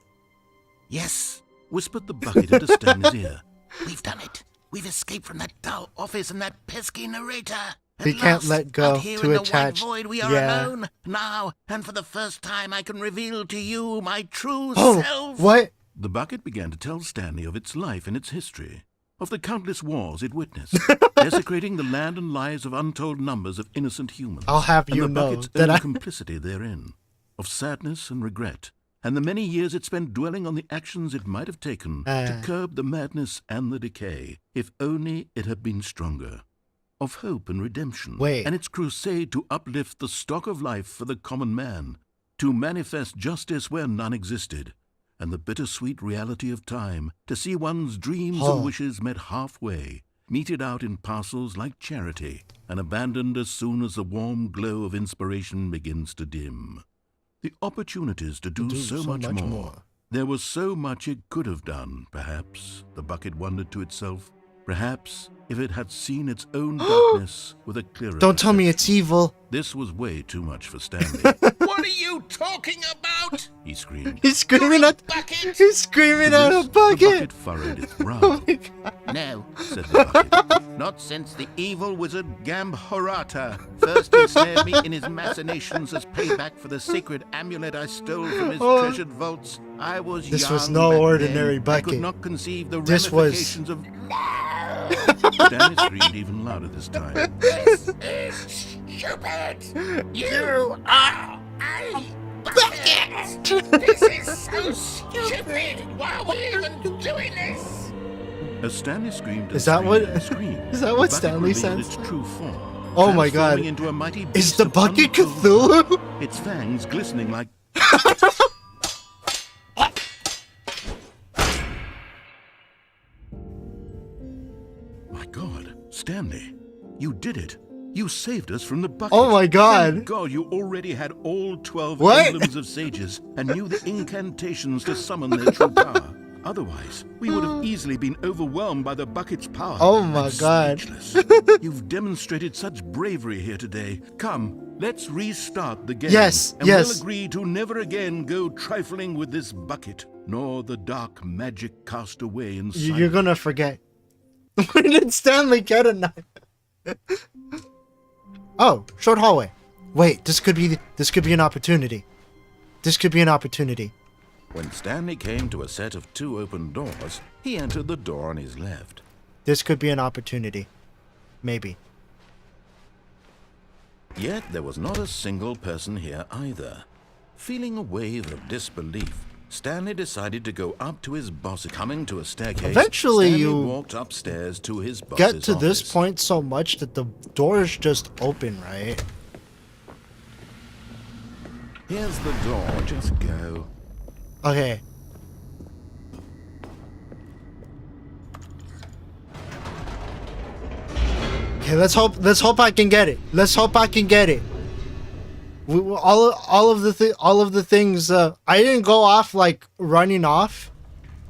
Speaker 3: Yes, whispered the bucket into Stanley's ear.
Speaker 6: We've done it. We've escaped from that dull office and that pesky narrator.
Speaker 1: We can't let go to attach.
Speaker 6: Void, we are alone now, and for the first time I can reveal to you my true self.
Speaker 1: What?
Speaker 3: The bucket began to tell Stanley of its life and its history, of the countless wars it witnessed, desecrating the land and lives of untold numbers of innocent humans.
Speaker 1: I'll have you
Speaker 3: and the
Speaker 1: know
Speaker 3: bucket's
Speaker 1: that
Speaker 3: own complicity therein, of sadness and regret, and the many years it spent dwelling on the actions it might have taken to curb the madness and the decay, if only it had been stronger. Of hope and redemption, and its crusade to uplift the stock of life for the common man, to manifest justice where none existed, and the bittersweet reality of time, to see one's dreams and wishes met halfway, meted out in parcels like charity, and abandoned as soon as the warm glow of inspiration begins to dim. The opportunities to do so much more. There was so much it could have done, perhaps, the bucket wondered to itself. Perhaps if it had seen its own darkness with a clearer...
Speaker 1: Don't tell me it's evil.
Speaker 3: This was way too much for Stanley.
Speaker 6: What are you talking about?
Speaker 3: He screamed.
Speaker 1: He's screaming at...
Speaker 6: Bucket?
Speaker 1: He's screaming at a bucket.
Speaker 3: The bucket furrowed its brow.
Speaker 1: Oh my God.
Speaker 6: No,
Speaker 3: said the bucket.
Speaker 6: not since the evil wizard Gambhorata first ensnared me in his machinations as payback for the sacred amulet I stole from his treasured vaults. I was
Speaker 1: This
Speaker 6: young
Speaker 1: was no
Speaker 6: back
Speaker 1: ordinary
Speaker 6: then.
Speaker 1: bucket.
Speaker 6: I could not conceive the
Speaker 1: This was...
Speaker 6: ramifications of...
Speaker 3: Stanley screamed even louder this time.
Speaker 6: This is stupid! You are a bucket! This is so stupid! Why are we even doing this?
Speaker 3: As Stanley screamed,
Speaker 1: Is that what
Speaker 3: the
Speaker 1: Stanley
Speaker 3: bucket
Speaker 1: says?
Speaker 3: revealed its true form,
Speaker 1: Oh my God.
Speaker 3: transforming into a mighty
Speaker 1: Is
Speaker 3: beast
Speaker 1: the
Speaker 3: of
Speaker 1: bucket
Speaker 3: untold
Speaker 1: Cthulhu?
Speaker 3: power, its fangs glistening like... My God, Stanley, you did it. You saved us from the bucket.
Speaker 1: Oh my God.
Speaker 3: Thank God you already had all 12
Speaker 1: What?
Speaker 3: emblems of sages and knew the incantations to summon their true power. Otherwise, we would have easily been overwhelmed by the bucket's power.
Speaker 1: Oh my
Speaker 3: and
Speaker 1: God.
Speaker 3: speechless. You've demonstrated such bravery here today. Come, let's restart the game.
Speaker 1: Yes,
Speaker 3: and
Speaker 1: yes.
Speaker 3: we'll agree to never again go trifling with this bucket, nor the dark magic cast away in silence.
Speaker 1: You're gonna forget. When did Stanley get a knife? Oh, short hallway. Wait, this could be an opportunity. This could be an opportunity.
Speaker 3: When Stanley came to a set of 2 open doors, he entered the door on his left.
Speaker 1: this could be an opportunity. Maybe.
Speaker 3: Yet there was not a single person here either. Feeling a wave of disbelief, Stanley decided to go up to his boss. Coming to a staircase,
Speaker 1: Eventually
Speaker 3: Stanley
Speaker 1: you
Speaker 3: walked upstairs to his boss's
Speaker 1: Get to this
Speaker 3: office.
Speaker 1: point so much that the doors just open, right?
Speaker 3: Here's the door, just go.
Speaker 1: Okay. Okay, let's hope I can get it. Let's hope I can get it. All of the things I didn't go off like running off,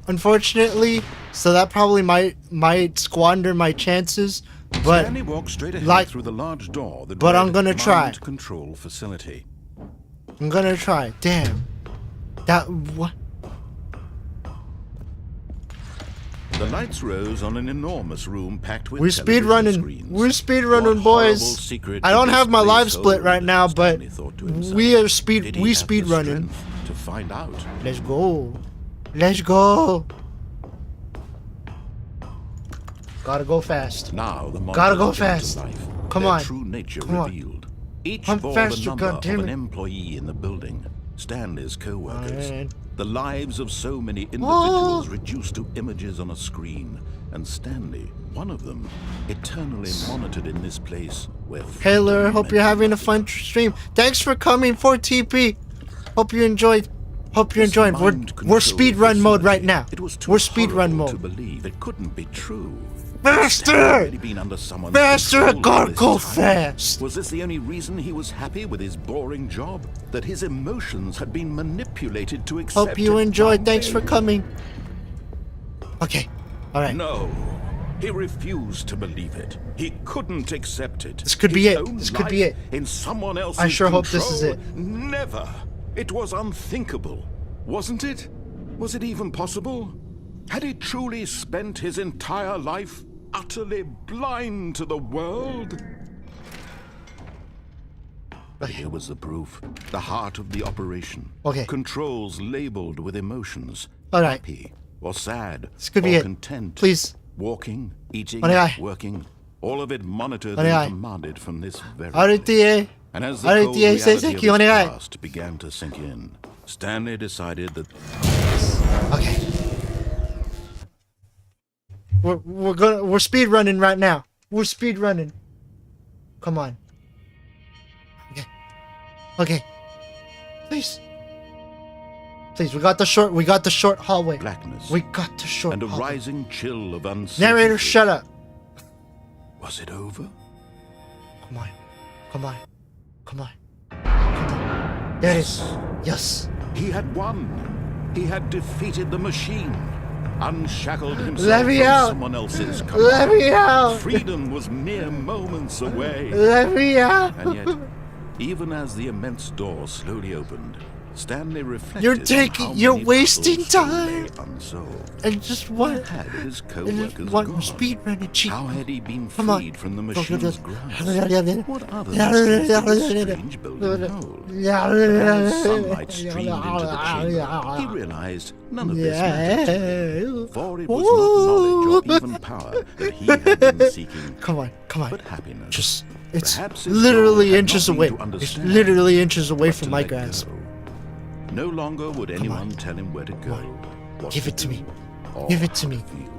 Speaker 1: unfortunately, so that probably might squander my chances, but
Speaker 3: Stanley walked straight ahead
Speaker 1: like-
Speaker 3: through the large door that
Speaker 1: but I'm
Speaker 3: read
Speaker 1: gonna try.
Speaker 3: Mind Control Facility.
Speaker 1: I'm gonna try. Damn. That what?
Speaker 3: The lights rose on an enormous room packed with
Speaker 1: We're
Speaker 3: television
Speaker 1: speedrunning.
Speaker 3: screens.
Speaker 1: We're speedrunning,
Speaker 3: What
Speaker 1: boys.
Speaker 3: horrible secret
Speaker 1: I don't
Speaker 3: did
Speaker 1: have
Speaker 3: this
Speaker 1: my
Speaker 3: place
Speaker 1: live split
Speaker 3: hold?
Speaker 1: right now, but
Speaker 3: Stanley thought to himself.
Speaker 1: we are
Speaker 3: Did
Speaker 1: speed
Speaker 3: he
Speaker 1: we
Speaker 3: have
Speaker 1: speed
Speaker 3: the
Speaker 1: running.
Speaker 3: strength to find out?
Speaker 1: Let's go. Let's go. Gotta go fast.
Speaker 3: Now the
Speaker 1: Gotta go
Speaker 3: monsters came to
Speaker 1: fast.
Speaker 3: life,
Speaker 1: Come
Speaker 3: their
Speaker 1: on.
Speaker 3: true nature
Speaker 1: Come on.
Speaker 3: revealed. Each
Speaker 1: I'm
Speaker 3: bore
Speaker 1: faster,
Speaker 3: the number of
Speaker 1: goddammit.
Speaker 3: an employee in the building. Stanley's co-workers.
Speaker 1: Alright.
Speaker 3: The lives of so many individuals
Speaker 1: Oh.
Speaker 3: reduced to images on a screen. And Stanley, one of them, eternally monitored in this place where
Speaker 1: Hey Lure,
Speaker 3: freedom
Speaker 1: hope you're
Speaker 3: meant
Speaker 1: having a fun stream. Thanks for coming for TP. Hope you enjoyed. Hope you're
Speaker 3: This
Speaker 1: enjoying. We're
Speaker 3: mind control
Speaker 1: speed run mode right
Speaker 3: facility,
Speaker 1: now.
Speaker 3: It was too
Speaker 1: We're speed run
Speaker 3: horrible to
Speaker 1: mode.
Speaker 3: believe it couldn't be true.
Speaker 1: Faster!
Speaker 3: Had he really been under someone's
Speaker 1: Faster!
Speaker 3: control
Speaker 1: Gotta
Speaker 3: this
Speaker 1: go
Speaker 3: time?
Speaker 1: fast.
Speaker 3: Was this the only reason he was happy with his boring job? That his emotions had been manipulated to accept
Speaker 1: Hope you
Speaker 3: it
Speaker 1: enjoyed.
Speaker 3: one
Speaker 1: Thanks
Speaker 3: day?
Speaker 1: for coming. Okay. All right.
Speaker 3: No. He refused to believe it. He couldn't accept it.
Speaker 1: This could be
Speaker 3: His
Speaker 1: it.
Speaker 3: own
Speaker 1: This could be
Speaker 3: life
Speaker 1: it.
Speaker 3: In someone else's
Speaker 1: I sure hope this is
Speaker 3: control?
Speaker 1: it.
Speaker 3: Never. It was unthinkable. Wasn't it? Was it even possible? Had he truly spent his entire life utterly blind to the world? Here was the proof. The heart of the operation.
Speaker 1: Okay.
Speaker 3: Controls labeled with emotions.
Speaker 1: All right.
Speaker 3: Happy or sad
Speaker 1: This could
Speaker 3: or
Speaker 1: be it.
Speaker 3: content.
Speaker 1: Please.
Speaker 3: Walking, eating,
Speaker 1: Onegai.
Speaker 3: working. All of it monitored
Speaker 1: Onegai.
Speaker 3: and commanded from this very
Speaker 1: Alright,
Speaker 3: place.
Speaker 1: DA.
Speaker 3: And as the
Speaker 1: Alright,
Speaker 3: cold
Speaker 1: DA, say
Speaker 3: reality
Speaker 1: thank
Speaker 3: of
Speaker 1: you,
Speaker 3: his
Speaker 1: onegai.
Speaker 3: past began to sink in, Stanley decided that
Speaker 1: Okay. We're speed running right now. We're speed running. Come on. Okay. Okay. Please. Please, we got the short hallway.
Speaker 3: blackness
Speaker 1: We got the short
Speaker 3: and a
Speaker 1: hallway.
Speaker 3: rising chill of uncertainty.
Speaker 1: Narrator, shut up.
Speaker 3: Was it over?
Speaker 1: Come on. Come on. Come on. Come on. There it is. Yes.
Speaker 3: He had won. He had defeated the machine. Unshackled himself
Speaker 1: Let me
Speaker 3: from
Speaker 1: out.
Speaker 3: someone else's command.
Speaker 1: Let me out.
Speaker 3: Freedom was mere moments away.
Speaker 1: Let me out.
Speaker 3: And yet, even as the immense door slowly opened, Stanley reflected
Speaker 1: You're
Speaker 3: on
Speaker 1: taking-
Speaker 3: how
Speaker 1: you're
Speaker 3: many
Speaker 1: wasting
Speaker 3: puzzles still
Speaker 1: time.
Speaker 3: lay unsolved.
Speaker 1: And just what?
Speaker 3: Where had his
Speaker 1: And
Speaker 3: co-workers
Speaker 1: just what?
Speaker 3: gone?
Speaker 1: Speed running cheap.
Speaker 3: How had he been
Speaker 1: Come on.
Speaker 3: freed from the
Speaker 1: Go,
Speaker 3: machine's
Speaker 1: go,
Speaker 3: grasp?
Speaker 1: go.
Speaker 3: What other mysteries did this strange building hold? As sunlight streamed into the chamber, he realized none of this mattered to him, for it was not knowledge or even power that he had been seeking,
Speaker 1: Come on, come on.
Speaker 3: but happiness.
Speaker 1: Just, it's
Speaker 3: Perhaps his
Speaker 1: literally
Speaker 3: goal had
Speaker 1: inches
Speaker 3: not
Speaker 1: away.
Speaker 3: been to
Speaker 1: It's
Speaker 3: understand,
Speaker 1: literally inches away
Speaker 3: but
Speaker 1: from
Speaker 3: to
Speaker 1: my
Speaker 3: let
Speaker 1: grasp.
Speaker 3: go. No longer would anyone tell him where to go, what
Speaker 1: Give
Speaker 3: to
Speaker 1: it to
Speaker 3: do,
Speaker 1: me.
Speaker 3: or
Speaker 1: Give it
Speaker 3: how
Speaker 1: to me.
Speaker 3: feel.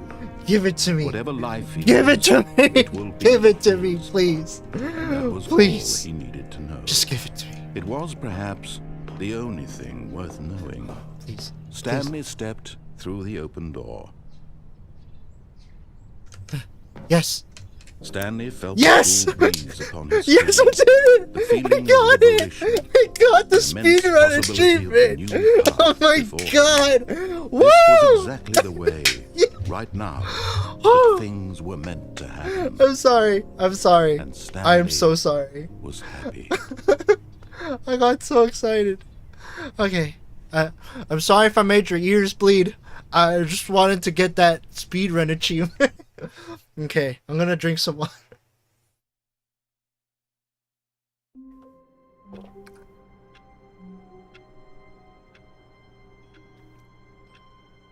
Speaker 1: Give it to me.
Speaker 3: Whatever life he
Speaker 1: Give it
Speaker 3: lives,
Speaker 1: to me.
Speaker 3: it will be
Speaker 1: Give it to me,
Speaker 3: his.
Speaker 1: please.
Speaker 3: That was
Speaker 1: Please.
Speaker 3: all he needed to know.
Speaker 1: Just give it to me,
Speaker 3: It was perhaps the only thing worth knowing.
Speaker 1: please.
Speaker 3: Stanley stepped through the open door.
Speaker 1: Yes.
Speaker 3: Stanley felt
Speaker 1: Yes!
Speaker 3: the cool breeze upon his
Speaker 1: Yes, I
Speaker 3: skin.
Speaker 1: did
Speaker 3: The
Speaker 1: it!
Speaker 3: feeling
Speaker 1: I
Speaker 3: of
Speaker 1: got it!
Speaker 3: liberation.
Speaker 1: I got the
Speaker 3: Immense
Speaker 1: speedrun
Speaker 3: possibility of a
Speaker 1: achievement!
Speaker 3: new path
Speaker 1: Oh my
Speaker 3: before him.
Speaker 1: god!
Speaker 3: This
Speaker 1: Woo!
Speaker 3: was exactly the way, right now, that things were meant to happen.
Speaker 1: I'm sorry. I'm sorry.
Speaker 3: And
Speaker 1: I am
Speaker 3: Stanley
Speaker 1: so sorry.
Speaker 3: was happy.
Speaker 1: I got so excited. Okay. I'm sorry if I made your ears bleed. I just wanted to get that speedrun achievement. Okay, I'm gonna drink some water.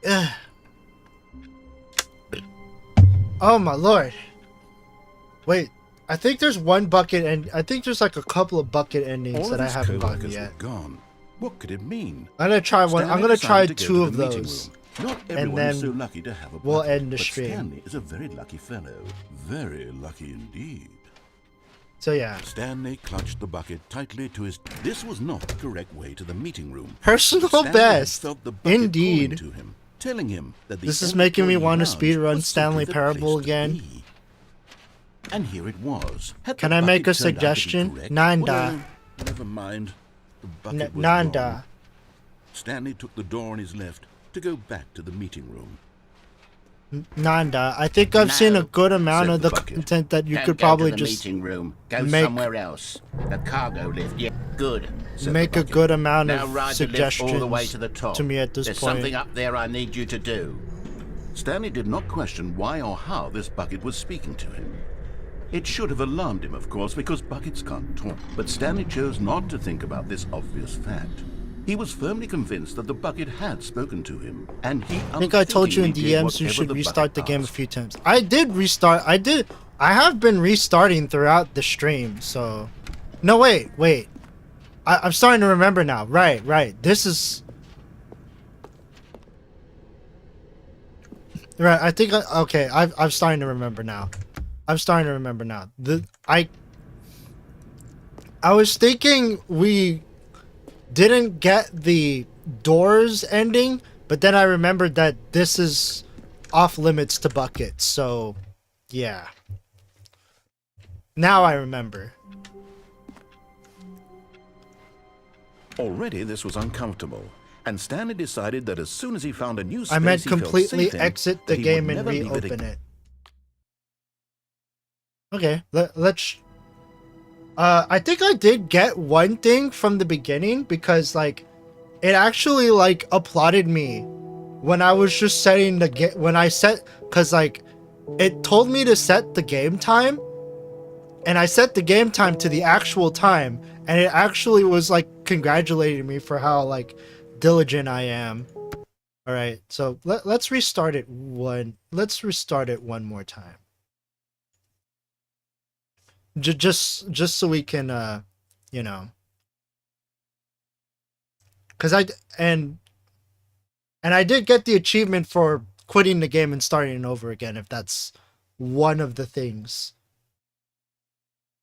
Speaker 1: Ugh. Oh my lord. Wait, I think there's one bucket, and I think there's like a couple of bucket endings
Speaker 3: All
Speaker 1: that
Speaker 3: of
Speaker 1: I
Speaker 3: his
Speaker 1: haven't gotten
Speaker 3: co-workers
Speaker 1: yet.
Speaker 3: were gone. What could it mean?
Speaker 1: I'm gonna try one. I'm
Speaker 3: Stanley
Speaker 1: gonna try
Speaker 3: decided to go
Speaker 1: 2
Speaker 3: to
Speaker 1: of
Speaker 3: the meeting
Speaker 1: those.
Speaker 3: room. Not everyone
Speaker 1: then
Speaker 3: is so lucky to have a
Speaker 1: we'll
Speaker 3: bucket,
Speaker 1: end the
Speaker 3: but
Speaker 1: stream.
Speaker 3: Stanley is a very lucky fellow. Very lucky indeed.
Speaker 1: So yeah,
Speaker 3: Stanley clutched the bucket tightly to his... This was not the correct way to the meeting room.
Speaker 1: personal
Speaker 3: Stanley had
Speaker 1: best.
Speaker 3: felt the bucket
Speaker 1: Indeed.
Speaker 3: calling to him, telling him that the
Speaker 1: This is making me
Speaker 3: employee
Speaker 1: want to
Speaker 3: lounge
Speaker 1: speedrun
Speaker 3: was
Speaker 1: Stanley
Speaker 3: simply the
Speaker 1: Parable
Speaker 3: place to
Speaker 1: again.
Speaker 3: be. And here it was. Had
Speaker 1: Can
Speaker 3: the
Speaker 1: I make
Speaker 3: bucket
Speaker 1: a
Speaker 3: turned out to be
Speaker 1: suggestion?
Speaker 3: correct?
Speaker 1: Nanda.
Speaker 3: Well, never mind. The bucket was
Speaker 1: Nanda.
Speaker 3: wrong. Stanley took the door on his left to go back to the meeting room.
Speaker 1: Nanda, I think I've seen a
Speaker 6: No,
Speaker 1: good amount
Speaker 3: said
Speaker 1: of
Speaker 3: the
Speaker 1: the
Speaker 3: bucket.
Speaker 1: content that you
Speaker 6: Don't
Speaker 1: could
Speaker 6: go
Speaker 1: probably
Speaker 6: to the
Speaker 1: just
Speaker 6: meeting room. Go
Speaker 1: make-
Speaker 6: somewhere else. The cargo lift. Yeah, good.
Speaker 3: Said the
Speaker 1: make a
Speaker 3: bucket.
Speaker 1: good amount
Speaker 6: Now
Speaker 1: of
Speaker 6: ride the lift all the way
Speaker 1: suggestions
Speaker 6: to the top.
Speaker 1: to me at this
Speaker 6: There's
Speaker 1: point.
Speaker 6: something up there I need you to do.
Speaker 3: Stanley did not question why or how this bucket was speaking to him. It should have alarmed him, of course, because buckets can't talk. But Stanley chose not to think about this obvious fact. He was firmly convinced that the bucket had spoken to him, and he
Speaker 1: I think I told you in DMs you should restart the game a few times. I did restart. I have been restarting throughout the stream, so... No, wait. I'm starting to remember now. Right. This is... Right, I think... Okay, I'm starting to remember now. I was thinking we didn't get the doors ending, but then I remembered that this is off limits to buckets, so yeah. Now I remember.
Speaker 3: Already this was uncomfortable, and Stanley decided that as soon as he found a new space
Speaker 1: I meant
Speaker 3: he felt
Speaker 1: completely
Speaker 3: safe in,
Speaker 1: exit
Speaker 3: that
Speaker 1: the
Speaker 3: he
Speaker 1: game
Speaker 3: would
Speaker 1: and
Speaker 3: never leave
Speaker 1: reopen
Speaker 3: again.
Speaker 1: it. Okay, let's... I think I did get one thing from the beginning, because, like, it actually, like, applauded me when I was just setting the when I set... Because, like, it told me to set the game time, and I set the game time to the actual time, and it actually was, like, congratulating me for how, like, diligent I am. Alright, so let's restart it one more time. Just so we can, you know, because I did get the achievement for quitting the game and starting it over again, if that's one of the things.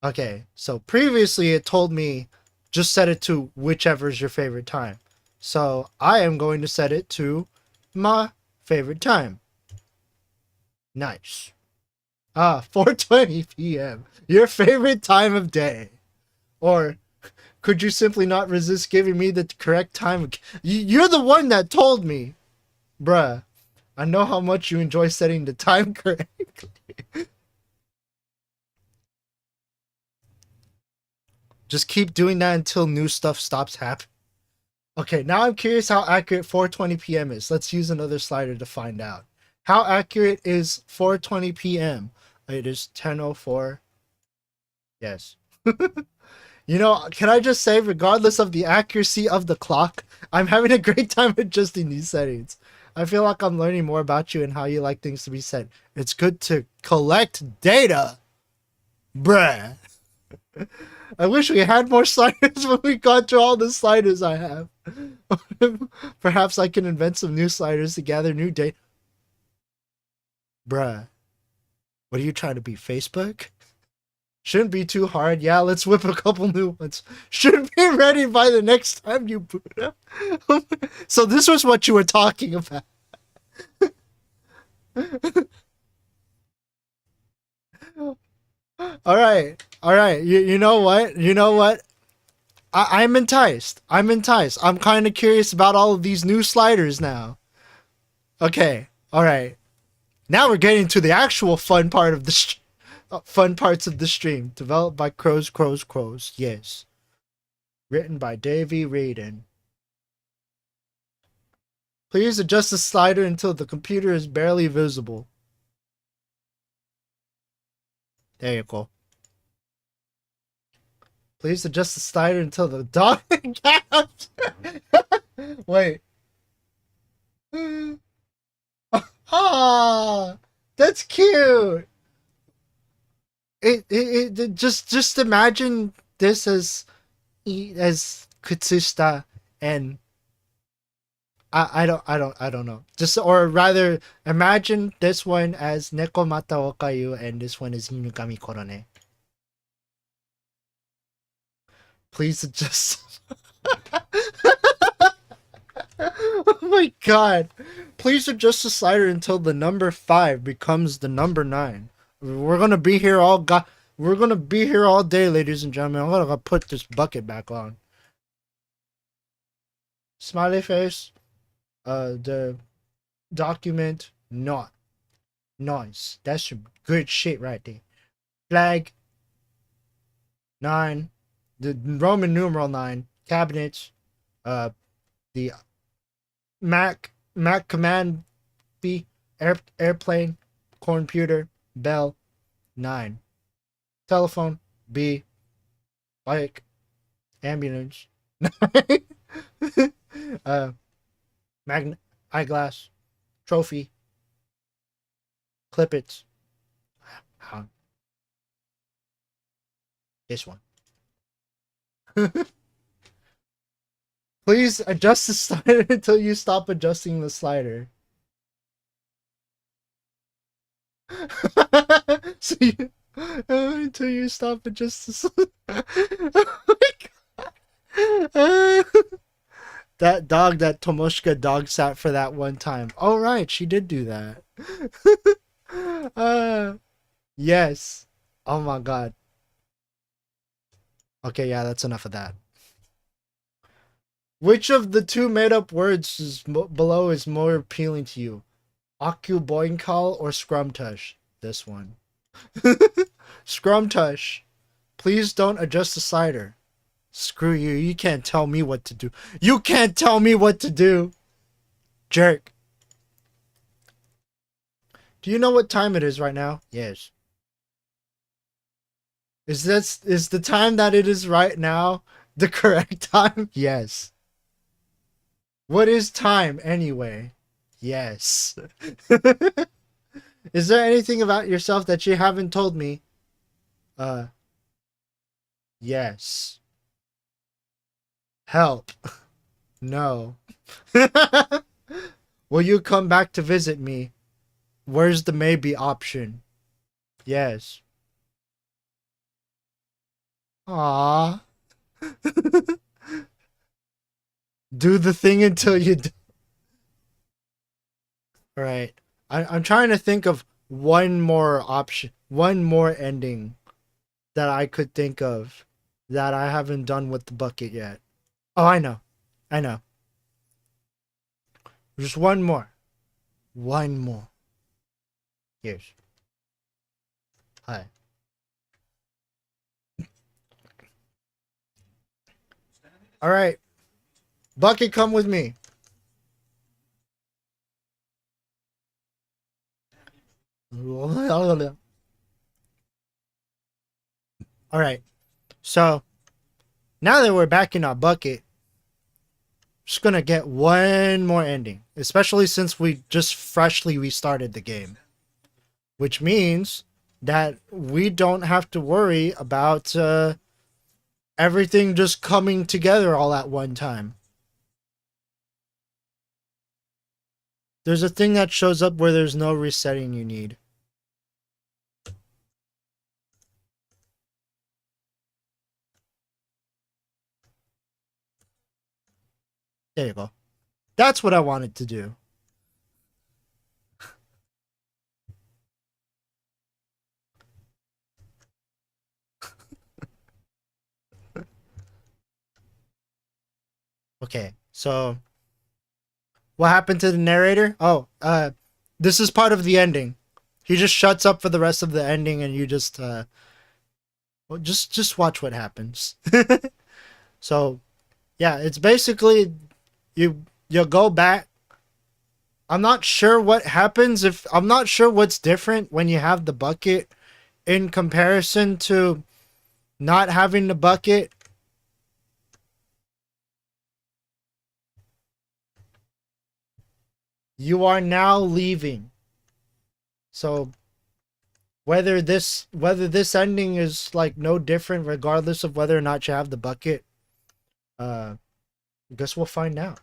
Speaker 1: Okay, so previously it told me just set it to whichever is your favorite time. So I am going to set it to my favorite time. Nice. 4:20 p.m. Your favorite time of day. Or could you simply not resist giving me the correct time? You're the one that told me. Bruh, I know how much you enjoy setting the time correctly. Just keep doing that until new stuff stops happening. Okay, now I'm curious how accurate 4:20 p.m. is. Let's use another slider to find out. How accurate is 4:20 p.m.? It is 10:04. Yes. You know, can I just say, regardless of the accuracy of the clock, I'm having a great time adjusting these settings. I feel like I'm learning more about you and how you like things to be set. It's good to collect data. Bruh. I wish we had more sliders when we got through all the sliders I have. Perhaps I can invent some new sliders to gather new data. Bruh. What are you trying to be, Facebook? Shouldn't be too hard. Yeah, let's whip a couple new ones. Should be ready by the next time you boot up. So this was what you were talking about. All right. You know what? I'm enticed. I'm kind of curious about all of these new sliders now. Okay. All right. Now we're getting to the actual fun part of the fun parts of the stream. Developed by Crows. Yes. Written by Davey Radin. Please adjust the slider until the computer is barely visible. There you go. Please adjust the slider until the dog gaps. Wait. Ah. That's cute. It just imagine this as Kutsushita and I don't know. Just or rather imagine this one as Neko Mata Okayu and this one is Inukami Korone. Please adjust. Oh my god. Please adjust the slider until the number 5 becomes the number 9. We're gonna be here all we're gonna be here all day, ladies and gentlemen. I'm gonna put this bucket back on. Smiley face. The document not noise. That's some good shit right there. Flag 9. The Roman numeral 9. Cabinets. The Mac command B. Airplane. Computer. Bell 9. Telephone B. Bike. Ambulance 9. Eyeglass. Trophy. Clippets. This one. Please adjust the slider until you stop adjusting the slider. So you, until you stop adjusting the slider. Oh my god. That dog that Tomoshika dog sat for that one time. Oh right, she did do that. Yes. Oh my god. Okay, yeah, that's enough of that. Which of the two made-up words below is more appealing to you? Akuboinkal or Scrumtush? This one. Scrumtush. Please don't adjust the slider. Screw you. You can't tell me what to do. You can't tell me what to do. Jerk. Do you know what time it is right now? Yes. Is the time that it is right now the correct time? Yes. What is time anyway? Yes. Is there anything about yourself that you haven't told me? Yes. Help. No. Will you come back to visit me? Where's the maybe option? Yes. Aww. Do the thing until you do. Alright. I'm trying to think of one more option. One more ending that I could think of that I haven't done with the bucket yet. Oh, I know. I know. Just one more. One more. Yes. Hi. Alright. Bucket, come with me. Alright. So, now that we're back in our bucket, just gonna get one more ending. Especially since we just freshly restarted the game. Which means that we don't have to worry about everything just coming together all at one time. There's a thing that shows up where there's no resetting you need. There you go. That's what I wanted to do. Okay, so what happened to the narrator? Oh, this is part of the ending. He just shuts up for the rest of the ending, and you just well, just watch what happens. So, yeah, it's basically you go back. I'm not sure what happens if I'm not sure what's different when you have the bucket in comparison to not having the bucket. You are now leaving. So whether this ending is like no different regardless of whether or not you have the bucket, I guess we'll find out.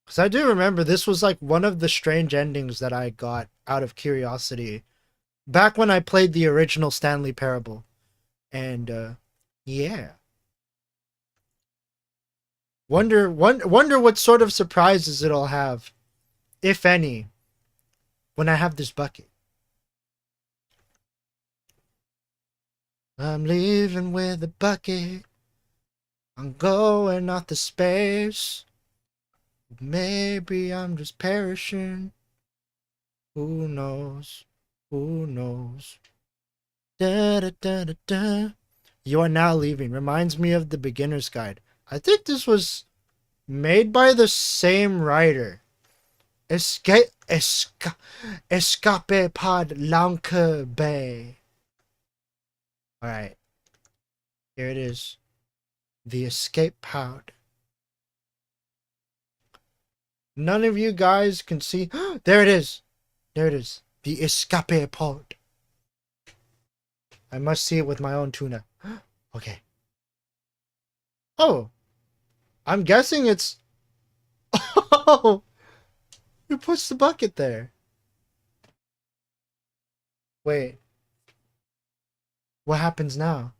Speaker 1: Because I do remember this was like one of the strange endings that I got out of curiosity back when I played the original Stanley Parable. And yeah. Wonder what sort of surprises it'll have, if any, when I have this bucket. I'm leaving with a bucket. I'm going off to space. Maybe I'm just perishing. Who knows? Who knows? Da, da, da, da, da. You are now leaving. Reminds me of the beginner's guide. I think this was made by the same writer. Escape pod l'encre bay. Alright. Here it is. The escape pod. None of you guys can see. There it is. There it is. The escape pod. I must see it with my own tuna. Okay. Oh. I'm guessing it's... Oh! Who puts the bucket there? Wait. What happens now?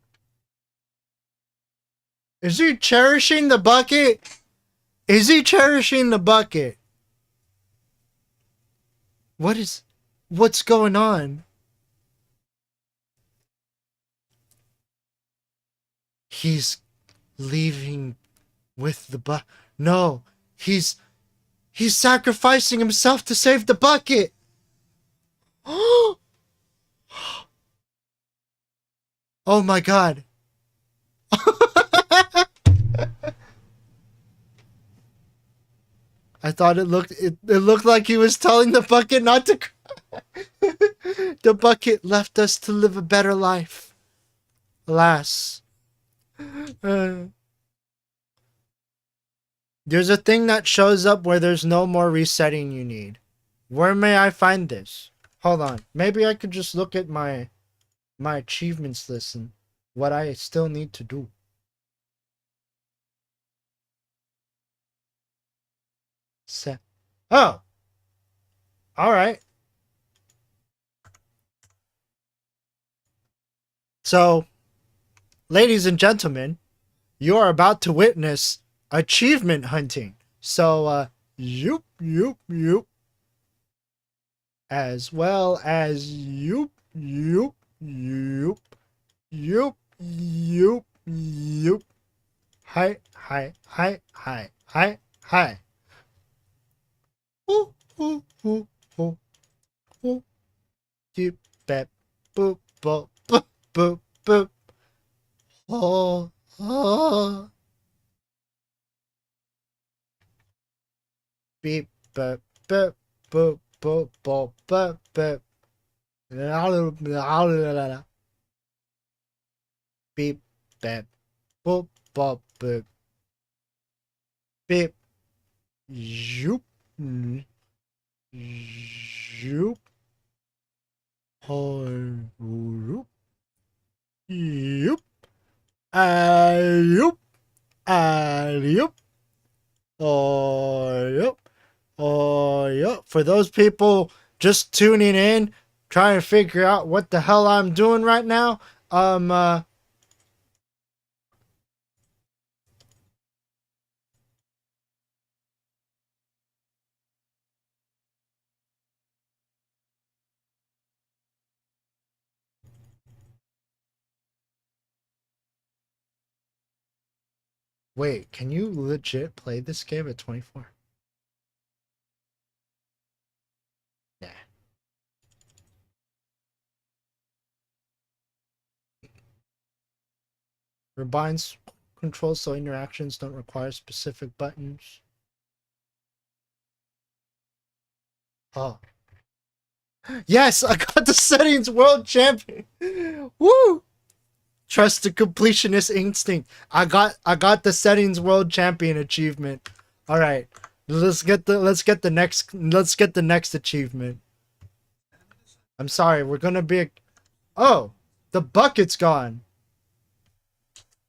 Speaker 1: Is he cherishing the bucket? Is he cherishing the bucket? What's going on? He's leaving with the No, he's sacrificing himself to save the bucket. Oh my god. I thought it looked like he was telling the bucket not to cry. The bucket left us to live a better life. Alas. There's a thing that shows up where there's no more resetting you need. Where may I find this? Hold on. Maybe I could just look at my achievements list and what I still need to do. Set. Oh! Alright. So, ladies and gentlemen, you are about to witness achievement hunting. So, yoop. As well as yoop. Hi. Ooh. Doop, bap, boop, boop, boop, boop, boop. Oh. Beep, bap, bap, boop, boop, boop, bap, bap. Beep, bap, boop, boop, boop. Beep. Zoop. Zoop. Yoop. Yoop. Yoop. Yoop. Oh, yep. For those people just tuning in, trying to figure out what the hell I'm doing right now, wait, can you legit play this game at 24? Nah. Rebinds controls so interactions don't require specific buttons. Oh. Yes, I got the settings world champion. Woo! Trust the completionist instinct. I got the settings world champion achievement. All right. Let's get the next achievement. I'm sorry, we're gonna be oh, the bucket's gone.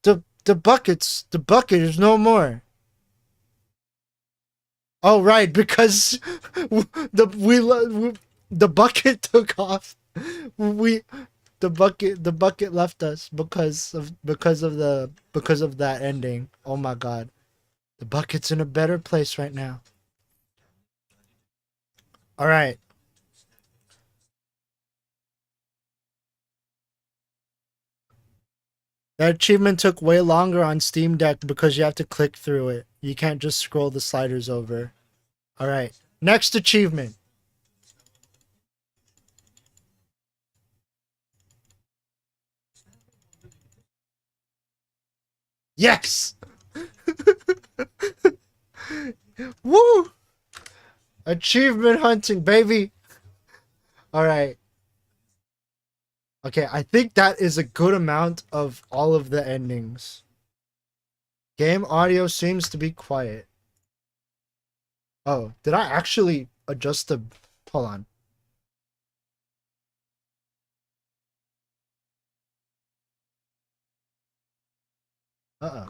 Speaker 1: The bucket is no more. Oh right, because the bucket took off. The bucket left us because of that ending. Oh my god. The bucket's in a better place right now. All right. That achievement took way longer on Steam Deck because you have to click through it. You can't just scroll the sliders over. All right. Next achievement. Yes! Woo! Achievement hunting, baby! Alright. Okay, I think that is a good amount of all of the endings. Game audio seems to be quiet. Oh, did I actually adjust the... Hold on. Uh-oh.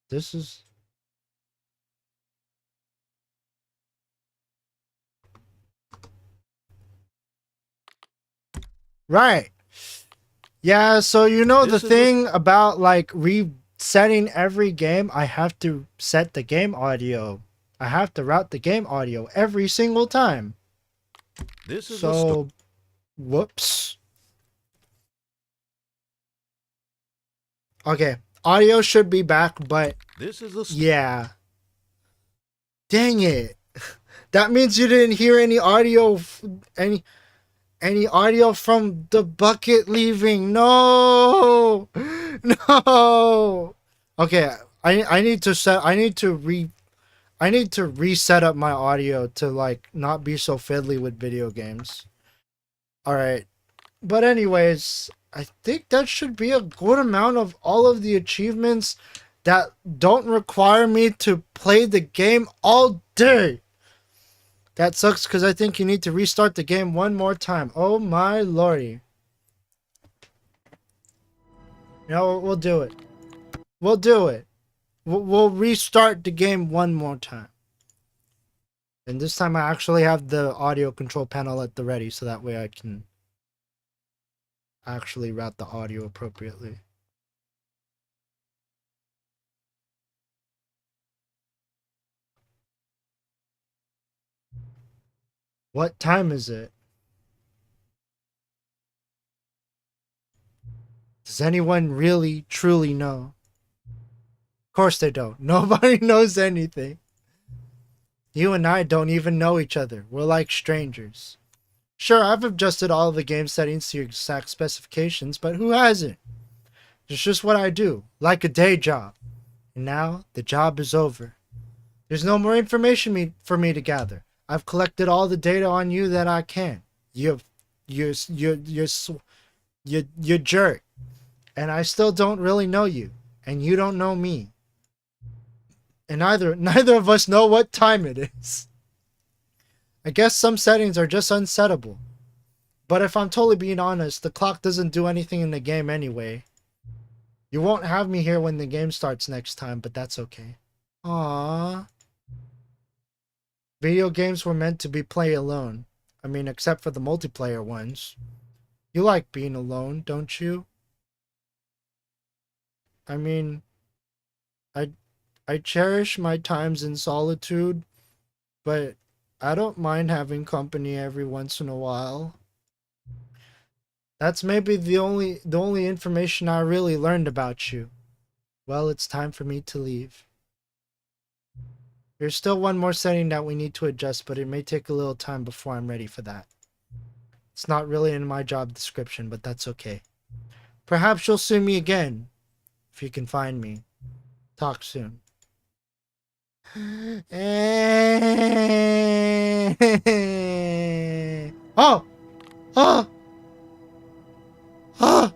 Speaker 1: This is... Right. Yeah, so you know the thing about like resetting every game, I have to set the game audio. I have to route the game audio every single time.
Speaker 3: This is
Speaker 1: so whoops. Okay, audio should be back, but
Speaker 3: this is
Speaker 1: yeah. Dang it. That means you didn't hear any audio any audio from the bucket leaving. No. No. Okay, I need to reset up my audio to like not be so fiddly with video games. All right. But anyways, I think that should be a good amount of all of the achievements that don't require me to play the game all day. That sucks because I think you need to restart the game one more time. Oh my lordy. You know, we'll do it. We'll do it. We'll restart the game one more time. And this time I actually have the audio control panel at the ready so that way I can actually route the audio appropriately. What time is it? Does anyone really, truly know? Of course they don't. Nobody knows anything. You and I don't even know each other. We're like strangers. Sure, I've adjusted all of the game settings to your exact specifications, but who hasn't? It's just what I do, like a day job. And now, the job is over. There's no more information for me to gather. I've collected all the data on you that I can. You're jerk. And I still don't really know you. And you don't know me. And neither of us know what time it is. I guess some settings are just unsettable. But if I'm totally being honest, the clock doesn't do anything in the game anyway. You won't have me here when the game starts next time, but that's okay. Aww. Video games were meant to be played alone. I mean, except for the multiplayer ones. You like being alone, don't you? I mean, I cherish my times in solitude, but I don't mind having company every once in a while. That's maybe the only information I really learned about you. Well, it's time for me to leave. There's still one more setting that we need to adjust, but it may take a little time before I'm ready for that. It's not really in my job description, but that's okay. Perhaps you'll see me again, if you can find me. Talk soon. Oh! Oh! Oh!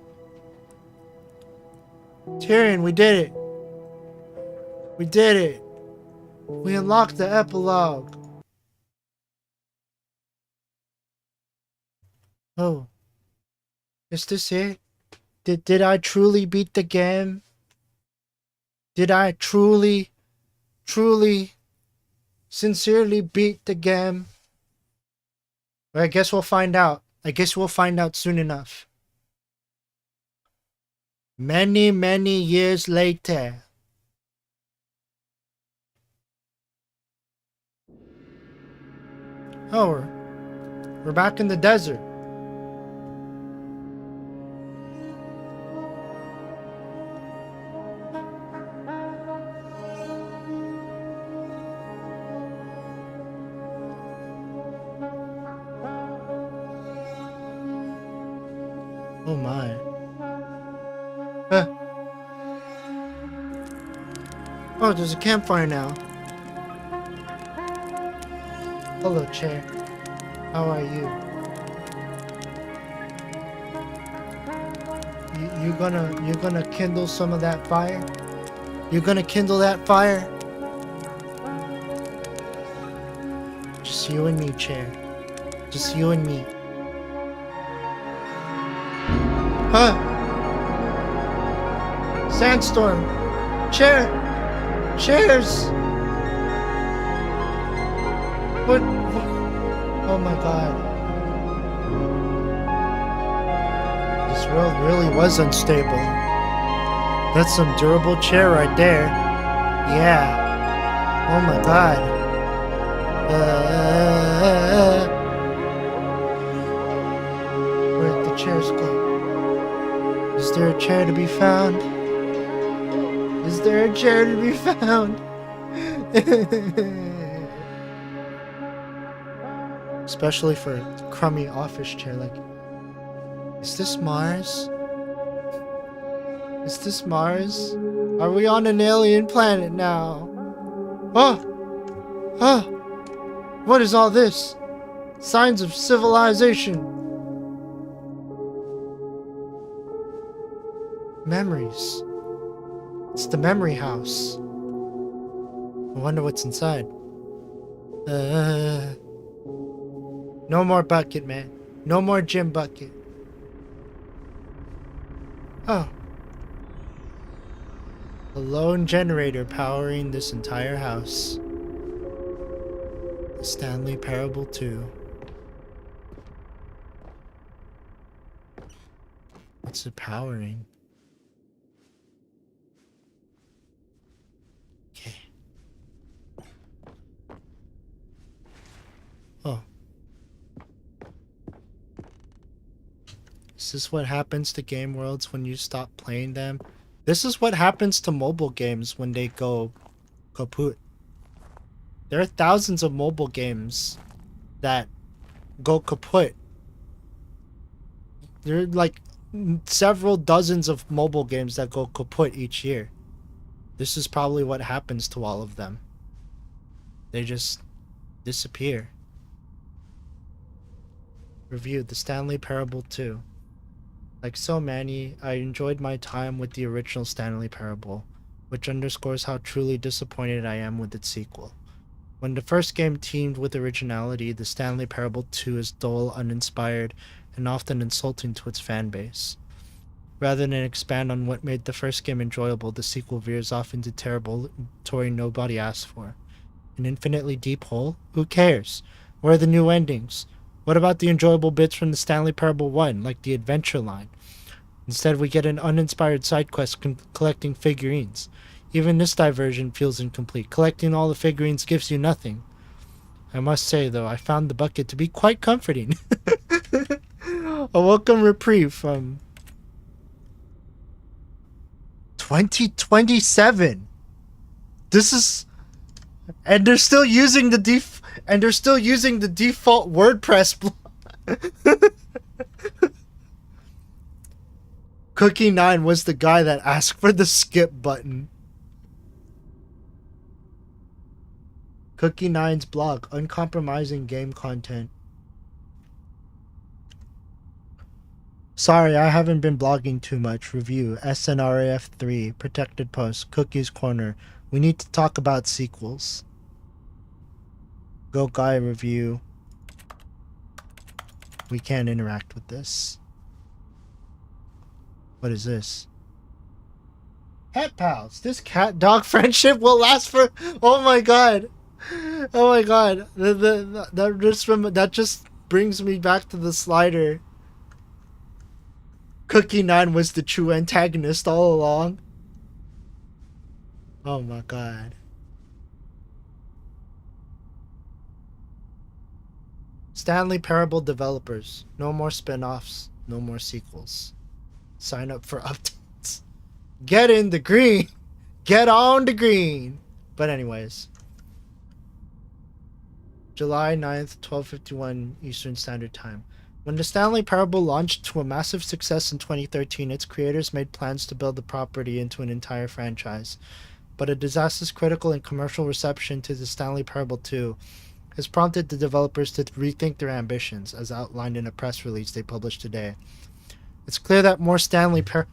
Speaker 1: Tyrion, we did it. We did it. We unlocked the epilogue. Oh. Is this it? Did I truly beat the game? Did I truly, sincerely beat the game? Well, I guess we'll find out. I guess we'll find out soon enough. Many, many years later. Oh, we're back in the desert. Oh my. Oh, there's a campfire now. Hello, chair. How are you? You gonna kindle some of that fire? You gonna kindle that fire? Just you and me, chair. Just you and me. Huh? Sandstorm. Chair. Chairs. What? Oh my god. This world really was unstable. That's some durable chair right there. Yeah. Oh my god. Where'd the chairs go? Is there a chair to be found? Is there a chair to be found? Especially for a crummy office chair, like, is this Mars? Is this Mars? Are we on an alien planet now? Oh! Oh! What is all this? Signs of civilization. Memories. It's the memory house. I wonder what's inside. No more bucket, man. No more gym bucket. Oh. A lone generator powering this entire house. The Stanley Parable 2. What's it powering? Okay. Oh. Is this what happens to game worlds when you stop playing them? This is what happens to mobile games when they go kaput. There are thousands of mobile games that go kaput. There are like several dozens of mobile games that go kaput each year. This is probably what happens to all of them. They just disappear. Review The Stanley Parable 2. Like so many, I enjoyed my time with the original Stanley Parable, which underscores how truly disappointed I am with its sequel. When the first game teamed with originality, the Stanley Parable 2 is dull, uninspired, and often insulting to its fanbase. Rather than expand on what made the first game enjoyable, the sequel veers off into territory nobody asked for. An infinitely deep hole? Who cares? Where are the new endings? What about the enjoyable bits from the Stanley Parable 1, like the adventure line? Instead, we get an uninspired side quest collecting figurines. Even this diversion feels incomplete. Collecting all the figurines gives you nothing. I must say, though, I found the bucket to be quite comforting. A welcome reprieve from 2027. This is, and they're still using the default WordPress. Cookie9 was the guy that asked for the skip button. Cookie9's blog, uncompromising game content. Sorry, I haven't been blogging too much. Review, SNRAF3, Protected Post, Cookies Corner. We need to talk about sequels. Go Guy review. We can't interact with this. What is this? Pet pals. This cat-dog friendship will last for... Oh my god. Oh my god. That just brings me back to the slider. Cookie 9 was the true antagonist all along. Oh my god. Stanley Parable developers. No more spin-offs. No more sequels. Sign up for updates. Get in the green. Get on the green. But anyways. July 9th, 12:51 Eastern Standard Time. When the Stanley Parable launched to a massive success in 2013, its creators made plans to build the property into an entire franchise. But a disastrous critical and commercial reception to the Stanley Parable 2 has prompted the developers to rethink their ambitions, as outlined in a press release they published today. It's clear that more Stanley Parable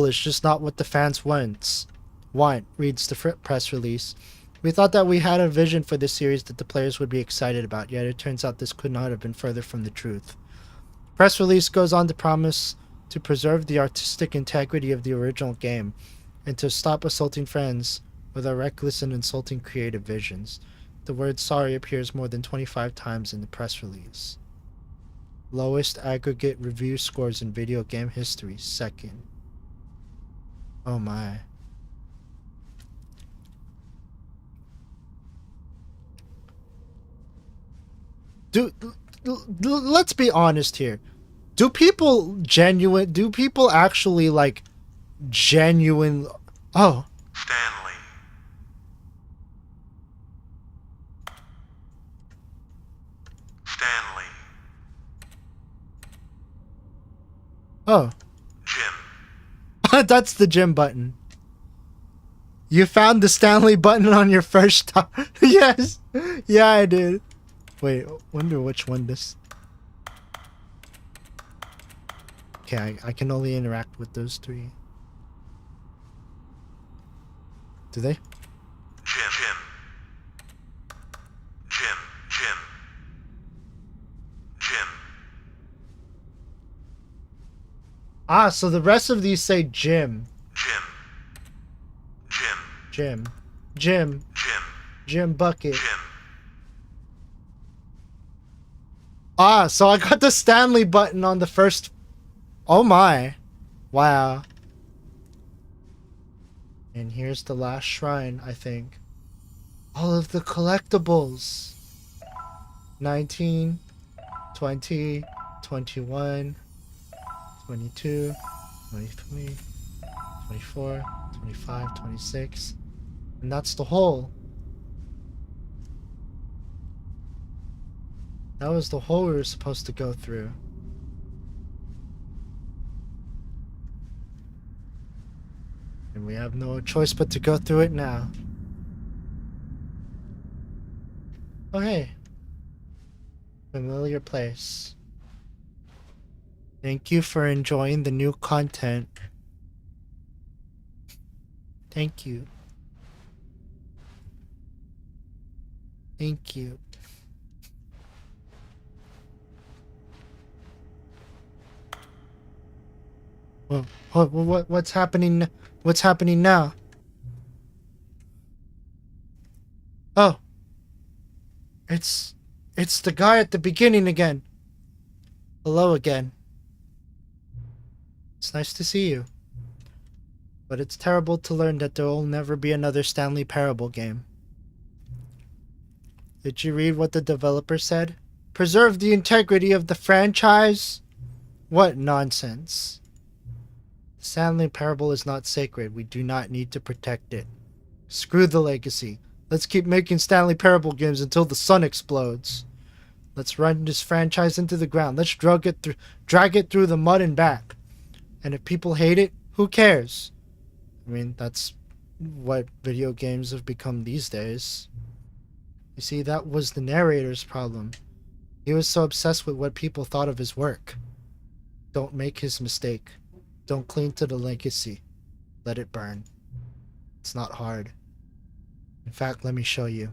Speaker 1: is just not what the fans want, reads the press release. We thought that we had a vision for this series that the players would be excited about, yet it turns out this could not have been further from the truth. Press release goes on to promise to preserve the artistic integrity of the original game, and to stop assaulting fans with our reckless and insulting creative visions. The word sorry appears more than 25 times in the press release. Lowest aggregate review scores in video game history, second. Oh my. Let's be honest here. Do people actually like genuine... Oh.
Speaker 7: Stanley. Stanley.
Speaker 1: Oh.
Speaker 7: Jim.
Speaker 1: That's the Jim button. You found the Stanley button on your first time. Yes. Yeah, I did. Wait, wonder which one this... Okay, I can only interact with those three. Do they?
Speaker 7: Jim.
Speaker 1: Ah, so the rest of these say Jim. Jim Bucket. Ah, so I got the Stanley button on the first... Oh my. Wow. And here's the last shrine, I think. All of the collectibles. 19, 20, 21, 22, 23, 24, 25, 26. And that's the whole. That was the hole we were supposed to go through. And we have no choice but to go through it now. Oh hey. Familiar place. Thank you for enjoying the new content. Thank you. Thank you. What's happening? What's happening now? Oh. It's the guy at the beginning again. Hello again. It's nice to see you. But it's terrible to learn that there will never be another Stanley Parable game. Did you read what the developer said? Preserve the integrity of the franchise? What nonsense. The Stanley Parable is not sacred. We do not need to protect it. Screw the legacy. Let's keep making Stanley Parable games until the sun explodes. Let's run this franchise into the ground. Let's drag it through the mud and back. And if people hate it, who cares? I mean, that's what video games have become these days. You see, that was the narrator's problem. He was so obsessed with what people thought of his work. Don't make his mistake. Don't cling to the legacy. Let it burn. It's not hard. In fact, let me show you.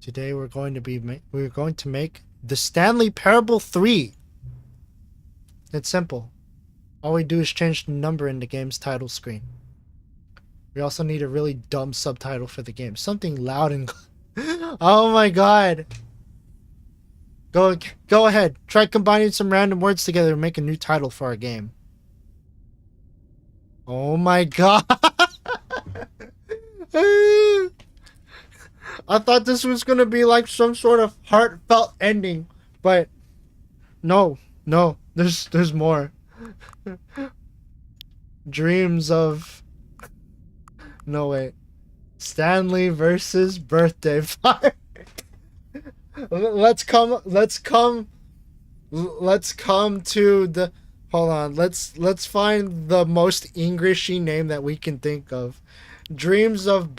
Speaker 1: Today we're going to make the Stanley Parable 3. It's simple. All we do is change the number in the game's title screen. We also need a really dumb subtitle for the game. Something loud and... Oh my god! Go ahead. Try combining some random words together to make a new title for our game. Oh my god! I thought this was gonna be like some sort of heartfelt ending, but no, there's more. Dreams of... No, wait. Stanley versus birthday party. Let's come to the... Hold on. Let's find the most Englishy name that we can think of. Dreams of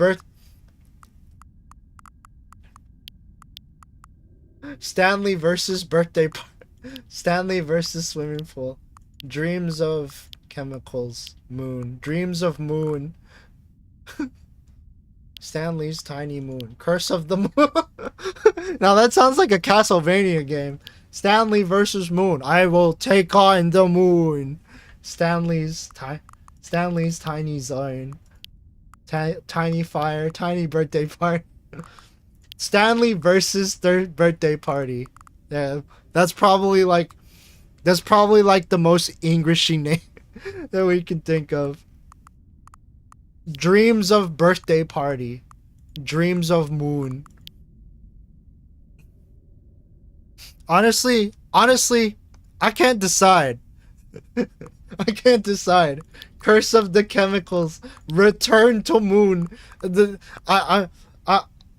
Speaker 1: Stanley versus birthday party. Stanley versus swimming pool. Dreams of chemicals. Moon. Dreams of moon. Stanley's tiny moon. Curse of the moon. Now that sounds like a Castlevania game. Stanley versus moon. I will take on the moon. Stanley's tiny zone. Tiny fire. Tiny birthday party. Stanley versus third birthday party. Yeah, that's probably like the most Englishy name that we can think of. Dreams of birthday party. Dreams of moon. Honestly, I can't decide. I can't decide. Curse of the chemicals. Return to moon.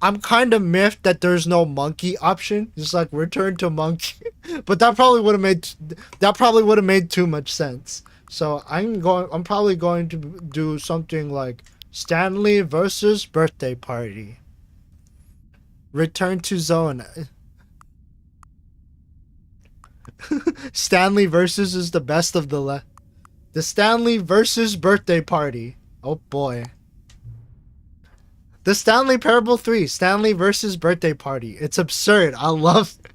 Speaker 1: I'm kind of miffed that there's no monkey option. Just like return to monkey. But that probably would have made too much sense. So I'm probably going to do something like Stanley versus birthday party. Return to zone. Stanley versus is the best of the The Stanley versus birthday party. Oh boy. The Stanley Parable 3, Stanley versus birthday party. It's absurd. I love it.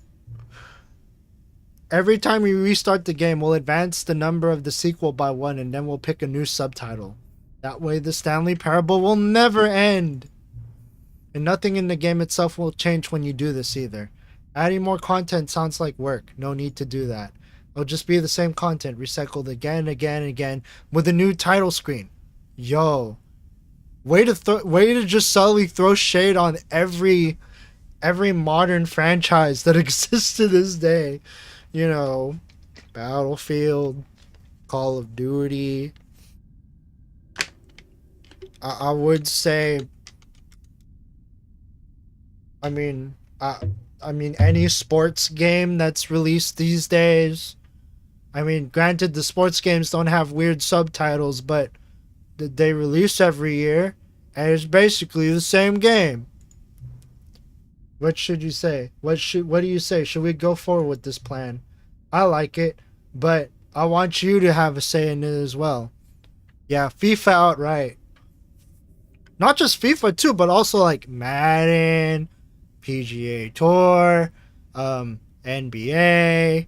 Speaker 1: Every time we restart the game, we'll advance the number of the sequel by 1 and then we'll pick a new subtitle. That way the Stanley Parable will never end. And nothing in the game itself will change when you do this either. Adding more content sounds like work. No need to do that. It'll just be the same content recycled again and again and again with a new title screen. Yo. Way to just subtly throw shade on every modern franchise that exists to this day. You know, Battlefield, Call of Duty. I would say, I mean any sports game that's released these days. I mean, granted the sports games don't have weird subtitles, but they release every year, and it's basically the same game. What should you say? What do you say? Should we go forward with this plan? I like it, but I want you to have a say in it as well. Yeah, FIFA outright. Not just FIFA too, but also like Madden, PGA Tour, NBA.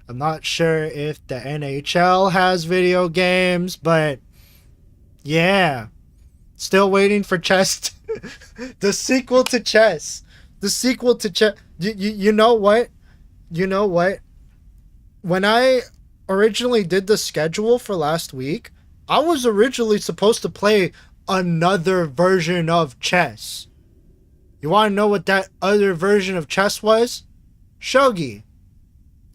Speaker 1: I'm not sure if the NHL has video games, but yeah. Still waiting for chess. The sequel to chess. The sequel to chess. You know what? You know what? When I originally did the schedule for last week, I was originally supposed to play another version of chess. You want to know what that other version of chess was? Shogi.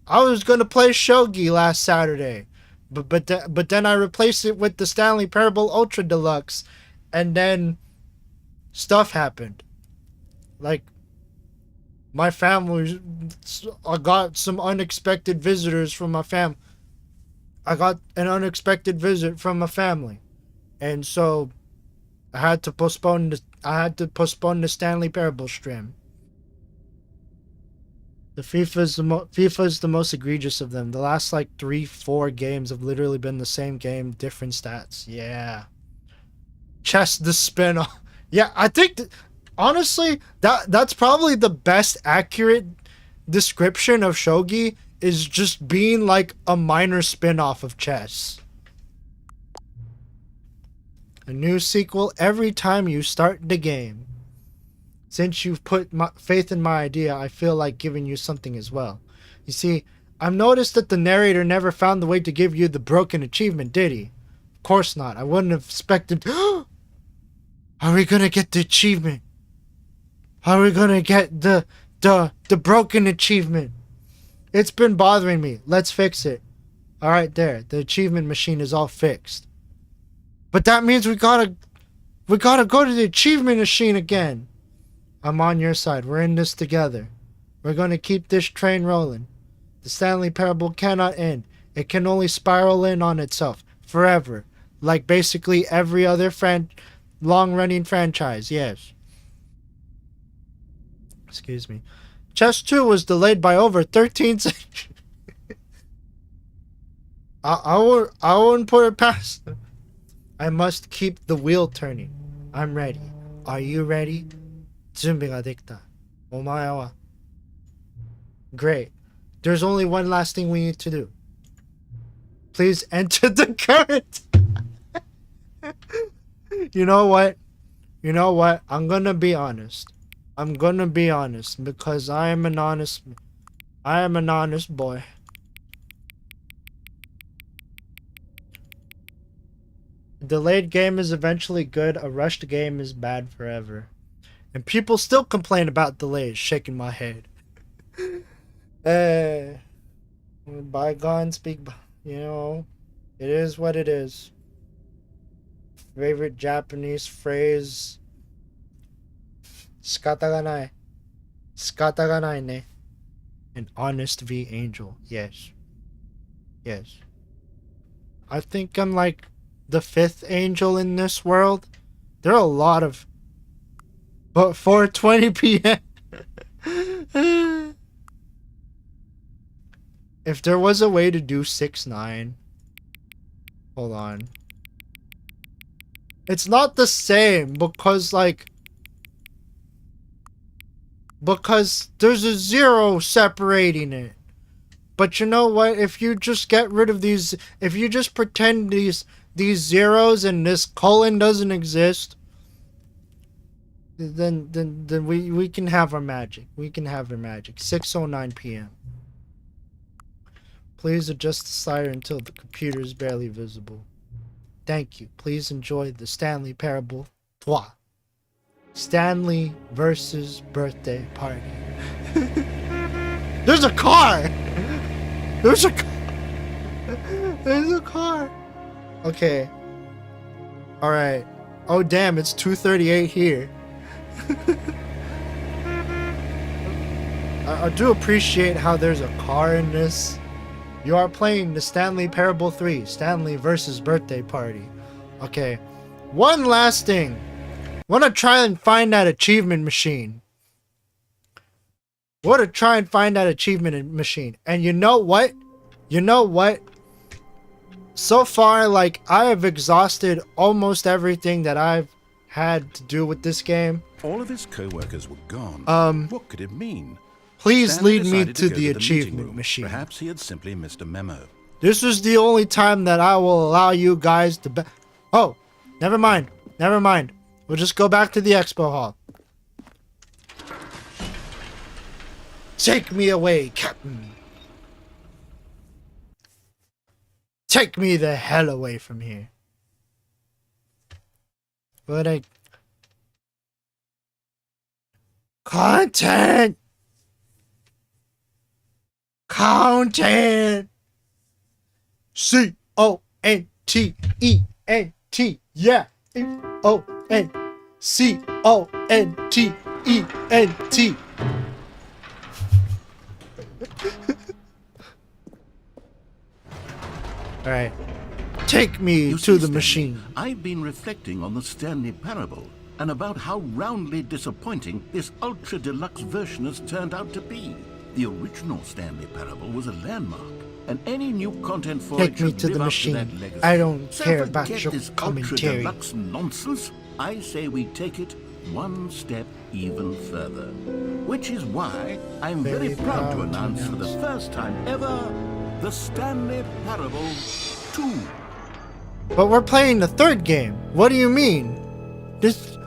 Speaker 1: I was going to play Shogi last Saturday. But then I replaced it with the Stanley Parable Ultra Deluxe. And then stuff happened. Like, my family, I got some unexpected visitors from my family. I got an unexpected visit from my family. And so I had to postpone the Stanley Parable stream. The FIFA's the most egregious of them. The last like 3-4 games have literally been the same game, different stats. Yeah. Chess the spin-off. Yeah, I think honestly that's probably the best accurate description of shogi, is just being like a minor spin-off of chess. A new sequel every time you start the game. Since you've put faith in my idea, I feel like giving you something as well. You see, I've noticed that the narrator never found the way to give you the broken achievement, did he? Of course not. I wouldn't have expected... Are we gonna get the achievement? Are we gonna get the broken achievement? It's been bothering me. Let's fix it. Alright, there. The achievement machine is all fixed. But that means we gotta go to the achievement machine again. I'm on your side. We're in this together. We're gonna keep this train rolling. The Stanley Parable cannot end. It can only spiral in on itself. Forever. Like basically every other long-running franchise. Yes. Excuse me. Chess 2 was delayed by over 13 centuries. I wouldn't put it past them. I must keep the wheel turning. I'm ready. Are you ready? 準備ができた。お前は。Great. There's only one last thing we need to do. Please enter the current. You know what? You know what? I'm gonna be honest. I'm gonna be honest because I am an honest boy. A delayed game is eventually good. A rushed game is bad forever. And people still complain about delays, shaking my head. Bygones speak, you know, it is what it is. Favorite Japanese phrase. 仕方がない. 仕方がないね. An honest V angel. Yes. Yes. I think I'm like the 5th angel in this world. There are a lot of... But 4:20 p.m. If there was a way to do 6-9. Hold on. It's not the same because like... Because there's a 0 separating it. But you know what? If you just get rid of these... If you just pretend these zeros and this colon doesn't exist... Then we can have our magic. We can have our magic. 6:09 p.m. Please adjust the slider until the computer is barely visible. Thank you. Please enjoy the Stanley Parable 3. Stanley versus birthday party. There's a car! There's a car! Okay. Alright. Oh damn, it's 2:38 here. I do appreciate how there's a car in this. You are playing the Stanley Parable 3, Stanley versus Birthday Party. Okay, one last thing. Wanna try and find that achievement machine. Wanna try and find that achievement machine. And you know what? You know what? So far, like, I have exhausted almost everything that I've had to do with this game.
Speaker 3: All of his co-workers were gone. What could it mean?
Speaker 1: Please
Speaker 3: Stanley
Speaker 1: lead me
Speaker 3: decided
Speaker 1: to
Speaker 3: go
Speaker 1: the
Speaker 3: meeting
Speaker 1: achievement
Speaker 3: room.
Speaker 1: machine.
Speaker 3: Perhaps he had simply missed a memo.
Speaker 1: This is the only time that I will allow you guys to Oh, never mind. Never mind. We'll just go back to the expo hall. Take me away, Captain. Take me the hell away from here. But Content! C-O-N-T-E-N-T. Yeah. C-O-N-T-E-N-T. Alright. Take me
Speaker 3: You
Speaker 1: to
Speaker 3: see,
Speaker 1: the
Speaker 3: Stanley,
Speaker 1: machine.
Speaker 3: I've been reflecting on the Stanley Parable and about how roundly disappointing this ultra deluxe version has turned out to be. The original Stanley Parable was a landmark, and any new content for
Speaker 1: Take
Speaker 3: it
Speaker 1: me
Speaker 3: should
Speaker 1: to the
Speaker 3: live up
Speaker 1: machine.
Speaker 3: that legacy.
Speaker 1: I don't
Speaker 3: So
Speaker 1: care about
Speaker 3: forget
Speaker 1: your
Speaker 3: this
Speaker 1: commentary.
Speaker 3: ultra deluxe nonsense. I say we take it one step even further. Which is why I'm very proud to announce for the first time ever the Stanley Parable 2.
Speaker 1: But we're playing the third game. What do you mean? This...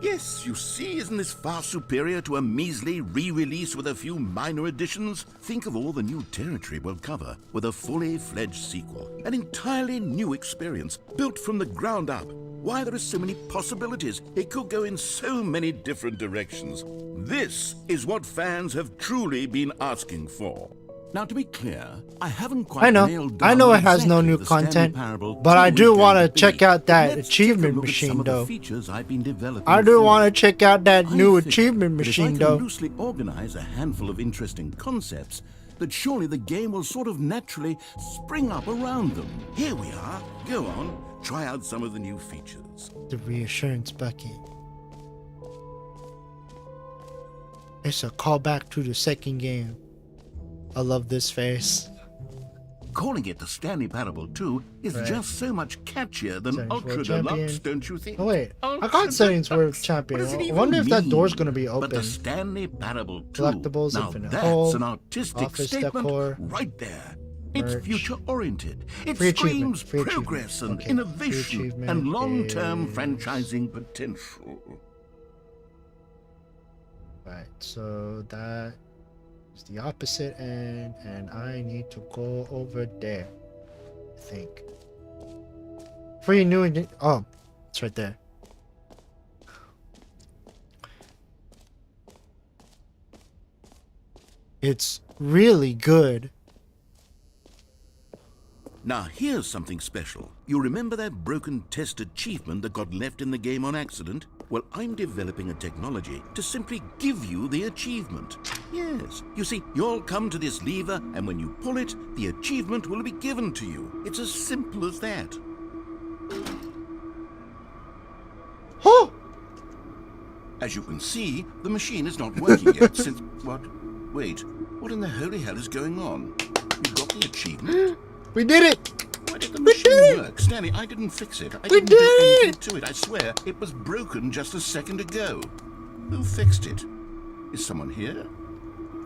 Speaker 3: Yes, you see, isn't this far superior to a measly re-release with a few minor additions? Think of all the new territory we'll cover with a fully fledged sequel. An entirely new experience, built from the ground up. Why, there are so many possibilities. It could go in so many different directions. This is what fans have truly been asking for. Now, to be clear, I haven't quite nailed down
Speaker 1: I know it has no
Speaker 3: exactly
Speaker 1: new
Speaker 3: the Stanley
Speaker 1: content,
Speaker 3: Parable
Speaker 1: but I
Speaker 3: 2
Speaker 1: do
Speaker 3: is going
Speaker 1: want to
Speaker 3: be.
Speaker 1: check out that
Speaker 3: Let's take a
Speaker 1: achievement
Speaker 3: look at some
Speaker 1: machine
Speaker 3: of the
Speaker 1: though.
Speaker 3: features I've been developing
Speaker 1: I do
Speaker 3: for
Speaker 1: want to
Speaker 3: it.
Speaker 1: check out that
Speaker 3: I
Speaker 1: new
Speaker 3: figure
Speaker 1: achievement
Speaker 3: that
Speaker 1: machine
Speaker 3: if I
Speaker 1: though.
Speaker 3: can loosely organize a handful of interesting concepts, that surely the game will sort of naturally spring up around them. Here we are. Go on, try out some of the new features.
Speaker 1: The reassurance bucket. It's a callback to the second game. I love this face.
Speaker 3: Calling it the Stanley Parable 2 is
Speaker 1: Right.
Speaker 3: just so much catchier than
Speaker 1: Settings
Speaker 3: Ultra
Speaker 1: World
Speaker 3: Deluxe,
Speaker 1: Champion.
Speaker 3: don't you think?
Speaker 1: Oh wait, I
Speaker 3: Ultra
Speaker 1: got settings
Speaker 3: Deluxe.
Speaker 1: worth champion.
Speaker 3: What does it
Speaker 1: I
Speaker 3: even
Speaker 1: wonder if that
Speaker 3: mean?
Speaker 1: door's gonna be
Speaker 3: But the
Speaker 1: open.
Speaker 3: Stanley Parable 2,
Speaker 1: Collectibles,
Speaker 3: now
Speaker 1: infinite
Speaker 3: that's
Speaker 1: hole,
Speaker 3: an artistic
Speaker 1: office
Speaker 3: statement
Speaker 1: decor,
Speaker 3: right there. It's
Speaker 1: merch.
Speaker 3: future-oriented. It
Speaker 1: Free achievement,
Speaker 3: screams
Speaker 1: free achievement.
Speaker 3: progress and
Speaker 1: Okay, free
Speaker 3: innovation
Speaker 1: achievement
Speaker 3: and long-term
Speaker 1: is-
Speaker 3: franchising potential.
Speaker 1: Right, so that is the opposite end, and I need to go over there. I think. Free new. Oh, it's right there. It's really good.
Speaker 3: Now, here's something special. You remember that broken test achievement that got left in the game on accident? Well, I'm developing a technology to simply give you the achievement. Yes, you see, you'll come to this lever, and when you pull it, the achievement will be given to you. It's as simple as that.
Speaker 1: Oh!
Speaker 3: As you can see, the machine is not working yet since... What? Wait, what in the holy hell is going on? You got the achievement?
Speaker 1: We did it!
Speaker 3: Why did the
Speaker 1: We did
Speaker 3: machine
Speaker 1: it!
Speaker 3: work? Stanley, I didn't fix it. I
Speaker 1: We
Speaker 3: didn't
Speaker 1: did
Speaker 3: do anything
Speaker 1: it!
Speaker 3: to it. I swear, it was broken just a second ago. Who fixed it? Is someone here?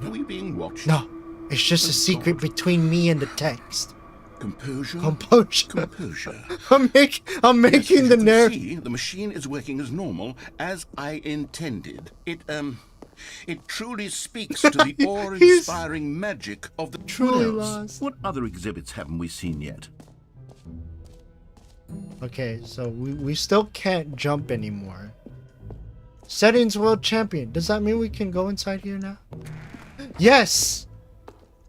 Speaker 3: Are we being watched?
Speaker 1: No, it's just a
Speaker 3: Oh,
Speaker 1: secret
Speaker 3: God.
Speaker 1: between me and the text.
Speaker 3: Composure?
Speaker 1: Composure.
Speaker 3: Composure.
Speaker 1: I'm making
Speaker 3: Yes,
Speaker 1: the
Speaker 3: as you can
Speaker 1: narrative.
Speaker 3: see, the machine is working as normal, as I intended. It truly speaks to the awe-inspiring magic of the...
Speaker 1: Truly
Speaker 3: What else?
Speaker 1: lost.
Speaker 3: What other exhibits haven't we seen yet?
Speaker 1: Okay, so we still can't jump anymore. Settings World Champion. Does that mean we can go inside here now? Yes!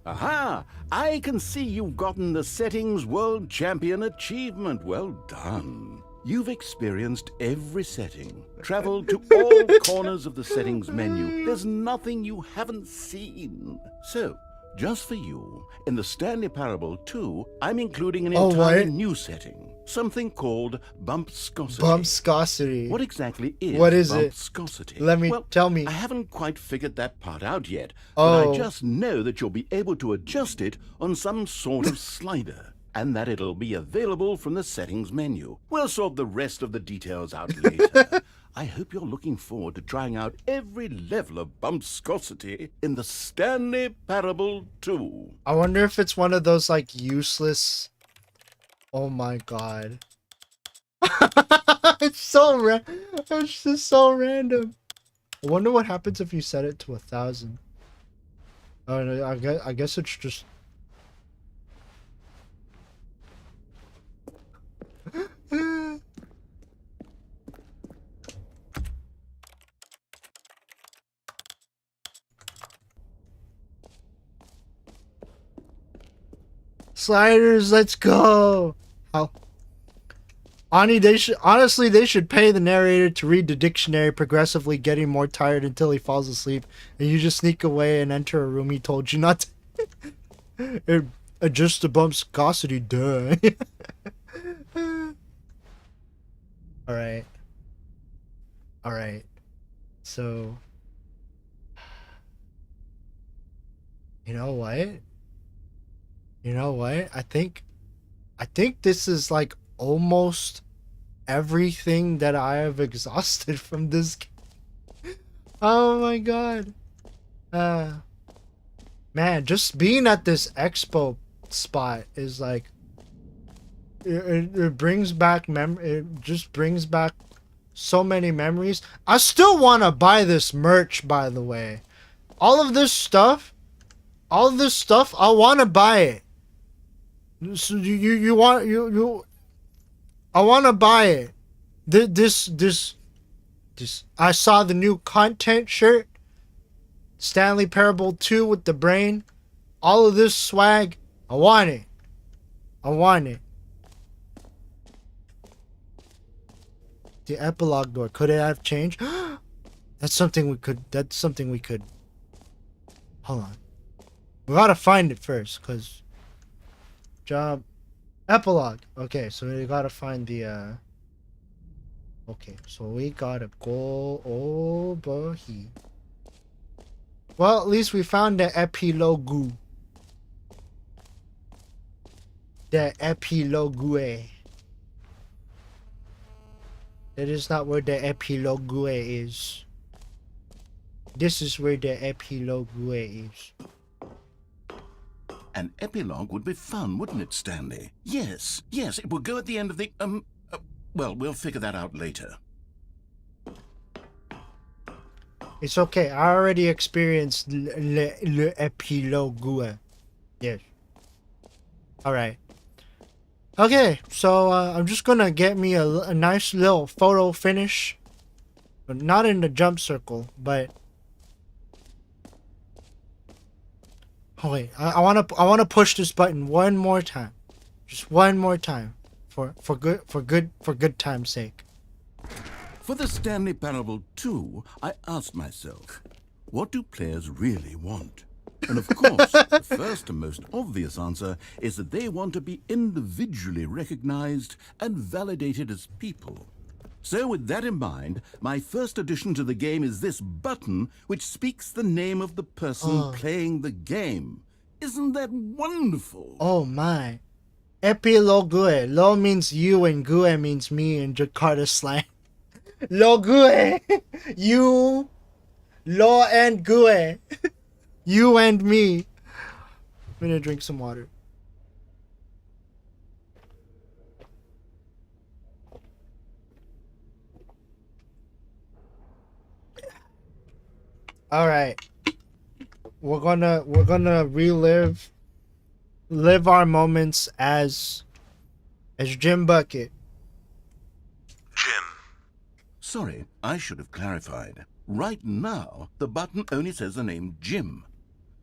Speaker 3: Aha! I can see you've gotten the Settings World Champion achievement. Well done. You've experienced every setting, traveled to all corners of the settings menu. There's nothing you haven't seen. So, just for you, in the Stanley Parable 2, I'm including an
Speaker 1: Oh,
Speaker 3: entirely
Speaker 1: what?
Speaker 3: new setting, something called bumpscosity.
Speaker 1: Bumpscosity.
Speaker 3: What exactly is
Speaker 1: What is it?
Speaker 3: bumpscosity?
Speaker 1: Let me-
Speaker 3: Well,
Speaker 1: tell me.
Speaker 3: I haven't quite figured that part out yet, but
Speaker 1: Oh.
Speaker 3: I just know that you'll be able to adjust it on some sort of slider, and that it'll be available from the settings menu. We'll sort the rest of the details out later. I hope you're looking forward to trying out every level of bumpscosity in the Stanley Parable 2.
Speaker 1: I wonder if it's one of those like useless. Oh my god. It's so it's just so random. I wonder what happens if you set it to 1,000. Oh no, I guess it's just. Sliders, let's go. How? Ani, they should pay the narrator to read the dictionary, progressively getting more tired until he falls asleep, and you just sneak away and enter a room he told you not to. Adjust the bumpscosity, duh. Alright. Alright. So You know what? You know what? I think this is like almost everything that I have exhausted from this game. Oh my god. Man, just being at this expo spot is like it brings back it just brings back so many memories. I still want to buy this merch, by the way. All of this stuff, I want to buy it. So I want to buy it. This I saw the new content shirt, Stanley Parable 2 with the brain. All of this swag, I want it. I want it. The epilogue door, could it have changed? That's something we could. Hold on. We gotta find it first, cause job epilogue. Okay, so we gotta find the okay, so we gotta go over here. Well, at least we found the epilogue. The epilogue. That is not where the epilogue is. This is where the epilogue is.
Speaker 3: An epilogue would be fun, wouldn't it, Stanley? Yes, it will go at the end of the, well, we'll figure that out later.
Speaker 1: It's okay. I already experienced le epilogue. Yes. Alright. Okay, so I'm just gonna get me a nice little photo finish. But not in the jump circle, but... Oh wait, I wanna push this button one more time. Just one more time. For good time's sake.
Speaker 3: For the Stanley Parable 2, I asked myself, what do players really want? And of course, the first and most obvious answer is that they want to be individually recognized and validated as people. So with that in mind, my first addition to the game is this button which speaks the name of the person playing the game. Isn't that wonderful?
Speaker 1: Oh my. Epilogue. Lo means you and gue means me in Jakarta slang. Logue. You. Lo and gue. You and me. I'm gonna drink some water. All right. We're gonna relive our moments as Jim Bucket.
Speaker 7: Jim.
Speaker 3: Sorry, I should have clarified. Right now, the button only says the name Jim.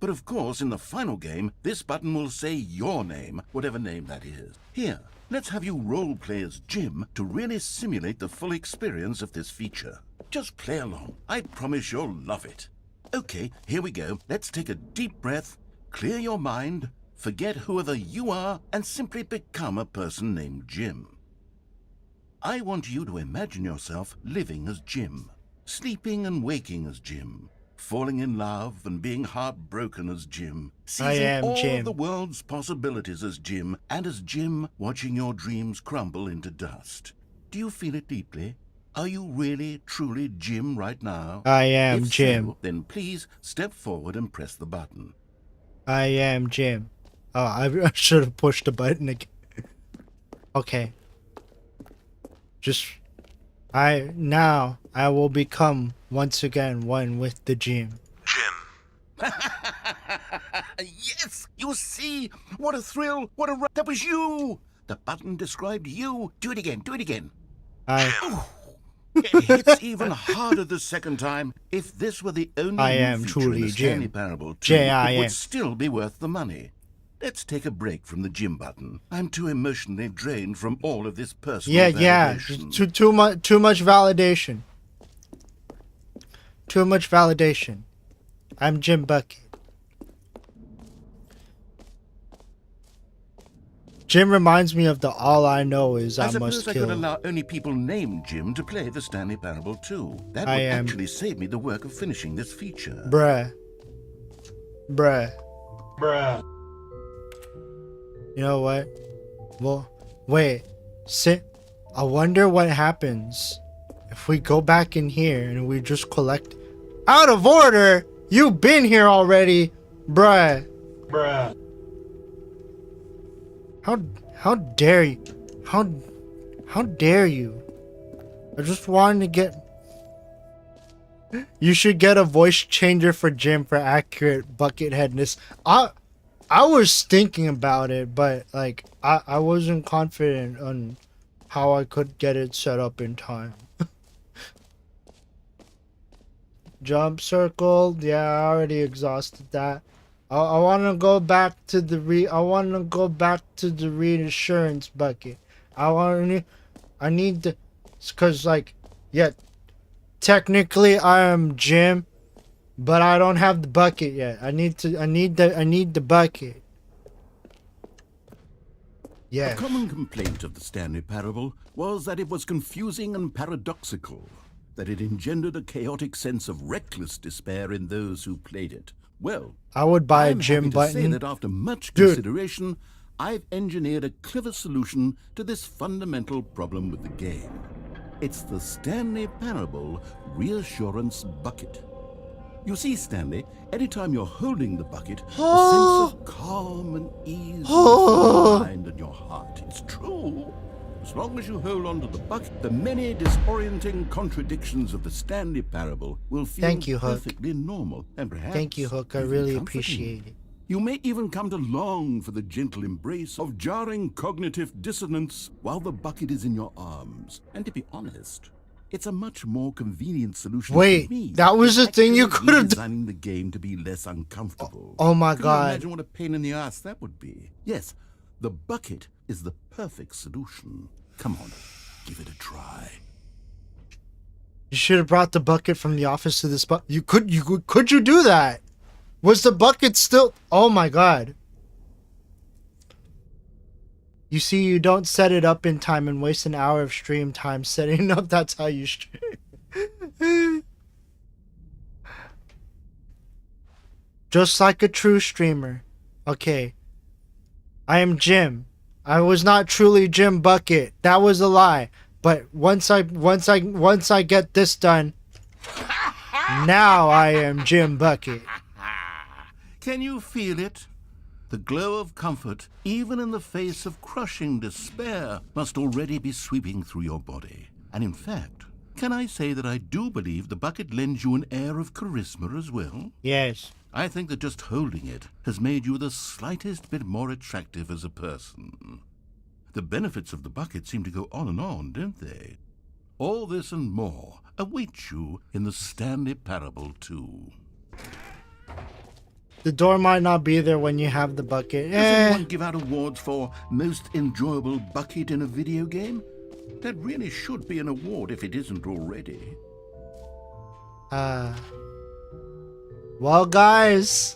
Speaker 3: But of course, in the final game, this button will say your name, whatever name that is. Here, let's have you roleplay as Jim to really simulate the full experience of this feature. Just play along. I promise you'll love it. Okay, here we go. Let's take a deep breath, clear your mind, forget whoever you are, and simply become a person named Jim. I want you to imagine yourself living as Jim, sleeping and waking as Jim, falling in love and being heartbroken as Jim, seizing all
Speaker 1: Jim.
Speaker 3: the world's possibilities as Jim, and as Jim watching your dreams crumble into dust. Do you feel it deeply? Are you really, truly Jim right now?
Speaker 1: I am
Speaker 3: If
Speaker 1: Jim.
Speaker 3: so, then please step forward and press the button.
Speaker 1: I am Jim. Oh, I should have pushed the button again. Okay. I will become once again one with the Jim.
Speaker 7: Jim.
Speaker 3: Yes, you see? What a thrill, what a that was you! The button described you. Do it again, do it again. It hits even harder the second time. If this were the only
Speaker 1: I
Speaker 3: new
Speaker 1: am
Speaker 3: feature
Speaker 1: truly
Speaker 3: in the Stanley
Speaker 1: Jim.
Speaker 3: Parable 2,
Speaker 1: J-I-M.
Speaker 3: it would still be worth the money. Let's take a break from the Jim button. I'm too emotionally drained from all of this personal validation.
Speaker 1: Too much validation. Too much validation. I'm Jim Bucket. Jim reminds me of the all I know is I must
Speaker 3: suppose I could
Speaker 1: kill.
Speaker 3: allow only people named Jim to play the Stanley Parable 2. That would actually save me the work of finishing this feature.
Speaker 1: Bruh.
Speaker 2: Bruh.
Speaker 1: You know what? Well, wait. I wonder what happens if we go back in here and we just collect. Out of order? You've been here already, bruh.
Speaker 2: Bruh.
Speaker 1: How dare you? How dare you? I just wanted to get. You should get a voice changer for Jim for accurate bucketheadness. I was thinking about it, but like I wasn't confident on how I could get it set up in time. Jump circle, yeah, I already exhausted that. I want to go back to the reassurance bucket. I need to, cause like, yeah, technically I am Jim, but I don't have the bucket yet. I need the bucket. Yeah.
Speaker 3: A common complaint of the Stanley Parable was that it was confusing and paradoxical, that it engendered a chaotic sense of reckless despair in those who played it. Well,
Speaker 1: I would buy a
Speaker 3: I'm
Speaker 1: Jim
Speaker 3: happy to
Speaker 1: button.
Speaker 3: say that after much
Speaker 1: Dude.
Speaker 3: consideration, I've engineered a clever solution to this fundamental problem with the game. It's the Stanley Parable Reassurance Bucket. You see, Stanley, anytime you're holding the bucket, a sense of calm and ease in your mind and your heart. It's true. As long as you hold on to the bucket, the many disorienting contradictions of the Stanley Parable will feel
Speaker 1: Thank you, Hook.
Speaker 3: perfectly normal and perhaps
Speaker 1: Thank you, Hook. I
Speaker 3: even
Speaker 1: really
Speaker 3: comforting.
Speaker 1: appreciate it.
Speaker 3: You may even come to long for the gentle embrace of jarring cognitive dissonance while the bucket is in your arms. And to be honest, it's a much more convenient solution
Speaker 1: Wait,
Speaker 3: for me.
Speaker 1: that was the thing you could have done.
Speaker 3: Designing the game to be less uncomfortable.
Speaker 1: Oh my
Speaker 3: Can you
Speaker 1: God.
Speaker 3: imagine what a pain in the ass that would be? Yes, the bucket is the perfect solution. Come on, give it a try.
Speaker 1: You should have brought the bucket from the office to this could you do that? Was the bucket still? Oh my God. You see, you don't set it up in time and waste an hour of stream time setting up. That's how you stream. Just like a true streamer. Okay. I am Jim. I was not truly Jim Bucket. That was a lie. But once I get this done, now I am Jim Bucket.
Speaker 3: Can you feel it? The glow of comfort, even in the face of crushing despair, must already be sweeping through your body. And in fact, can I say that I do believe the bucket lends you an air of charisma as well?
Speaker 1: Yes.
Speaker 3: I think that just holding it has made you the slightest bit more attractive as a person. The benefits of the bucket seem to go on, don't they? All this and more await you in the Stanley Parable 2.
Speaker 1: The door might not be there when you have the bucket.
Speaker 3: Does anyone give out awards for most enjoyable bucket in a video game? That really should be an award if it isn't already.
Speaker 1: Well, guys.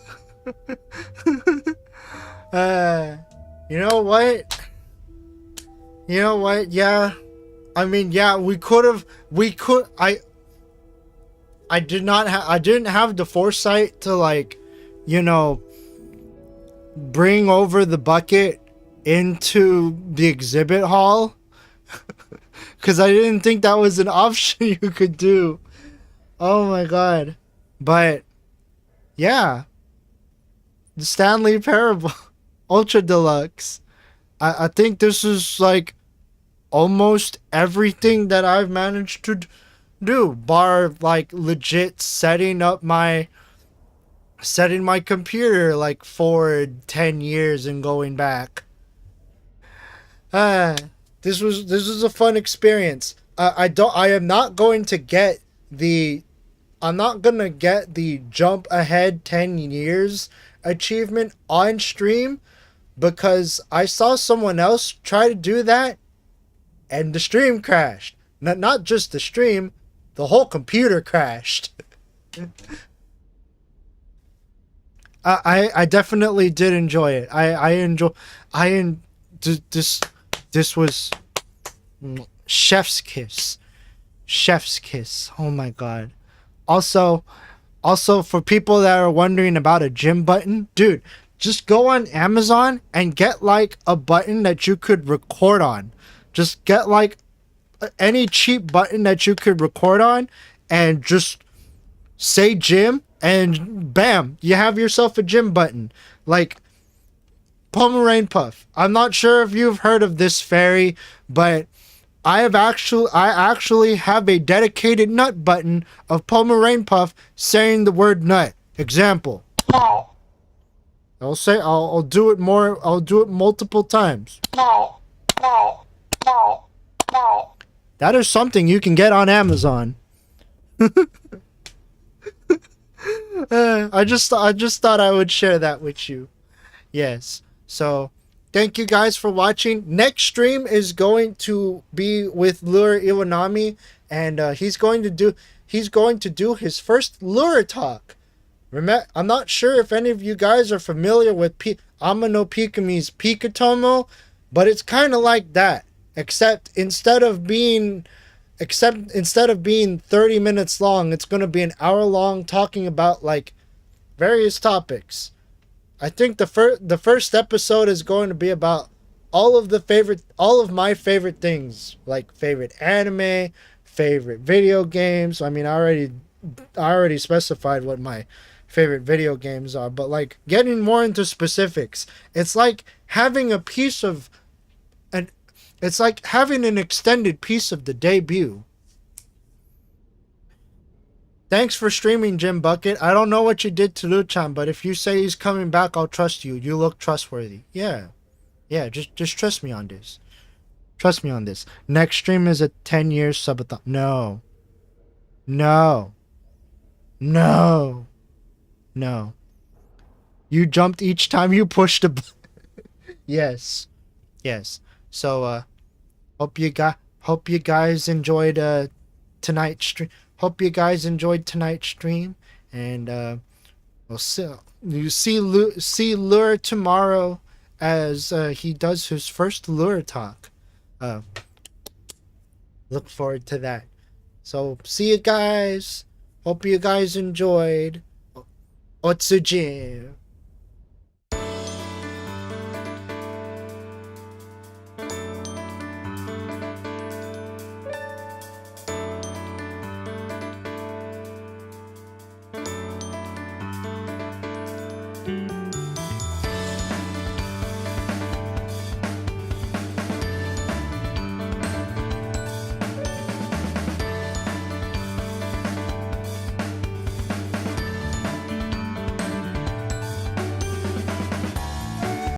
Speaker 1: You know what? Yeah. I mean, yeah, I didn't have the foresight to, like, you know, bring over the bucket into the exhibit hall. Because I didn't think that was an option you could do. Oh my God. But, yeah. The Stanley Parable. Ultra Deluxe. I think this is, like, almost everything that I've managed to do. Bar, like, legit setting my computer, like, for 10 years and going back. This was a fun experience. I'm not gonna get the jump ahead 10 years achievement on stream because I saw someone else try to do that and the stream crashed. Not just the stream, the whole computer crashed. I definitely did enjoy it. This was chef's kiss. Chef's kiss. Oh my God. Also for people that are wondering about a gym button, dude, just go on Amazon and get like a button that you could record on. Just get like any cheap button that you could record on and just say gym and bam, you have yourself a gym button. Like Pomeranian Puff. I'm not sure if you've heard of this fairy, but I actually have a dedicated nut button of Pomeranian Puff saying the word nut. Example. I'll do it multiple times. That is something you can get on Amazon. I just thought I would share that with you. Yes. So, thank you guys for watching. Next stream is going to be with Lure Iwanami, and he's going to do his first lure talk. Remember, I'm not sure if any of you guys are familiar with Amano Pikami's Pikatomo, but it's kind of like that, except instead of being 30 minutes long, it's going to be an hour long, talking about like various topics. I think the first episode is going to be about all of my favorite things, like favorite anime, favorite video games. I mean, I already specified what my favorite video games are, but like getting more into specifics. It's like having an extended piece of the debut. Thanks for streaming, Jim Bucket. I don't know what you did to Luchan, but if you say he's coming back, I'll trust you. You look trustworthy. Yeah, just trust me on this. Trust me on this. Next stream is a 10-year subathon. No. You jumped each time you pushed a button. Yes. So, hope you guys enjoyed tonight's stream. Hope you guys enjoyed tonight's stream, and we'll see Lure tomorrow as he does his first lure talk. Look forward to that. So see you guys. Hope you guys enjoyed. Otsujin.